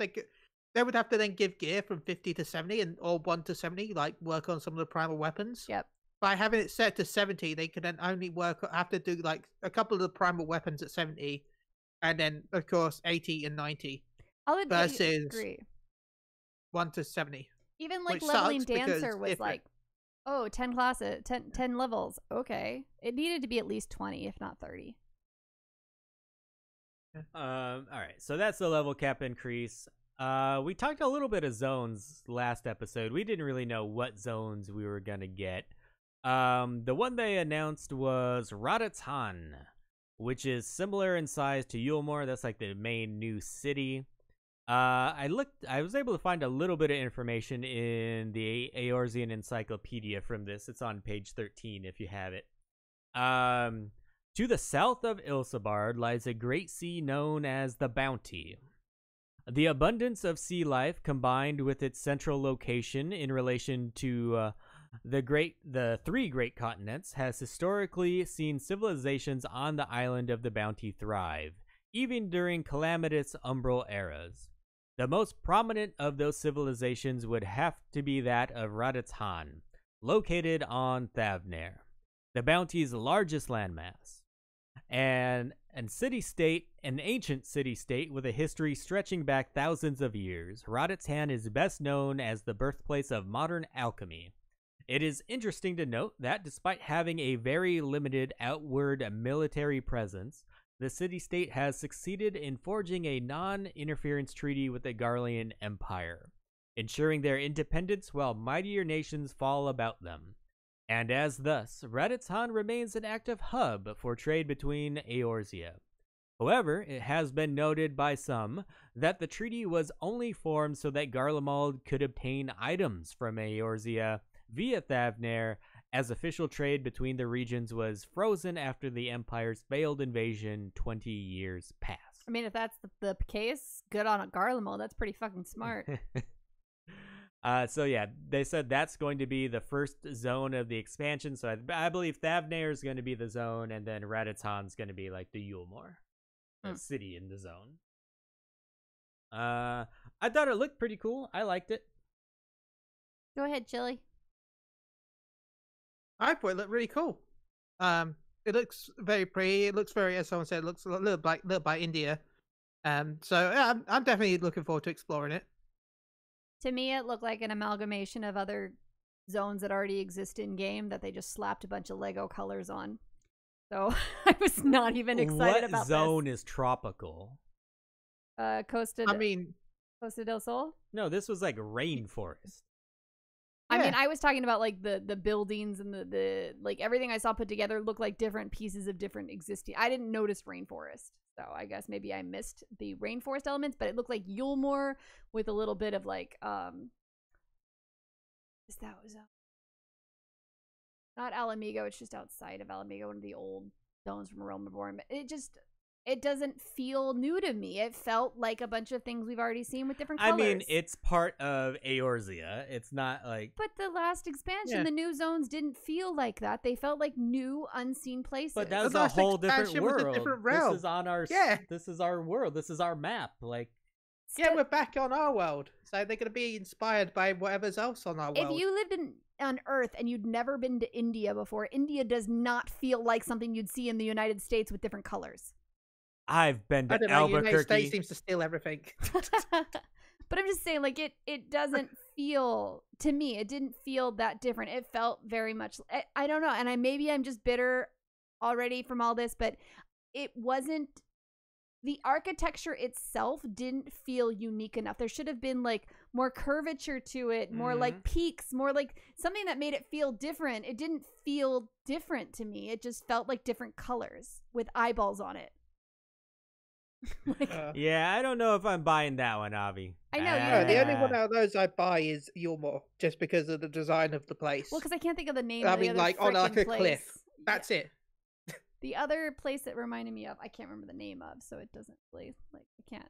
they would have to then give gear from 50 to 70 or 1 to 70, like work on some of the primal weapons. Yep. By having it set to 70, they could then only have to do like a couple of the primal weapons at 70, and then of course 80 and 90 I'll versus agree. 1 to 70. Even like which leveling sucks because Dancer was if it- like, oh, 10 classes, 10 levels. Okay. It needed to be at least 20, if not 30. All right, so that's the level cap increase. We talked a little bit of zones last episode. We didn't really know what zones we were gonna get. The one they announced was Radatan, which is similar in size to Yulmore. That's like the main new city. I was able to find a little bit of information in the Eorzean Encyclopedia from this. It's on page 13 if you have it. To the south of Ilsabard lies a great sea known as the Bounty. The abundance of sea life combined with its central location in relation to the 3 great continents has historically seen civilizations on the island of the Bounty thrive, even during calamitous umbral eras. The most prominent of those civilizations would have to be that of Radatan, located on Thavnair, the Bounty's largest landmass. An ancient city-state with a history stretching back thousands of years, Radatan is best known as the birthplace of modern alchemy. It is interesting to note that despite having a very limited outward military presence, the city-state has succeeded in forging a non-interference treaty with the Garlean Empire, ensuring their independence while mightier nations fall about them. And as thus, Radatan remains an active hub for trade between Eorzea. However, it has been noted by some that the treaty was only formed so that Garlemald could obtain items from Eorzea via Thavnair, as official trade between the regions was frozen after the Empire's failed invasion 20 years past. I mean, if that's the case, good on a Garlemald. That's pretty fucking smart. So yeah, they said that's going to be the first zone of the expansion. So I believe Thavnair is going to be the zone, and then Radatan's going to be like the Yulmore, the city in the zone. I thought it looked pretty cool. I liked it. Go ahead, Chille. I thought it looked really cool. It looks very pretty. It looks very, as someone said, it looks a little by India. So yeah, I'm definitely looking forward to exploring it. To me, it looked like an amalgamation of other zones that already exist in game that they just slapped a bunch of Lego colors on. So I was not even excited about What zone is tropical? Costa I mean, del Sol. No, this was like rainforest. I mean, I was talking about like the buildings and the like everything I saw put together looked like different pieces of different existing. I didn't notice rainforest, so I guess maybe I missed the rainforest elements, but it looked like Yulmore with a little bit of like that was not Alamigo, it's just outside of Alamigo, one of the old zones from Realm Reborn. It doesn't feel new to me. It felt like a bunch of things we've already seen with different colors. I mean, it's part of Eorzea. It's not like... But the last expansion, the new zones didn't feel like that. They felt like new, unseen places. But that was a whole different world. This is on our... This is our world. This is our map. Like... Yeah, we're back on our world. So they're going to be inspired by whatever's else on our world. If you lived on Earth and you'd never been to India before, India does not feel like something you'd see in the United States with different colors. I've been to Albuquerque. The United States seems to steal everything. But I'm just saying, like, it doesn't feel, to me, it didn't feel that different. It felt very much, I don't know, and maybe I'm just bitter already from all this, but it wasn't, the architecture itself didn't feel unique enough. There should have been, like, more curvature to it, more, like, peaks, more, like, something that made it feel different. It didn't feel different to me. It just felt like different colors with eyeballs on it. Yeah, I don't know if I'm buying that one, Avi. I know. The only one out of those I buy is Yulmore, just because of the design of the place. Well, because I can't think of the name. I mean, like on like a cliff. That's it. The other place that reminded me of, I can't remember the name of, so it doesn't really I can't.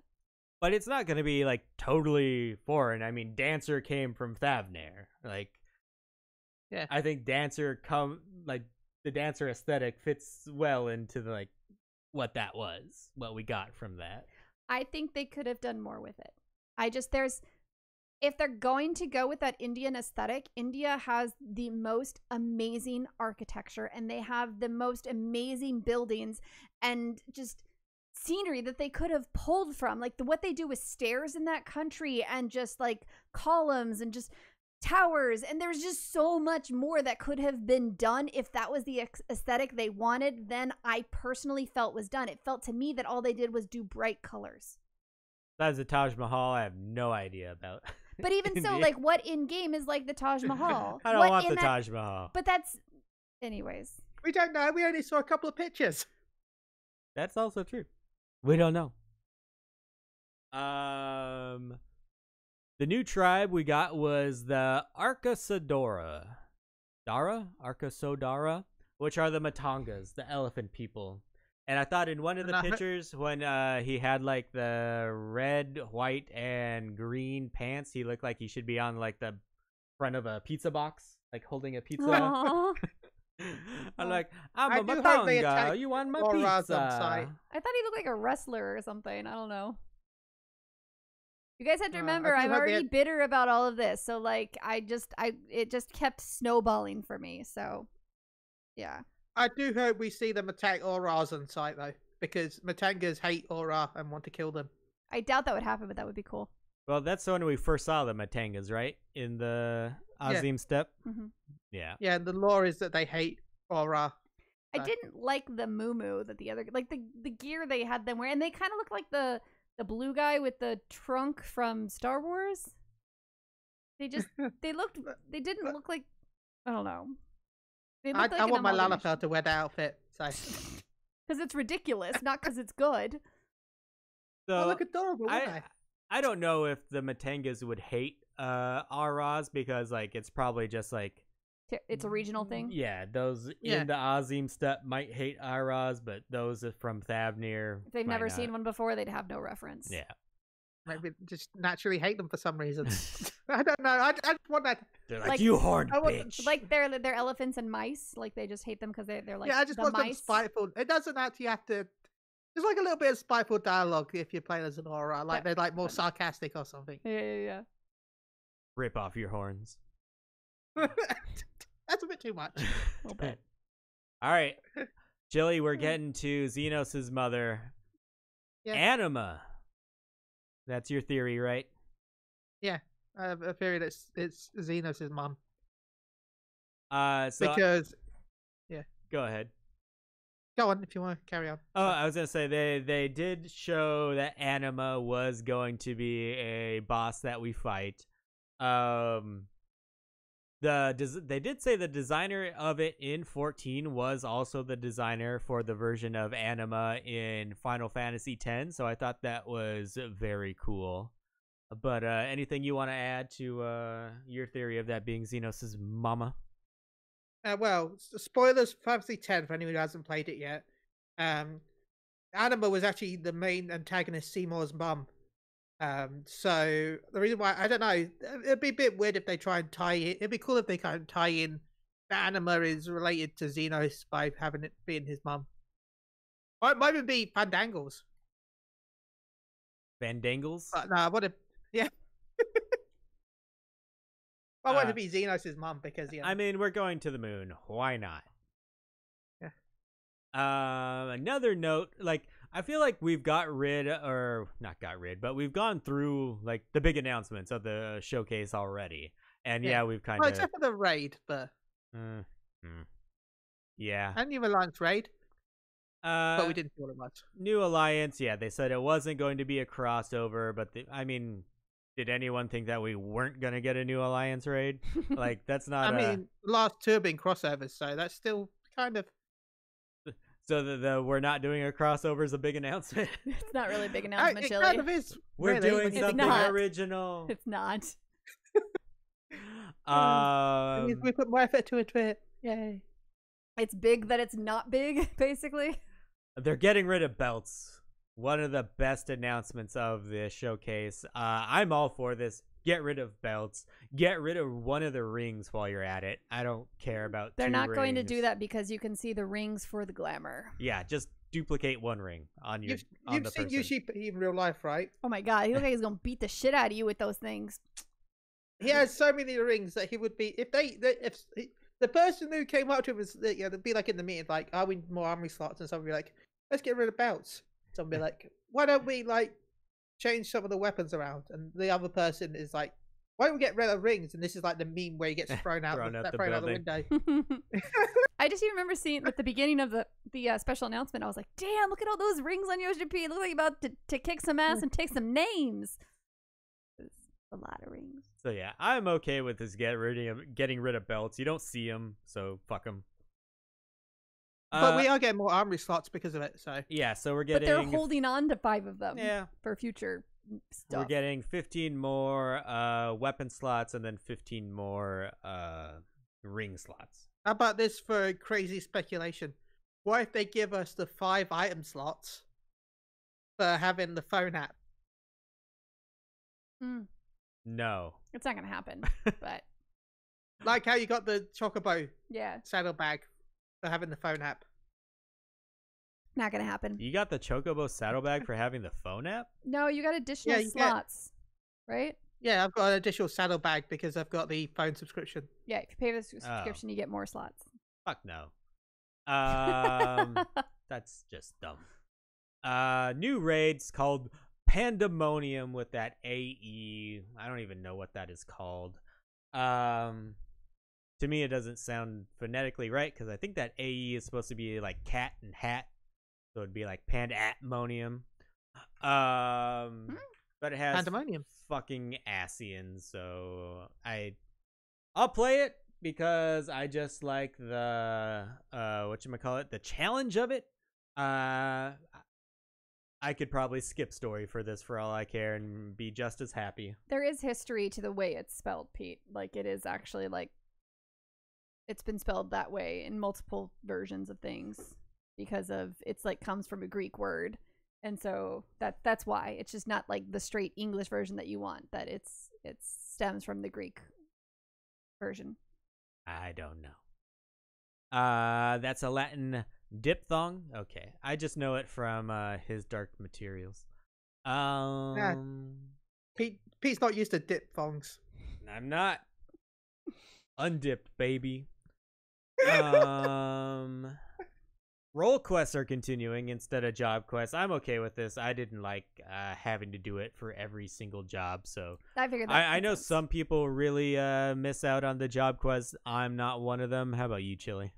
But it's not going to be like totally foreign. I mean, Dancer came from Thavnair. Like, yeah, I think Dancer the Dancer aesthetic fits well into the what that was, what we got from that. I think they could have done more with it. If they're going to go with that Indian aesthetic, India has the most amazing architecture and they have the most amazing buildings and just scenery that they could have pulled from. Like what they do with stairs in that country and just like columns and just towers, and there's just so much more that could have been done if that was the aesthetic they wanted. Then I personally felt was done. It felt to me that all they did was do bright colors. That's the Taj Mahal. I have no idea about. But even so, like what in game is like the Taj Mahal? I don't want the Taj Mahal. But that's, anyways. We don't know. We only saw a couple of pictures. That's also true. We don't know. The new tribe we got was the Arkasodara. Arkasodara, which are the Matangas, the elephant people. And I thought in one of the pictures when he had like the red, white, and green pants, he looked like he should be on like the front of a pizza box, like holding a pizza. I'm like, I'm a Matanga. You want my pizza? I thought he looked like a wrestler or something. I don't know. You guys have to remember, I'm already bitter about all of this. So like, it just kept snowballing for me. So, yeah. I do hope we see them attack Auras on sight though, because Matangas hate Aura and want to kill them. I doubt that would happen, but that would be cool. Well, that's when we first saw the Matangas, right? In the Azim Steppe. Mm-hmm. Yeah. Yeah, and the lore is that they hate Aura. I didn't like the Moo that the other, like the gear they had them wear, and they kind of look like the blue guy with the trunk from Star Wars. They didn't look like, I don't know. I want my Lalafell to wear that outfit. So. Because it's ridiculous, not because it's good. So look adorable, I don't know if the Matangas would hate Auras because like it's probably just like it's a regional thing. Yeah, those in the Azim Steppe might hate Auras, but those from Thavnair, if they've never seen one before, they'd have no reference. Yeah. Maybe just naturally hate them for some reason. I don't know. I want that. They're like you horned bitch. Like they're elephants and mice. Like they just hate them because they're like I just want them spiteful. It doesn't actually have to. There's like a little bit of spiteful dialogue if you're playing as an aura. Like they're like more sarcastic or something. Yeah. Rip off your horns. That's a bit too much. A little bit. All right, Chille, we're getting to Xenos' mother, Anima. That's your theory, right? Yeah, I have a theory that it's Xenos' mom. Because go ahead. Go on if you want to carry on. Oh, I was gonna say they did show that Anima was going to be a boss that we fight. They did say the designer of it in 14 was also the designer for the version of Anima in Final Fantasy X, so I thought that was very cool. But anything you want to add to your theory of that being Xenos' mama? Well, spoilers for Fantasy X for anyone who hasn't played it yet. Anima was actually the main antagonist, Seymour's mum. So the reason why, I don't know, it'd be a bit weird if they try and tie it. It'd be cool if they kind of tie in that Anima is related to Xenos by having it being his mum. Or it might even be Fandangles. Vandangles? No, I want to, yeah. I want to be Xenos' mum because, I mean, we're going to the moon. Why not? Yeah. Another note, like, I feel like we've got rid, or not got rid, but we've gone through, like, the big announcements of the showcase already. And yeah, we've kind of... except for the raid, but... Yeah. And New Alliance raid. But we didn't see what it was. New Alliance, yeah, they said it wasn't going to be a crossover, but I mean, did anyone think that we weren't going to get a New Alliance raid? Like, that's not I mean, the last two have been crossovers, so that's still kind of... So the we're not doing a crossover is a big announcement? It's not really a big announcement, Chille. It kind of is. We're really. doing something original. It's not. We put more effort into it. Yay. It's big that it's not big, basically. They're getting rid of belts. One of the best announcements of the showcase. I'm all for this. Get rid of belts. Get rid of one of the rings while you're at it. I don't care about They're two not going to rings. do that because you can see the rings for the glamour. Yeah, just duplicate one ring on your You've seen Yushi in real life, right? Oh my god, he looks like he's gonna beat the shit out of you with those things. He has so many rings that he would be if the person who came up to him was they'd be like in the meeting like, "Oh, we need more armory slots," and someone would be like, "Let's get rid of belts." Someone would be like, "Why don't we like change some of the weapons around?" And the other person is like, "Why don't we get rid of rings?" And this is like the meme where he gets thrown out the window. I just even remember seeing at the beginning of the special announcement, I was like, "Damn, look at all those rings on Yoshi P. It looks like you're about to kick some ass and take some names." It's a lot of rings. So yeah, I'm okay with this getting rid of belts. You don't see them, so fuck them. But we are getting more armory slots because of it. So yeah, so we're getting. But they're holding on to 5 of them. Yeah. For future stuff. We're getting 15 more weapon slots and then 15 more ring slots. How about this for crazy speculation? What if they give us the 5 item slots for having the phone app? No. It's not going to happen, but... Like how you got the Chocobo saddlebag for having the phone app. Not going to happen. You got the Chocobo saddlebag for having the phone app? No, you got additional slots, right? Yeah, I've got an additional saddlebag because I've got the phone subscription. Yeah, if you pay for the subscription, you get more slots. Fuck no. That's just dumb. New raids called Pandemonium with that AE. I don't even know what that is called. To me, it doesn't sound phonetically right because I think that AE is supposed to be like cat and hat. So it'd be like Pandemonium. But it has Pandemonium. Fucking Asians, so I'll play it because I just like the whatchamacallit, the challenge of it. I could probably skip story for this for all I care and be just as happy. There is history to the way it's spelled, Pete. Like, it is actually, like, it's been spelled that way in multiple versions of things because of, it's, like, comes from a Greek word. And so that's why. It's just not, like, the straight English version that you want. That it stems from the Greek version. I don't know. That's a Latin diphthong. Okay, I just know it from his Dark Materials. Pete's not used to diphthongs. I'm not. Undipped, baby. Role quests are continuing instead of job quests. I'm okay with this. I didn't like having to do it for every single job, so I figured that I know some people really miss out on the job quests. I'm not one of them. How about you, Chille?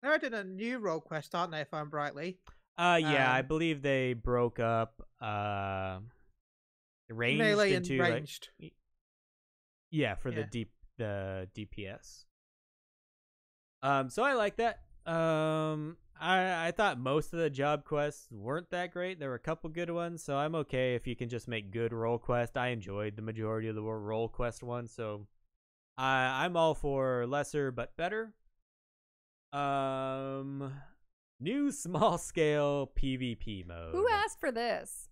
They're adding a new role quest, aren't they, if I'm rightly? Yeah, I believe they broke up ranged melee into and ranged. like, yeah, for the deep the DPS. So I like that. I thought most of the job quests weren't that great. There were a couple good ones, so I'm okay if you can just make good role quest. I enjoyed the majority of the role quest ones, so I'm all for lesser but better. New small scale PvP mode. Who asked for this?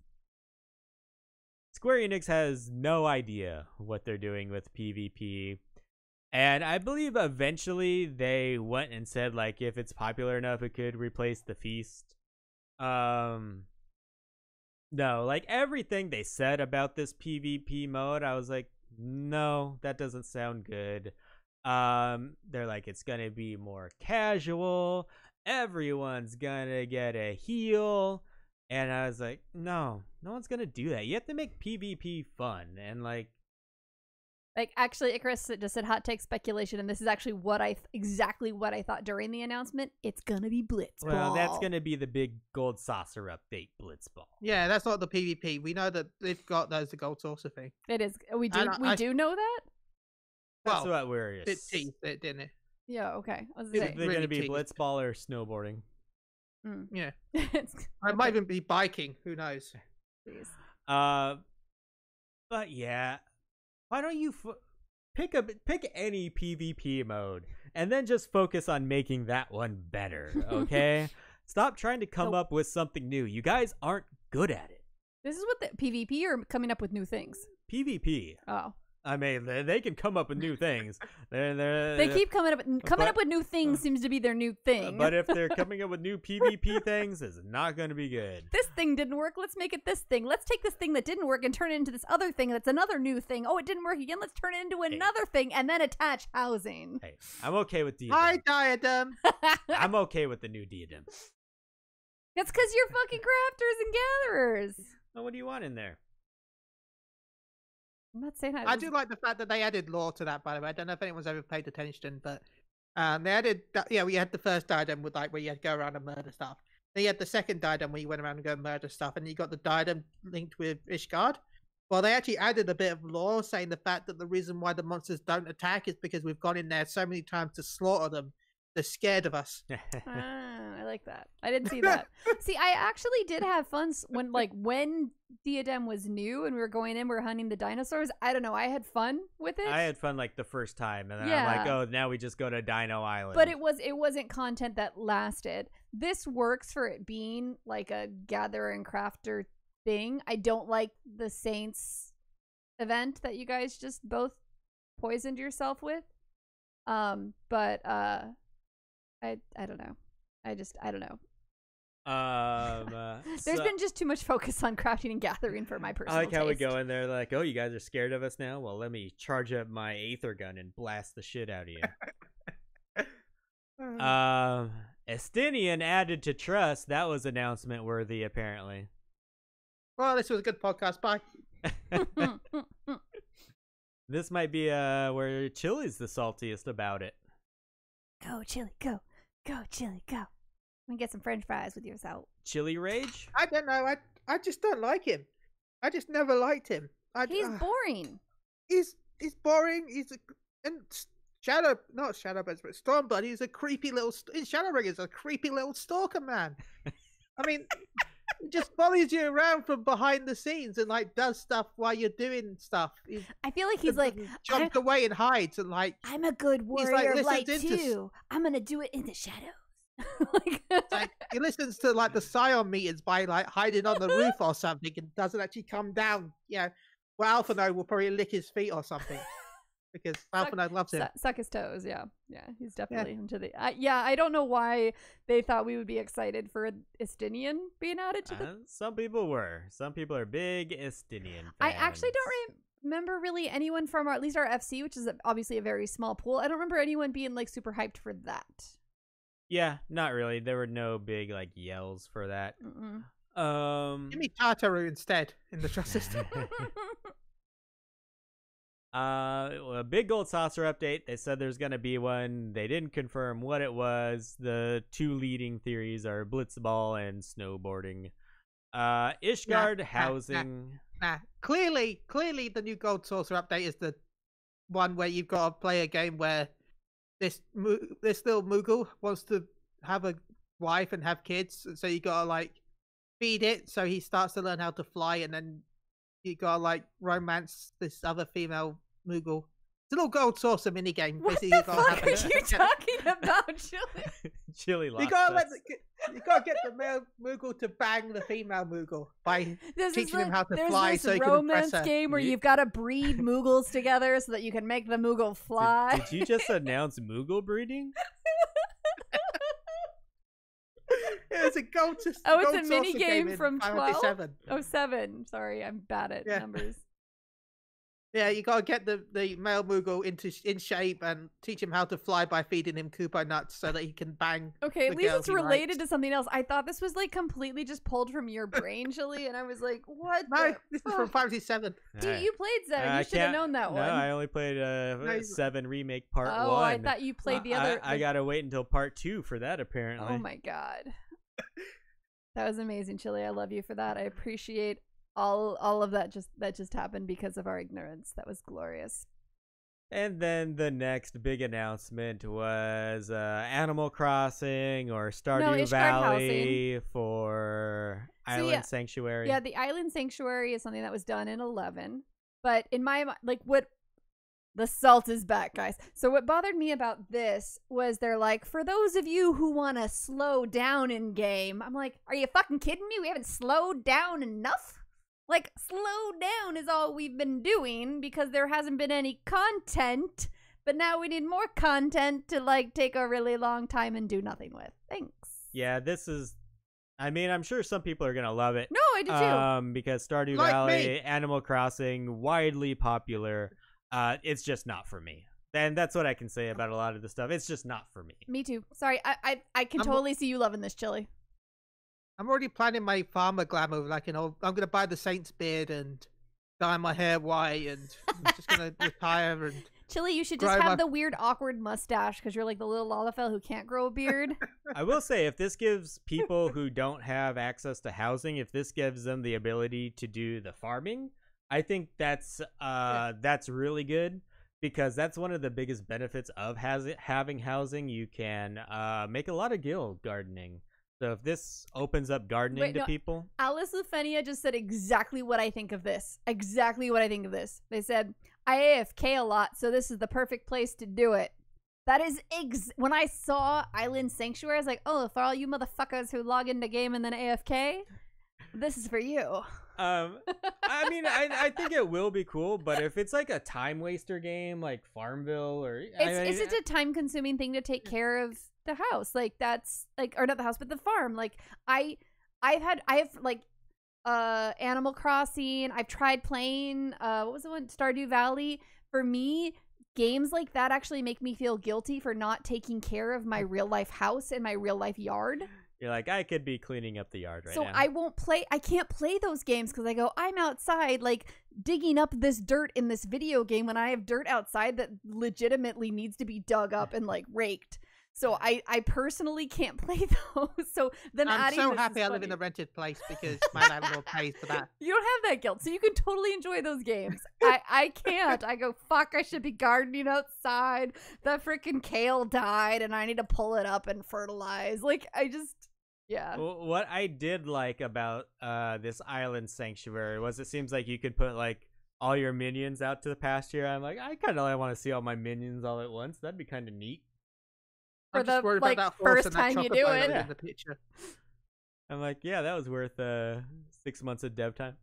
Square Enix has no idea what they're doing with PvP. And I believe eventually they went and said, like, if it's popular enough, it could replace the feast. No, like, everything they said about this PvP mode, I was like, no, that doesn't sound good. They're like, it's gonna be more casual. Everyone's gonna get a heal. And I was like, no one's gonna do that. You have to make PvP fun. And, like, actually, Icarus just said hot take speculation, and this is actually exactly what I thought during the announcement. It's gonna be Blitzball. Well, that's gonna be the big gold saucer update, Blitzball. Yeah, that's not the PvP. We know that they've got those the gold saucer thing. It is. We do know that. That's Well, what we're. it teased it, didn't it? Yeah. Okay. I was Is gonna it say. going to be teased. Blitzball or snowboarding? Yeah. It's- It might even be biking. Who knows? please. But yeah, why don't you pick any PvP mode and then just focus on making that one better? Okay, stop trying to come up with something new. You guys aren't good at it. This is what the PvP or coming up with new things. PvP. Oh, I mean, they can come up with new things. they keep coming up with new things. Seems to be their new thing. But if they're coming up with new PvP things, it's not going to be good. This thing didn't work. Let's make it this thing. Let's take this thing that didn't work and turn it into this other thing that's another new thing. Oh, it didn't work again. Let's turn it into another thing and then attach housing. Hey, I'm okay with Hi, diadem. Diadem. I'm okay with the new diadem. That's because you're fucking crafters and gatherers. Well, what do you want in there? I'm not saying I do like the fact that they added lore to that, by the way. I don't know if anyone's ever paid attention, but they added that. Yeah, we had the first diadem with like where you had to go around and murder stuff. Then you had the second diadem where you went around and go and murder stuff, and you got the diadem linked with Ishgard. Well, they actually added a bit of lore saying the fact that the reason why the monsters don't attack is because we've gone in there so many times to slaughter them. They're scared of us. I like that. I didn't see that. See, I actually did have fun when Diadem was new and we were going in, we were hunting the dinosaurs. I don't know. I had fun with it. I had fun like the first time, and then Yeah. I'm like, oh, now we just go to Dino Island. But it wasn't content that lasted. This works for it being like a gatherer and crafter thing. I don't like the Saints event that you guys just both poisoned yourself with. But I don't know. I don't know. There's been just too much focus on crafting and gathering for my personal I like how we taste. go in there like, oh, you guys are scared of us now? Well, let me charge up my Aether gun and blast the shit out of you. Estinian added to Trust. That was announcement worthy, apparently. Well, this was a good podcast. Bye. This might be where Chille's the saltiest about it. Go, Chille, go. Go, Chille, go. Let me get some french fries with your salt. Chili Rage? I don't know. I just don't like him. I just never liked him. He's boring. He's boring. And not Shadowbringers, but Stormblood. He's a creepy little. In Shadowbringers, a creepy little stalker man. I mean, he just follows you around from behind the scenes and like does stuff while you're doing stuff. I feel like he's like jumps away and hides and like. I'm a good warrior like, of light listens into too. I'm gonna do it in the shadows. Like, he listens to like the Scion meters by like hiding on the roof or something and doesn't actually come down. Yeah, well, Alphino will probably lick his feet or something because Alphino loves him. Suck his toes. Yeah, he's definitely into the. I don't know why they thought we would be excited for Estinian being added to the. Some people were. Some people are big Estinian fans. I actually don't remember really anyone from at least our FC, which is obviously a very small pool. I don't remember anyone being like super hyped for that. Yeah, not really. There were no big like yells for that. Give me Tartaru instead in the trust system. A big gold saucer update. They said there's gonna be one. They didn't confirm what it was. The two leading theories are blitzball and snowboarding. Ishgard housing. Nah. Clearly the new gold saucer update is the one where you've got to play a game where this little Moogle wants to have a wife and have kids, so you gotta like feed it so he starts to learn how to fly, and then you gotta like romance this other female Moogle. It's a little gold saucer mini game. What Basically, the you gotta fuck have are it. you talking about, Chille? Chili You gotta lost you gotta get the male Moogle to bang the female Moogle by This is teaching him how to there's fly this so he can romance impress her. game where You- you've got to breed Moogles together so that you can make the Moogle fly. Did you just announce Moogle breeding? It's a gold. Oh, it's gold a mini saucer game in from Final 12? Fantasy VII. Oh, 7. Sorry, I'm bad at Yeah. numbers. Yeah, you gotta get the male Moogle in shape and teach him how to fly by feeding him Koopa nuts so that he can bang. Okay, at the least girls it's he related likes. to something else. I thought this was like completely just pulled from your brain, Chille, and I was like, what? No, the this is from fuck? Final Fantasy VII. Dude, you played 7. I You should have can't- known that No, one. I only played you- 7 remake part 1. Oh, I thought you played the other. I gotta wait until part 2 for that, apparently. Oh my god. That was amazing, Chille. I love you for that. I appreciate all of that just happened because of our ignorance. That was glorious. And then the next big announcement was Animal Crossing or Stardew Ishgard Valley for So, Island yeah. Sanctuary. Yeah, the Island Sanctuary is something that was done in 11. But in my like what the salt is back, guys. So what bothered me about this was they're like, for those of you who want to slow down in game. I'm like, are you fucking kidding me? We haven't slowed down enough? Like, slow down is all we've been doing because there hasn't been any content. But now we need more content to, like, take a really long time and do nothing with. Thanks. Yeah, this is... I mean, I'm sure some people are going to love it. No, I do too. Because Stardew Like Valley, me. Animal Crossing, widely popular. It's just not for me. And that's what I can say about a lot of the stuff. It's just not for me. Me too. Sorry, I can I'm- totally see you loving this, Chille. I'm already planning my farmer glamour. Like, I'm gonna buy the Saint's beard and dye my hair white, and I'm just gonna retire and. Chille, you should just Grow have my- the weird, awkward mustache because you're like the little Lalafell who can't grow a beard. I will say, if this gives people who don't have access to housing, if this gives them the ability to do the farming, I think that's really good, because that's one of the biggest benefits of having housing. You can make a lot of guild gardening. So if this opens up gardening Wait, to no. people, Alice Lufenia just said exactly what I think of this. Exactly what I think of this. They said, I AFK a lot, so this is the perfect place to do it. That is when I saw Island Sanctuary, I was like, oh, for all you motherfuckers who log into game and then AFK, this is for you. I mean, I think it will be cool, but if it's like a time waster game like Farmville or It's just a time-consuming thing to take care of the house. Like, that's like, or not the house, but the farm. Like, I have like Animal Crossing. I've tried playing what was the one, Stardew Valley. For me, games like that actually make me feel guilty for not taking care of my real life house and my real life yard. You're like, I could be cleaning up the yard right So now. I can't play those games because I go, I'm outside like digging up this dirt in this video game when I have dirt outside that legitimately needs to be dug up and like raked. So I personally can't play those. So them I'm adding so this happy is I live in funny. a rented place because my landlord pays for that. You don't have that guilt, so you can totally enjoy those games. I can't. I go, fuck, I should be gardening outside. That freaking kale died and I need to pull it up and fertilize. Like, yeah. Well, what I did like about this Island Sanctuary was it seems like you could put like all your minions out to the pasture. I'm like, I kind of want to see all my minions all at once. That'd be kind of neat. For I'm just the, worried like, about that horse first and that time you chocolate do bowl it. in the picture. I'm like, yeah, that was worth 6 months of dev time.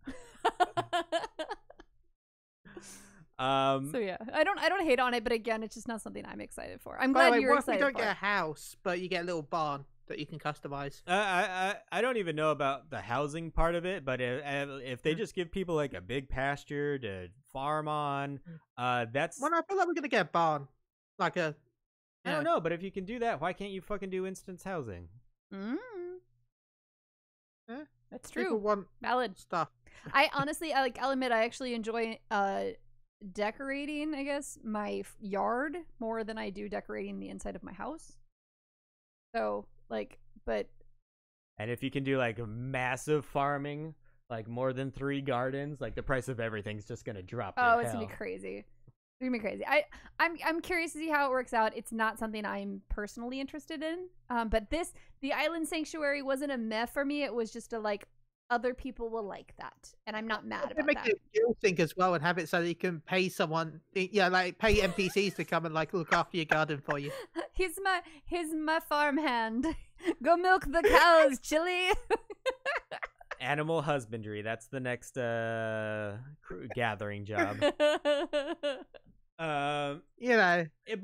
So yeah, I don't hate on it, but again, it's just not something I'm excited for. I'm By the glad way, you're what if we excited don't for get a it. house, but you get a little barn that you can customize? I don't even know about the housing part of it, but if they just give people like a big pasture to farm on, that's Well, I feel like we're gonna get a barn, like a. I don't know. But if you can do that, why can't you fucking do instance housing? Mm. Yeah. That's People true. want Valid. stuff. I honestly, I'll admit, I actually enjoy decorating, I guess, my yard more than I do decorating the inside of my house. So, like, but And if you can do like massive farming, like more than 3 gardens, like the price of everything's just gonna drop. oh, to it's gonna hell. be crazy. It's gonna be crazy. I'm curious to see how it works out. It's not something I'm personally interested in. But the Island Sanctuary wasn't a meh for me. It was just a like other people will like that, and I'm not mad about Make that. it a skill thing as well, and have it so that you can pay someone, like pay NPCs to come and like look after your garden for you. He's my farmhand. Go milk the cows, Chille. Animal husbandry. That's the next gathering job. But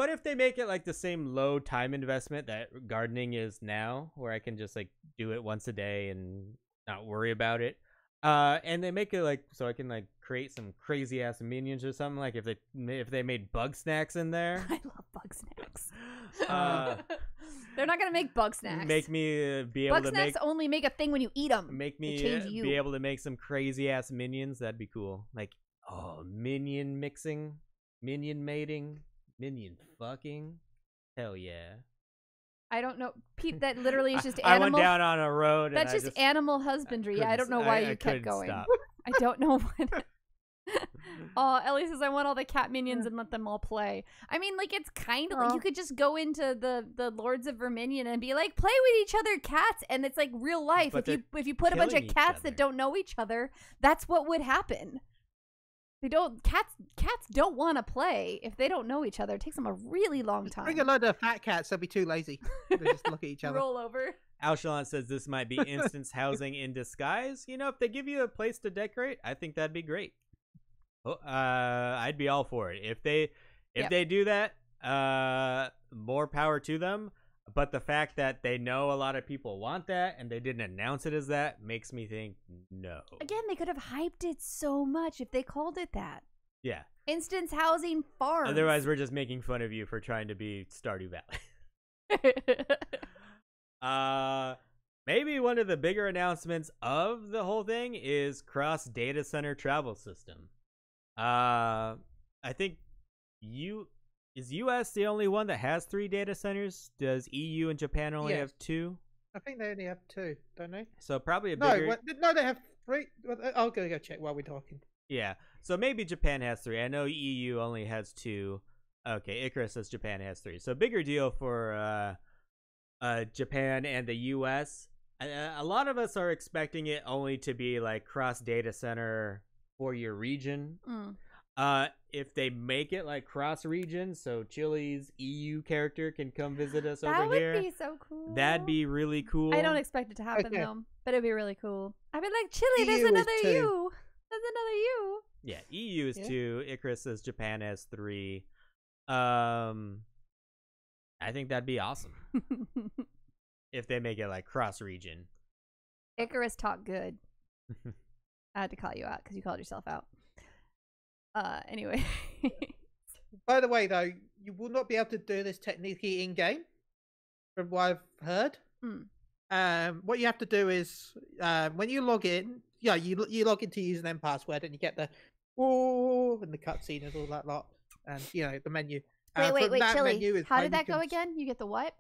if they make it like the same low time investment that gardening is now, where I can just like do it once a day and not worry about it, and they make it like so I can like create some crazy ass minions or something, like if they made bug snacks in there. I love bug snacks. They're not gonna make bug snacks. Make me be able bug to snacks make only make a thing when you eat them. make me change you. be able to make some crazy ass minions. That'd be cool. Like minion mixing, minion mating, minion fucking. Hell yeah. I don't know, Pete. That literally is just I animal. went down on a road. That's and just animal husbandry. I don't know why you kept going. Stop. I don't know what. Oh, Ellie says I want all the cat minions and let them all play. I mean, like it's kind of like you could just go into the Lords of Verminion and be like, play with each other, cats, and it's like real life. But If you put a bunch of killing each cats other. that don't know each other, that's what would happen. Cats don't want to play if they don't know each other. It takes them a really long time. Bring a load of fat cats; they'll be too lazy. They just look at each other. Roll over. Alshalon says this might be instance housing in disguise. You know, if they give you a place to decorate, I think that'd be great. I'd be all for it. If they do that, more power to them. But the fact that they know a lot of people want that and they didn't announce it as that makes me think no. Again, they could have hyped it so much if they called it that. Yeah. Instance housing farms. Otherwise, we're just making fun of you for trying to be Stardew Valley. Maybe one of the bigger announcements of the whole thing is cross data center travel system. I think is US the only one that has 3 data centers? Does EU and Japan only have 2? I think they only have 2, don't they? So probably a bigger. No, they have 3. I'll go check while we're talking. Yeah. So maybe Japan has 3. I know EU only has 2. Okay, Icarus says Japan has 3. So bigger deal for Japan and the US. A lot of us are expecting it only to be like cross data center for your region. If they make it like cross region, so Chille's EU character can come visit us over here. That would be so cool. That'd be really cool. I don't expect it to happen though, but it'd be really cool. I'd be like, Chille, EU there's is another 2. you. There's another you. Yeah, EU is 2. Icarus says Japan has 3. I think that'd be awesome if they make it like cross region. Icarus talked good. I had to call you out because you called yourself out. Anyway. By the way, though, you will not be able to do this technically in game, from what I've heard. What you have to do is when you log in, you log into username and password, and you get the and the cutscene and all that lot, and the menu. Wait, Chille. Menu is How did that go again? You get the what?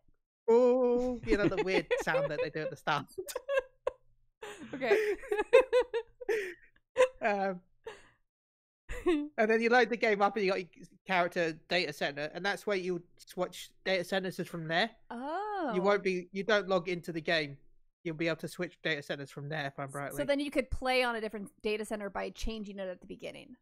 Oh, the weird sound that they do at the start. Okay. And then you load the game up and you got your character data center, and that's where you switch data centers from there. Oh. You don't log into the game. You'll be able to switch data centers from there, if I'm rightly. So then you could play on a different data center by changing it at the beginning.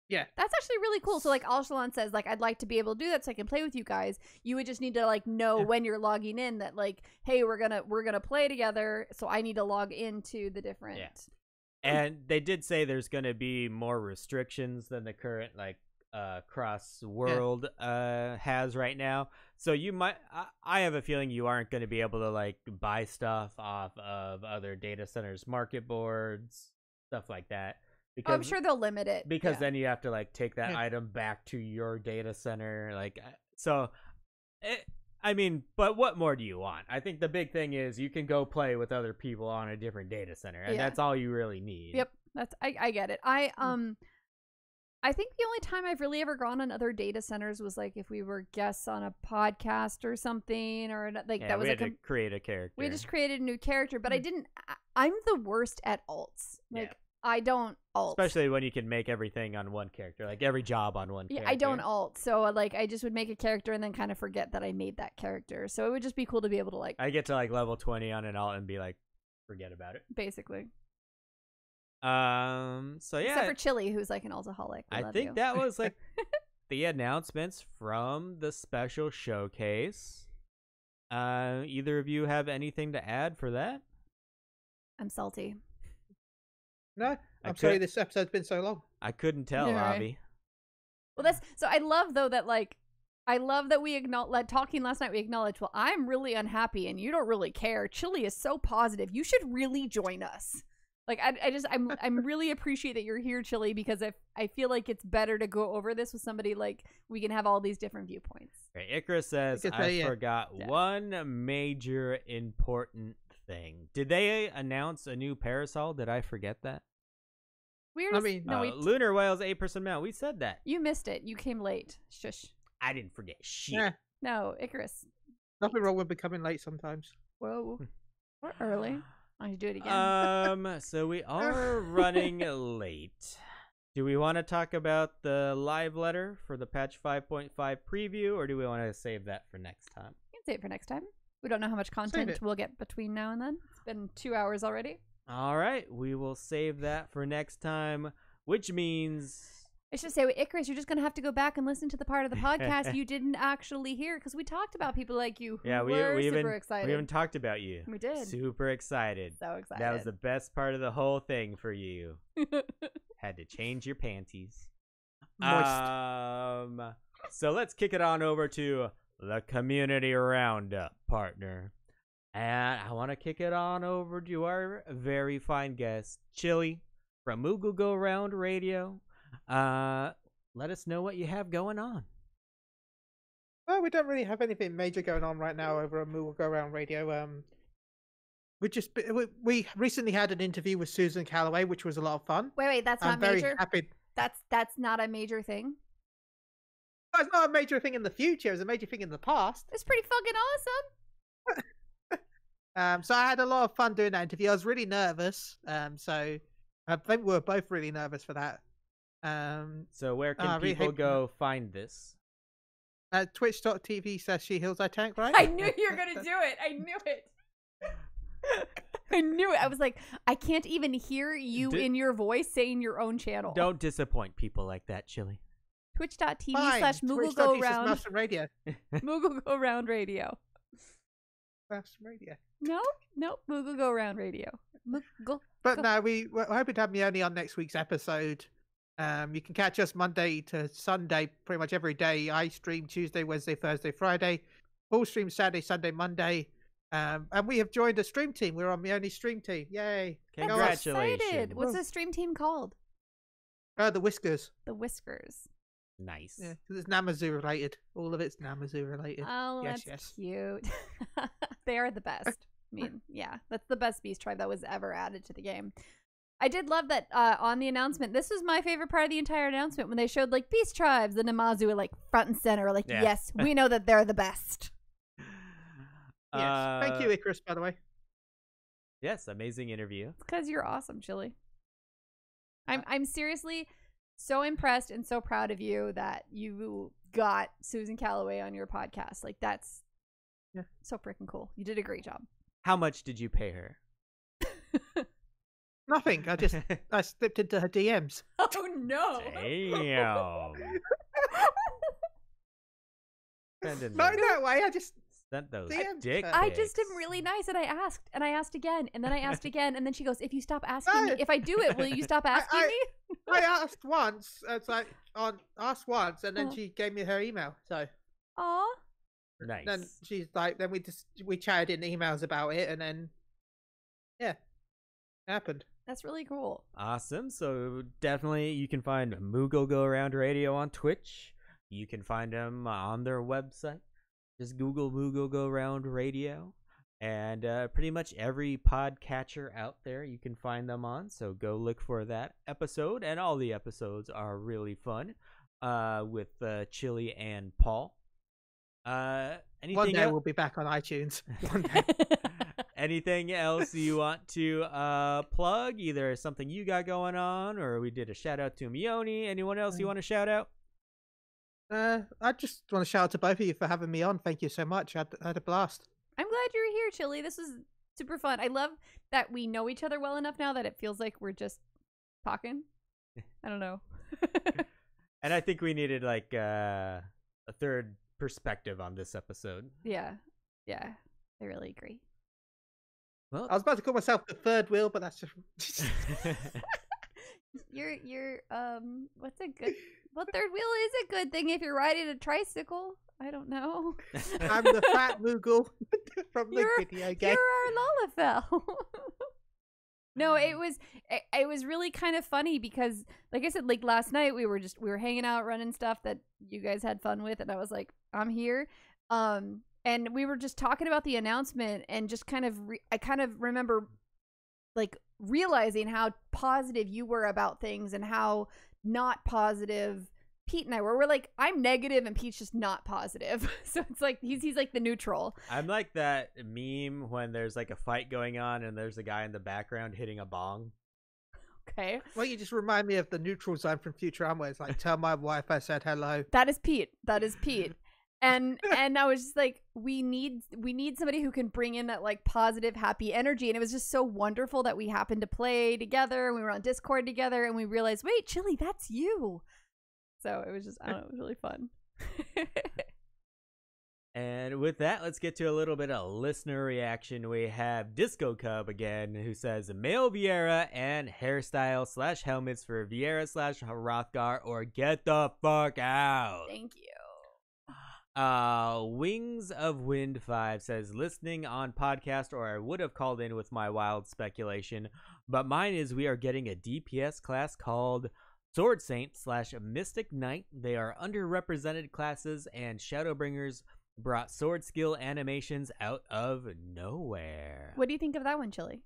Yeah. That's actually really cool. So like Alshalon says, like, I'd like to be able to do that so I can play with you guys. You would just need to like know when you're logging in that like, hey, we're gonna play together, so I need to log into the different. Yeah. And they did say there's gonna be more restrictions than the current like cross world has right now. So you might I have a feeling you aren't gonna be able to like buy stuff off of other data centers market boards, stuff like that. Because, I'm sure they'll limit it. Because then you have to like take that item back to your data center. Like, so, I mean, but what more do you want? I think the big thing is you can go play with other people on a different data center, and that's all you really need. Yep, I get it. I think the only time I've really ever gone on other data centers was like if we were guests on a podcast or something, or like that was we like had to create a character. We just created a new character, but I didn't. I'm the worst at alts. Like I don't alt. Especially when you can make everything on one character, like every job on one character. I don't alt. So like I just would make a character and then kind of forget that I made that character. So it would just be cool to be able to like I get to like level 20 on an alt and be like, forget about it. basically. So yeah. Except for Chille, who's like an altaholic. I think that was like the announcements from the special showcase. Either of you have anything to add for that? I'm salty. No, I'm sorry this episode's been so long. I couldn't tell, Yeah, right. Avi. Well, that's so. I love though that like I love that we acknowledge. Like, talking last night, we acknowledged. Well, I'm really unhappy, and you don't really care. Chille is so positive. You should really join us. Like I'm really appreciate that you're here, Chille, because I feel like it's better to go over this with somebody like we can have all these different viewpoints. Okay, Icarus says, I forgot one major important thing. Did they announce a new parasol? Did I forget that? Weird. I mean, Lunar Whales 8% mount. We said that. You missed it. You came late. Shush. I didn't forget shit. Yeah. No, Icarus. Nothing wrong with becoming late sometimes. Whoa. Or early. I should do it again. So we are running late. Do we want to talk about the live letter for the patch 5.5 preview, or do we want to save that for next time? You can save it for next time. We don't know how much content we'll get between now and then. It's been 2 hours already. All right, we will save that for next time, which means... I should say, with Icarus, you're just going to have to go back and listen to the part of the podcast you didn't actually hear, because we talked about people like you who were super excited. We even talked about you. We did. Super excited. So excited. That was the best part of the whole thing for you. Had to change your panties. Moist. So let's kick it on over to the community roundup, partner. And I want to kick it on over to our very fine guest, Chille from Moogle Go Round Radio. Let us know what you have going on. Well, we don't really have anything major going on right now over on Moogle Go Round Radio. We recently had an interview with Susan Calloway, which was a lot of fun. Wait, that's not I'm major? very happy. That's not a major thing? Well, it's not a major thing in the future. It's a major thing in the past. It's pretty fucking awesome. So I had a lot of fun doing that interview. I was really nervous. So I think we were both really nervous for that. So where can people go find this? Twitch.tv/SheHealsITank, right? I knew you were going to do it. I knew it. I knew it. I was like, I can't even hear you in your voice saying your own channel. Don't disappoint people like that, Chille. Twitch.tv/Moogle Go Round Radio. Moogle Go Round Radio. Radio. No, Moogle Go Round Radio. But no, we're hoping to have me only on next week's episode. You can catch us Monday to Sunday, pretty much every day. I stream Tuesday, Wednesday, Thursday, Friday. Full stream Saturday, Sunday, Monday. And we have joined a stream team. We're on the only stream team. Yay! Congratulations! What's the stream team called? The Whiskers. The Whiskers. Nice. Yeah, because it's Namazu related. All of it's Namazu related. Oh, that's cute. They are the best. I mean, yeah, that's the best beast tribe that was ever added to the game. I did love that on the announcement. This was my favorite part of the entire announcement when they showed like beast tribes. The Namazu were like front and center. Like, yes, we know that they're the best. Yes. Thank you, Icarus, by the way. Yes, amazing interview. It's because you're awesome, Chille. I'm seriously so impressed and so proud of you that you got Susan Calloway on your podcast. Like, that's so freaking cool. You did a great job. How much did you pay her? Nothing. I slipped into her DMs. Oh no! Damn. No, no way. I just sent those DMs. dick I pics. just am really nice, and I asked again, and then I asked again, and then she goes, "If you stop asking me, if I do it, will you stop asking me?" I asked once. It's like asked once, and then she gave me her email. So, aw, nice. Then she's like, then we chatted in emails about it, and then it happened. That's really cool. Awesome. So definitely you can find Moogle Go Round Radio on Twitch. You can find them on their website. Just Google Moogle Go Round Radio. And pretty much every podcatcher out there you can find them on. So go look for that episode. And all the episodes are really fun with Chille and Paul. Anything One day we'll be back on iTunes. One day. Anything else you want to plug? Either something you got going on, or we did a shout out to Mione. Anyone else you want to shout out? I just want to shout out to both of you for having me on. Thank you so much. I had a blast. I'm glad you're here, Chille. This was super fun. I love that we know each other well enough now that it feels like we're just talking. I don't know. And I think we needed like a third perspective on this episode. Yeah. I really agree. Well, I was about to call myself the third wheel, but that's just. You're what's a good? Well, third wheel is a good thing if you're riding a tricycle. I don't know. I'm the fat Moogle from the video game. You're our Lalafell. No, it was really kind of funny because, like I said, like last night we were hanging out, running stuff that you guys had fun with, and I was like, I'm here, and we were just talking about the announcement, and just kind of I kind of remember like realizing how positive you were about things and how not positive Pete and I were. We're like, I'm negative and Pete's just not positive. So it's like he's like the neutral. I'm like that meme when there's like a fight going on and there's a guy in the background hitting a bong. Okay. Well, you just remind me of the neutral zone from Futurama, where it's like, tell my wife I said hello. That is Pete. And I was just like, we need somebody who can bring in that like positive, happy energy. And it was just so wonderful that we happened to play together. We were on Discord together and we realized, wait, Chille, that's you. So it was just, I don't know, it was really fun. And with that, let's get to a little bit of listener reaction. We have Disco Cub again, who says, male Viera and hairstyle / helmets for Viera / Hrothgar, or get the fuck out. Thank you. Wings of Wind 5 says, listening on podcast, or I would have called in with my wild speculation, but mine is we are getting a DPS class called Sword Saint / Mystic Knight. They are underrepresented classes, and Shadowbringers brought sword skill animations out of nowhere. What do you think of that one, Chille?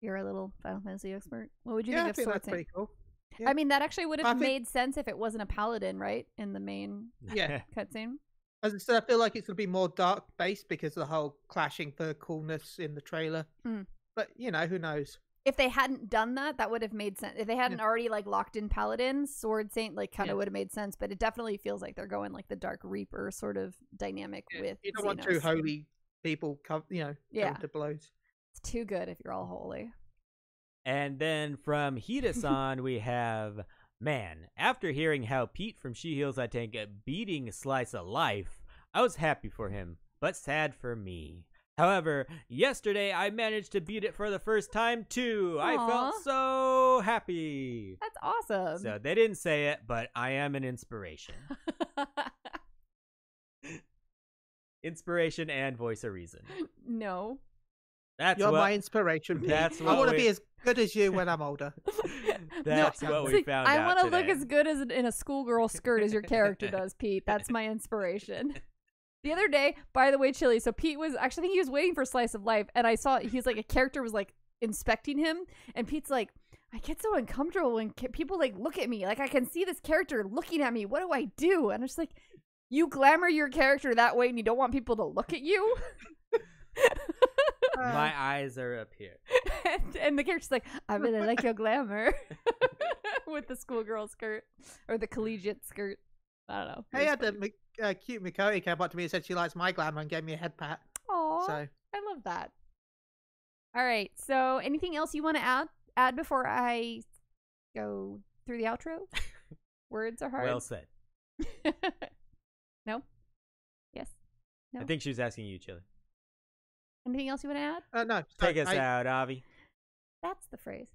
You're a little Final Fantasy expert. What would you I think of think Sword that's Saint? pretty cool. Yeah. I mean, that actually would have made sense if it wasn't a paladin, right? In the main cutscene. As I said, I feel like it's going to be more dark based because of the whole clashing for coolness in the trailer. But, you know, who knows? If they hadn't done that, that would have made sense. If they hadn't already like locked in paladins, Sword Saint like kind of would have made sense. But it definitely feels like they're going like the Dark Reaper sort of dynamic with. You don't want two holy people, come to blows. It's too good if you're all holy. And then from Hida-san, we have, man, after hearing how Pete from She Heals I Tank beating Slice of Life, I was happy for him, but sad for me. However, yesterday I managed to beat it for the first time too. Aww. I felt so happy. That's awesome. So they didn't say it, but I am an inspiration. Inspiration and voice of reason. No. You're my inspiration, Pete. I want to be as good as you when I'm older. That's what we found out. I want to look as good as in a schoolgirl skirt as your character does, Pete. That's my inspiration. The other day, by the way, Chille, so Pete was, actually I think he was waiting for Slice of Life, and I saw, he's like, a character was like inspecting him, and Pete's like, I get so uncomfortable when people like look at me. Like, I can see this character looking at me. What do I do? And I'm just like, you glamour your character that way and you don't want people to look at you? My eyes are up here. And the character's like, I really like your glamour. With the schoolgirl skirt. Or the collegiate skirt. I don't know. Hey, I had the cute Mikori came up to me and said she likes my glamour and gave me a head pat. Aww, so. I love that. All right, so anything else you want to add before I go through the outro? Words are hard. Well said. No? Yes? No? I think she was asking you, Chille. Anything else you want to add? No. Take us out, Avi. That's the phrase.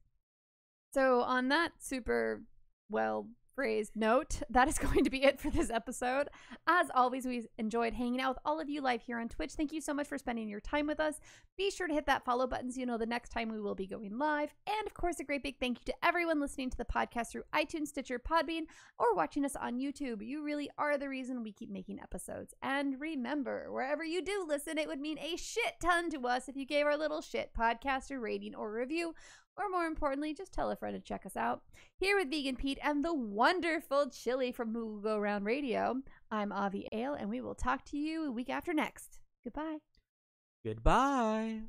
So on that super well phrased note, that is going to be it for this episode. As always, we enjoyed hanging out with all of you live here on Twitch. Thank you so much for spending your time with us. Be sure to hit that follow button so you know the next time we will be going live. And of course, a great big thank you to everyone listening to the podcast through iTunes, Stitcher, Podbean, or watching us on YouTube. You really are the reason we keep making episodes. And remember, wherever you do listen, it would mean a shit ton to us if you gave our little shit podcast a rating or review. Or more importantly, just tell a friend to check us out. Here with Vegan Pete and the wonderful Chille from Moogle Go Round Radio, I'm Avi Ale, and we will talk to you a week after next. Goodbye. Goodbye.